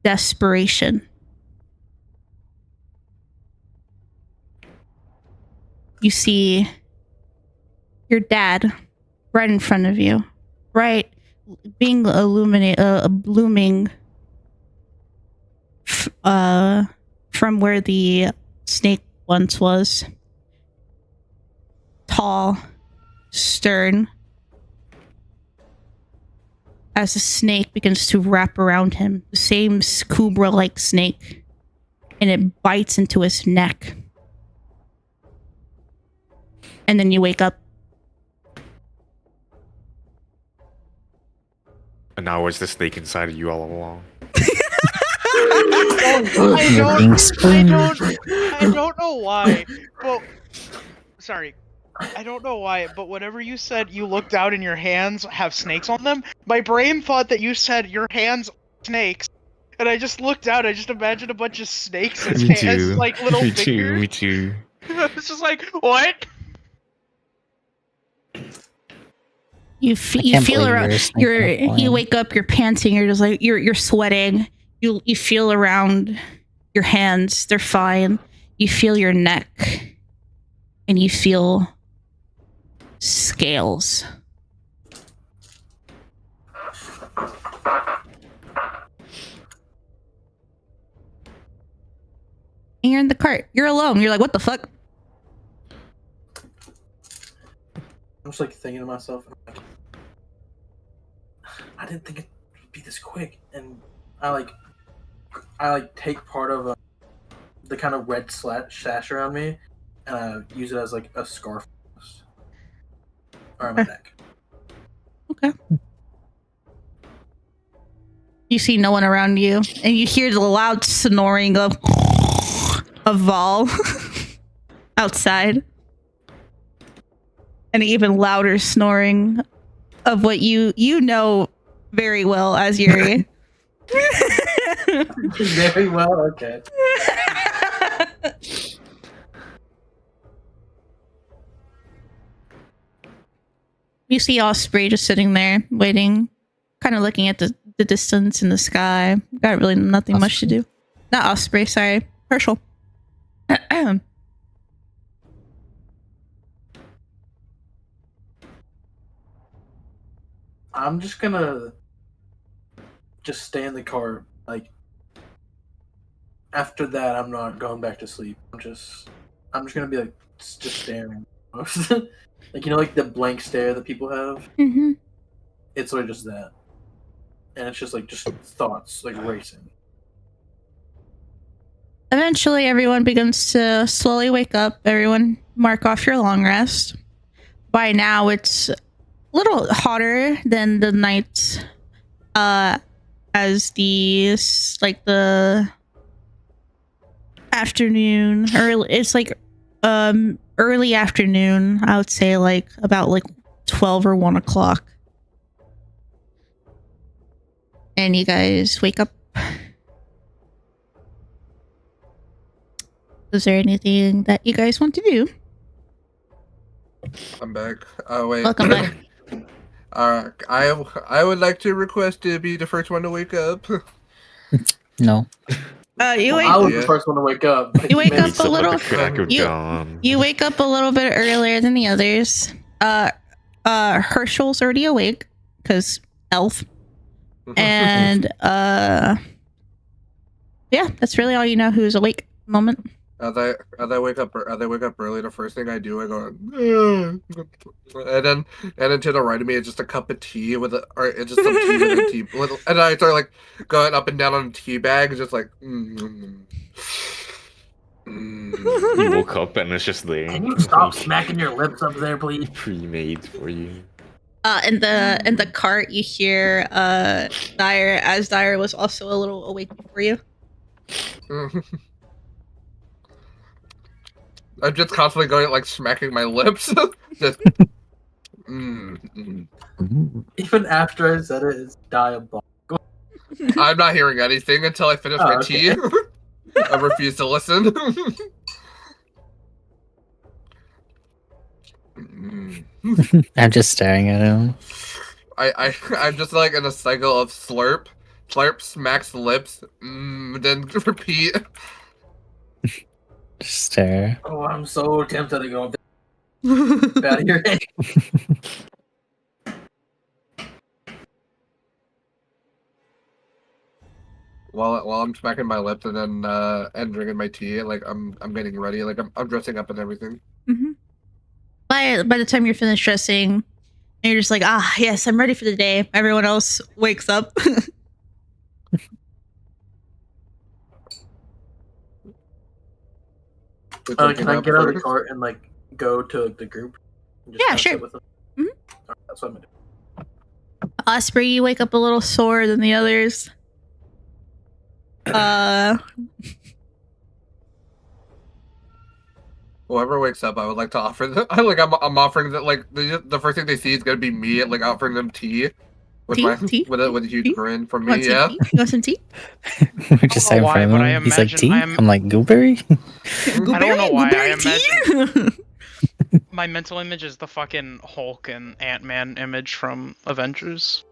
desperation. You see your dad right in front of you, right, being blooming from where the snake once was. Tall, stern, as the snake begins to wrap around him, the same cobra-like snake, and it bites into his neck. And then you wake up. And now it's the snake inside of you all along. I don't know why, but sorry. I don't know why, but whenever you said you looked out and your hands have snakes on them, my brain thought that you said your hands are snakes. And I just looked out, I just imagined a bunch of snakes as, as like little fingers. Me too. I was just like, what? You feel around. You wake up. You're panting. You're just like you're sweating. You feel around your hands. They're fine. You feel your neck, and you feel scales. And you're in the cart. You're alone. You're like, what the fuck? I'm just like thinking to myself, like, I didn't think it would be this quick, and I take part of the kind of red sash around me, and I use it as like a scarf around my neck. Okay. You see no one around you, and you hear the loud snoring of Val outside. And even louder snoring of what you know very well as Yuri. Very well, okay. You see Osprey just sitting there, waiting, kind of looking at the distance in the sky. Got really nothing much to do. Not Osprey, sorry. Herschel. I'm just gonna stay in the car. Like, after that, I'm not going back to sleep. I'm just gonna be like just staring. Like, you know, like the blank stare that people have. Mm-hmm. It's like just that, and it's just thoughts like racing. Eventually, everyone begins to slowly wake up. Everyone mark off your long rest. By now, it's a little hotter than the night as the afternoon, or it's like early afternoon, I would say, like about like 12 or 1 o'clock, and you guys wake up. Is there anything that you guys want to do? I'm back. Oh wait. Welcome back. I would like to request to be the first one to wake up. No. You I wake was the first one to wake up. You wake up Wakes a up little. at the crack of You- dawn. You wake up a little bit earlier than the others. Herschel's already awake because elf, and yeah, that's really all you know. Who's awake? At the moment. As I wake up early, the first thing I do, I go, and then to the right of me, it's just a cup of tea or it's just some tea with a tea, and I start like going up and down on the tea bag, just like. You woke up and it's just there. Can you stop smacking your lips up there, please? Pre-made for you. In the cart, you hear Dyer, as Dyer was also a little awake before you. I'm just constantly going like smacking my lips. Just. Even after I said it, it's diabolical. I'm not hearing anything until I finish my tea. I refuse to listen. I'm just staring at him. I'm just like in a cycle of slurp, smacks lips, then repeat. Just stare. Oh, I'm so tempted to go out of your head. While I'm smacking my lips and then and drinking my tea, like I'm getting ready, like I'm dressing up and everything. Mm-hmm. By the time you're finished dressing, and you're just like, ah, yes, I'm ready for the day. Everyone else wakes up. Can I get out of the cart and like go to the group? And just Yeah, kinda sure. sit with them? Mhm. Alright, that's what I'm gonna do. Osprey, you wake up a little sore than the others. Whoever wakes up, I would like to offer them. I'm offering that like the first thing they see is gonna be me, like offering them tea. With Tea? with a huge grin from Want me, some yeah. tea? You want some tea? We're just I don't saying know why, for but I him. He's like, imagine tea? I'm like, gooberry? I don't know why. I Gooberry imagine my mental image is the fucking Hulk and Ant-Man image from Avengers.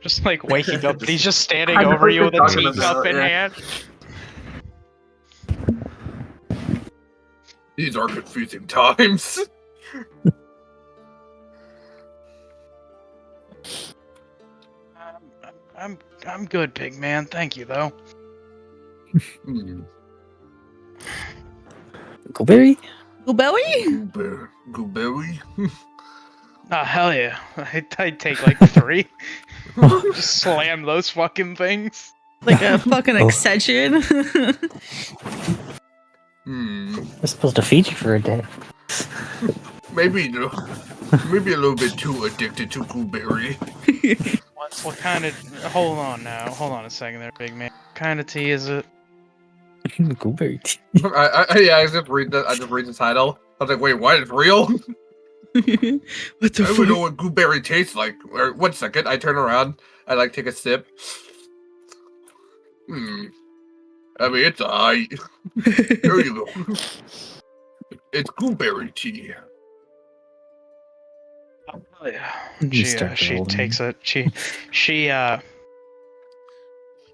Just like waking up, he's just standing I know over what you with you're a talking teacup about, in yeah. hand. These are confusing times. I'm good, big man. Thank you, though. Gooberry? Gooberry? Gooberry? Ah, hell yeah. I'd take like 3. Just slam those fucking things. Like a fucking extension. We're supposed to feed you for a day. Maybe a little bit too addicted to Gooberry. What kind of... Hold on now. Hold on a second there, big man. What kind of tea is it? Gooberry tea. I just read the title. I was like, wait, what? It's real? What the I fuck? don't know what Gooberry tastes like. 1 second, I turn around. I like take a sip. I mean, it's aight. Here you go. It's Gooberry tea. Oh, yeah. You start She building. takes it. She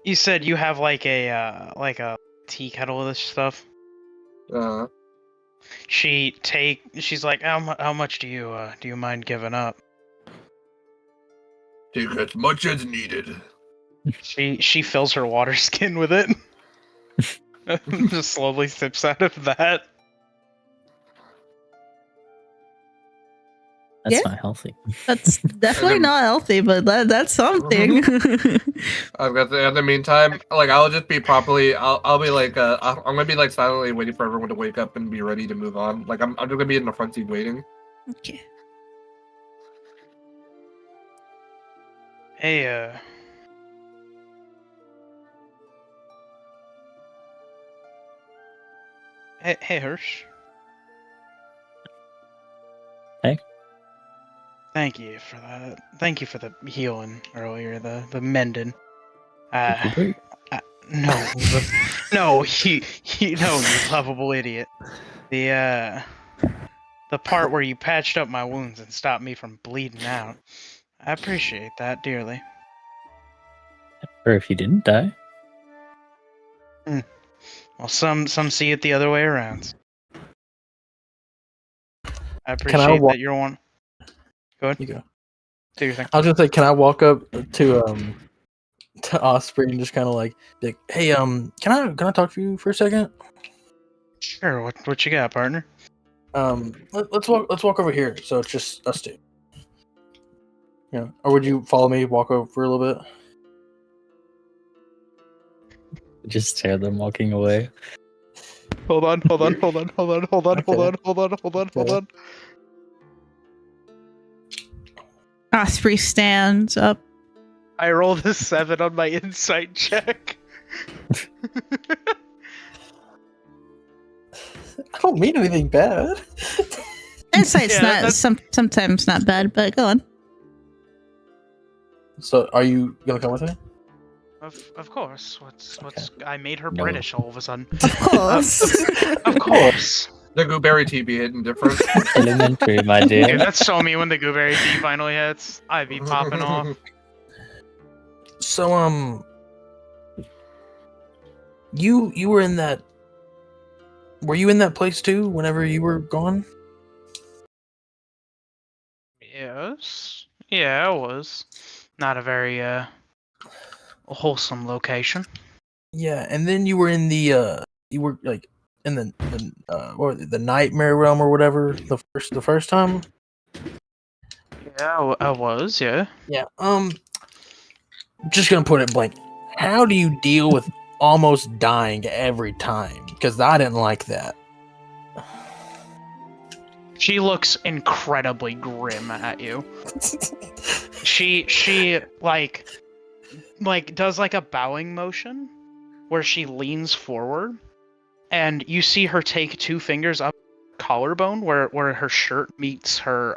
You said you have like a tea kettle of this stuff. She's like, how much do you mind giving up? Take as much as needed. She fills her water skin with it. Just slowly sips out of that. That's Yeah. not healthy. That's definitely not healthy, but that's something. I've got in the meantime, like I'll just be properly. I'll be like I'm gonna be like silently waiting for everyone to wake up and be ready to move on. Like I'm just gonna be in the front seat waiting. Okay. Hey, Hey, Hirsch. Hey. Thank you for that. Thank you for the healing earlier, the mending. VTuber? No, no, you lovable idiot. The part where you patched up my wounds and stopped me from bleeding out. I appreciate that dearly. Or if you didn't die. Well, some see it the other way around. I appreciate that you're one. Go ahead. You go. Do your thing. I was gonna say, can I walk up to Osprey and just kind of like, hey, can I talk to you for a second? Sure. What you got, partner? Let's walk over here. So it's just us two. Yeah. Or would you follow me? Walk over a little bit. Just stare at them walking away. Hold on. Osprey stands up. I rolled a 7 on my insight check. I don't mean anything bad. Insight's sometimes not bad, but go on. So, are you gonna come with me? Of course. What's I made her No. British all of a sudden. Of course. Of course. The gooberry tea be hitting different. Elementary, my Dude, dear. that's so me when the gooberry tea finally hits. I'd be popping off. So, you were in that. Were you in that place too? Whenever you were gone. Yes. Yeah, I was. Not a very wholesome location. Yeah, and then you were in the you were like in the what was it, the nightmare realm or whatever the first time. Yeah, I was. Yeah. Yeah. Just gonna put it blank. How do you deal with almost dying every time? Because I didn't like that. She looks incredibly grim at you. She like does like a bowing motion where she leans forward, and you see her take 2 fingers up her collarbone where her shirt meets her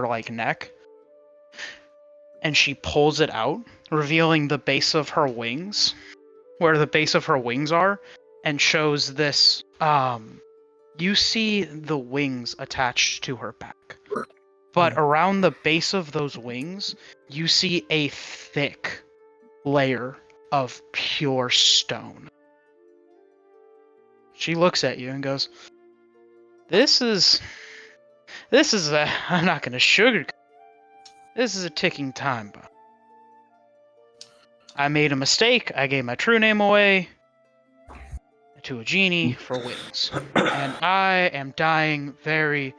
like neck, and she pulls it out, revealing the base of her wings, where the base of her wings are, and shows this you see the wings attached to her back. But around the base of those wings, you see a thick layer of pure stone. She looks at you and goes, This is I'm not gonna sugarcoat. This is a ticking time bomb. I made a mistake. I gave my true name away to a genie for wings. And I am dying very,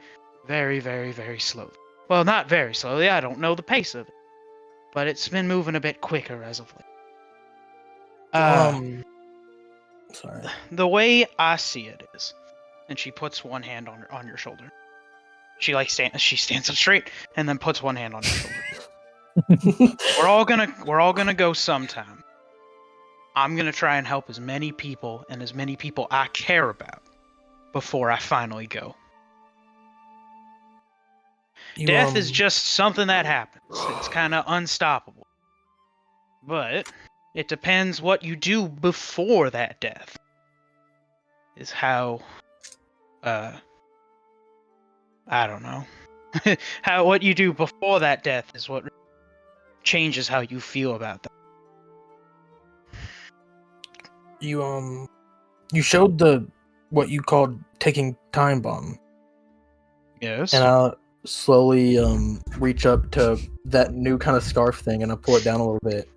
very, very, very slowly. Well, not very slowly. I don't know the pace of it. But it's been moving a bit quicker as of late. Sorry. The way I see it is, and she puts one hand on your shoulder. She stands up straight and then puts one hand on your shoulder. We're all gonna go sometime. I'm gonna try and help as many people and as many people I care about before I finally go. Death is just something that happens. It's kind of unstoppable. But it depends what you do before that death. Is how I don't know. What you do before that death is what changes how you feel about that. You showed what you called taking time bomb. Yes. And I slowly reach up to that new kind of scarf thing and I pull it down a little bit,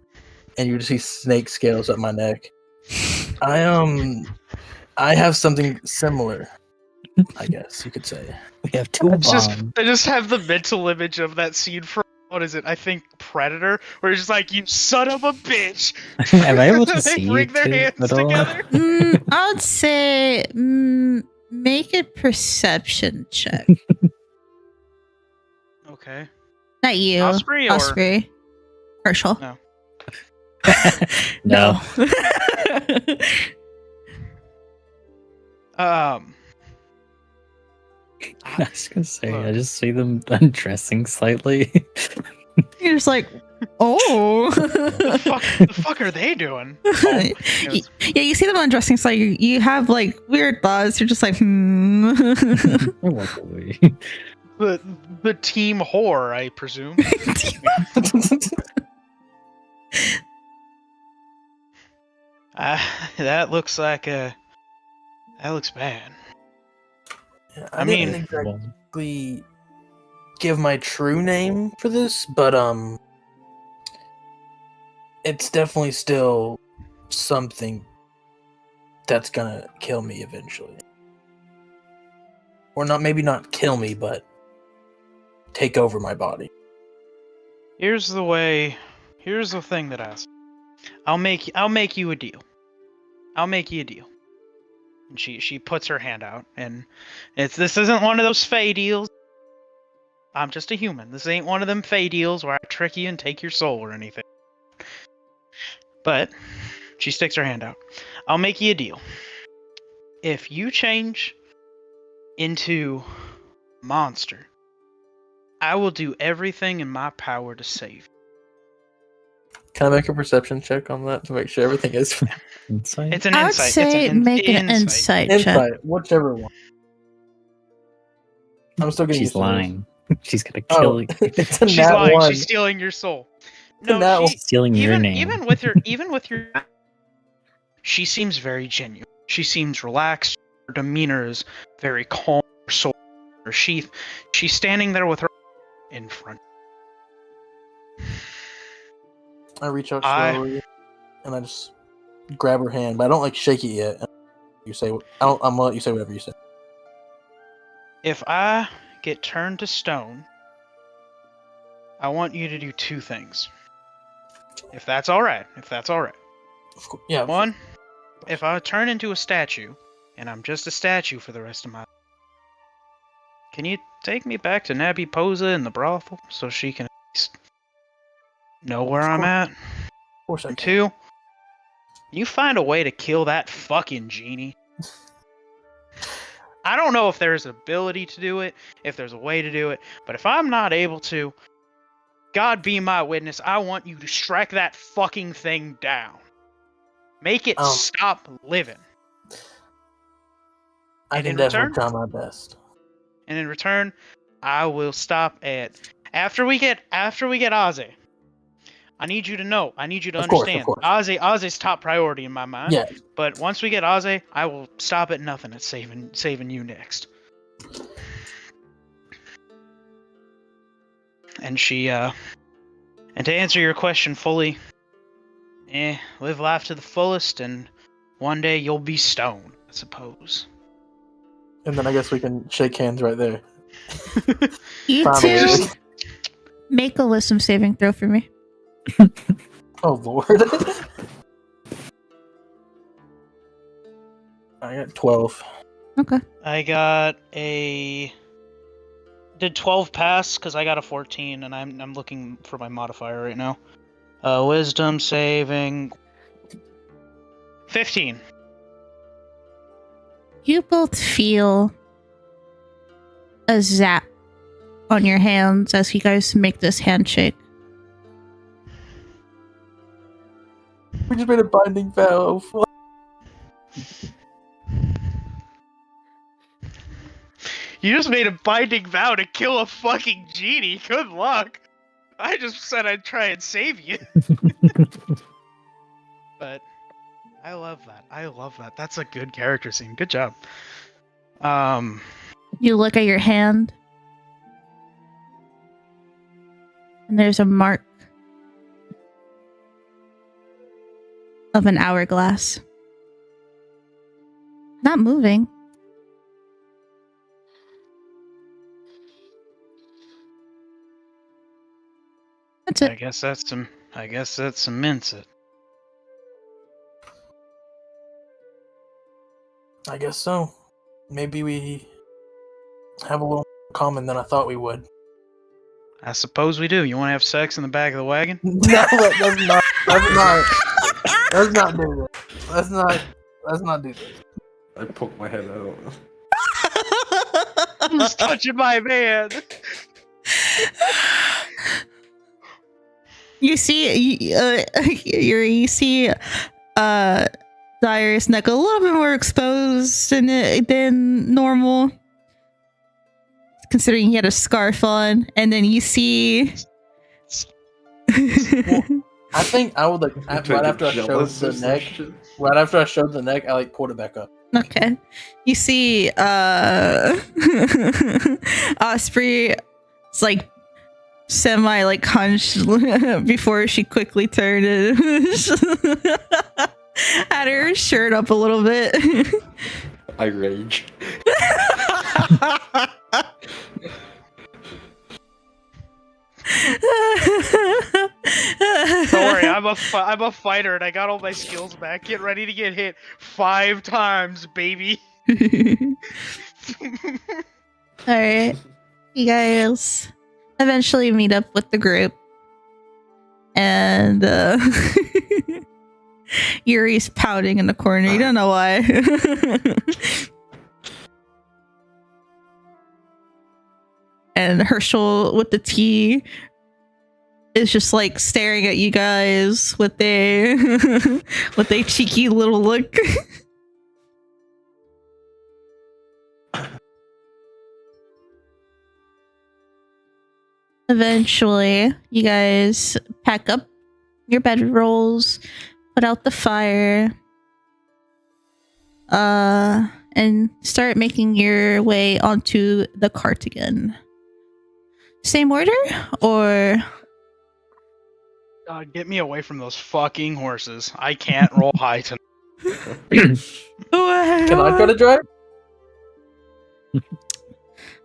and you just see snake scales up my neck. I have something similar, I guess you could say. We have 2 bombs. I just have the mental image of that scene from, what is it? I think Predator, where it's just like, you son of a bitch. Am I able to They see you bring their two hands at all? together. I would say make a perception check. Okay. Not you. Osprey or- Osprey. Herschel. No. No. Um, I was gonna say, I Look. just see them undressing slightly. You're just like, oh. the fuck are they doing? Oh, yes. Yeah, you see them undressing, so you have like weird thoughts. You're just like, I walk away. The team whore, I presume. That looks like that looks bad. Yeah, I didn't mean- exactly give my true name for this, but it's definitely still something that's gonna kill me eventually. Or not, maybe not kill me, but take over my body. Here's the thing that I say. I'll make you a deal. I'll make you a deal. And she puts her hand out, and this isn't one of those fey deals. I'm just a human. This ain't one of them fey deals where I trick you and take your soul or anything. But she sticks her hand out. I'll make you a deal. If you change into monster, I will do everything in my power to save you. Can I make a perception check on that to make sure everything is Insight? It's an I would insight. say it's an make an insight check. insight, whichever one? I'm still getting She's used to lying. She's gonna this. kill Oh, you. it's a She's nat lying. one. She's stealing your soul. It's a nat one. She's stealing your name. Even with your, she seems very genuine. She seems relaxed. Her demeanor is very calm. Her soul, her sheath. She's standing there with her in front. I reach out I- slowly and I just grab her hand, but I don't like shake it yet. You say, I'm gonna let you say whatever you say. If I get turned to stone, I want you to do two things. If that's all right. Of course, yeah. One, if I turn into a statue, and I'm just a statue for the rest of my life, can you take me back to Nabby Posa in the brothel so she can at least know where I'm at? Of course I And can. two, you find a way to kill that fucking genie. I don't know if there's an ability to do it, if there's a way to do it, but if I'm not able to, God be my witness, I want you to strike that fucking thing down. Make it stop living. I And can in definitely return? try my best. And in return, I will stop at after we get Ozzy. I need you to know. I need you to Of course, understand. of course. Ozzy's top priority in my mind. Yeah. But once we get Ozzy, I will stop at nothing at saving you next. And she and to answer your question fully, live life to the fullest, and one day you'll be stone, I suppose. And then I guess we can shake hands right there. You Finally. two make a wisdom saving throw for me. Oh lord. I got 12. Okay. I got a did 12 pass because I got a 14, and I'm looking for my modifier right now. Wisdom saving 15. You both feel a zap on your hands as you guys make this handshake. We just made a binding vow. You just made a binding vow to kill a fucking genie. Good luck. I just said I'd try and save you. But I love that. I love that. That's a good character scene. Good job. You look at your hand, and there's a mark of an hourglass. Not moving. That's it. I guess that cements it. I guess so. Maybe we have a little more in common than I thought we would. I suppose we do. You want to have sex in the back of the wagon? No, let's not. Let's not do this. Let's not do this. I poke my head out. Who's touching my man? You see, you see, Dyer's neck a little bit more exposed than normal, considering he had a scarf on, and then you see. I think I would like right after I showed the neck. Right after I showed the neck, I like pulled it back up. Okay, you see, Osprey. It's like semi like hunched before she quickly turned and had her shirt up a little bit. I rage. Don't worry, I'm a fighter and I got all my skills back. Get ready to get hit 5 times, baby. Alright. You guys eventually meet up with the group. And Yuri's pouting in the corner. You don't know why. And Herschel with the tea is just like staring at you guys with a with a cheeky little look. Eventually, you guys pack up your bedrolls, put out the fire, and start making your way onto the cart again. Same order, or God, get me away from those fucking horses. I can't roll high tonight. Can I try to drive?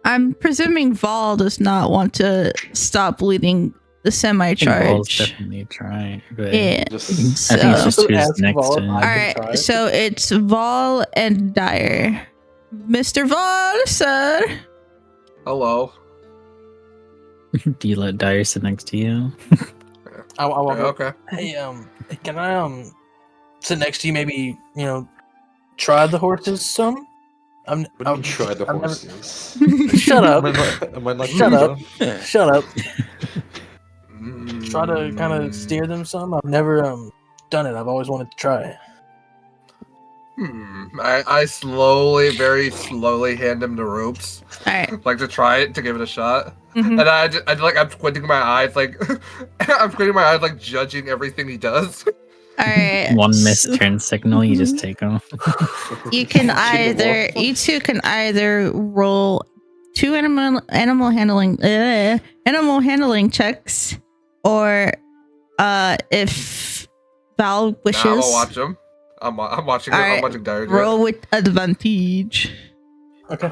I'm presuming Vol does not want to stop leading the semi-charge. Vol's definitely trying. But Yeah. I think it's just who's next to him. Alright, so it's Vol and Dyer. Mr. Vol, sir. Hello. Do you let Dyer sit next to you? I will go. Okay. Hey, can I sit next to you? Maybe try the horses some. I'll try the horses. Shut up. Am I not Shut up. Yoda? Shut up. Try to kind of steer them some. I've never done it. I've always wanted to try. I slowly, very slowly hand him the ropes. Alright. Like to try it, to give it a shot. Mhm. And I'm squinting my eyes, like I'm squinting my eyes, like judging everything he does. Alright. One missed turn signal, you just take off. You two can either roll 2 animal handling checks, or if Val wishes, Nah, I'm gonna watch him. I'm watching. Alright, I'm watching Dyer. roll with advantage. Okay.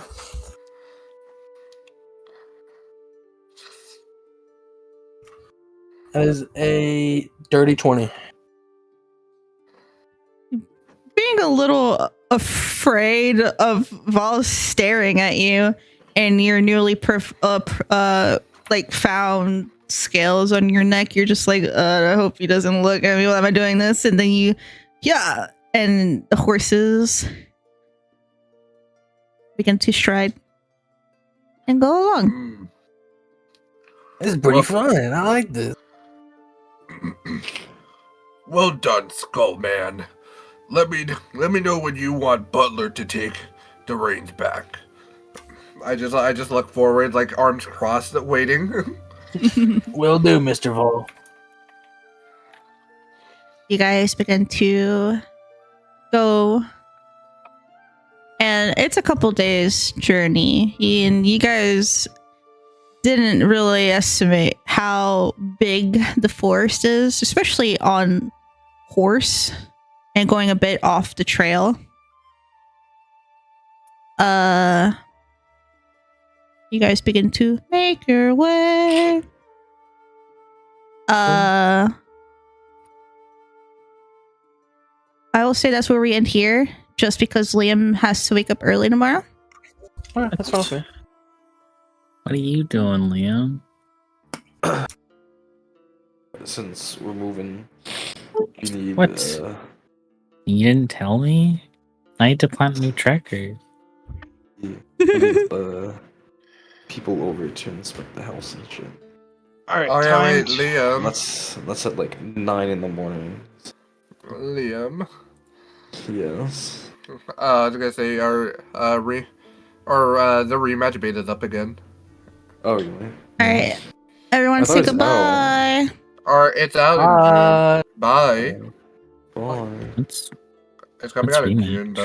That is a dirty 20. Being a little afraid of Val staring at you and your newly found scales on your neck, you're just like, I hope he doesn't look at me while I'm doing this. And then and the horses begin to stride and go along. This is pretty fun. I like this. Well done, Skullman. Let me know when you want Butler to take the reins back. I just look forward, like arms crossed, waiting. Will do, Mr. Vol. You guys begin to go, and it's a couple days journey, and you guys didn't really estimate how big the forest is, especially on horse and going a bit off the trail. You guys begin to make your way. I will say that's where we end here, just because Liam has to wake up early tomorrow. Alright, that's okay. What are you doing, Liam? Since we're moving, you need. What? You didn't tell me? I need to plant new trackers. Yeah. I need, people over to inspect the house and shit. All right, Oh yeah, time. wait, Liam. That's at like 9 in the morning. Liam. Yes. I was gonna say the rematch beta's up again. Oh, really? Alright. Everyone I say thought it's goodbye. Or it's out in June. Bye. Bye. It's It's coming Let's out in rematch. June, though.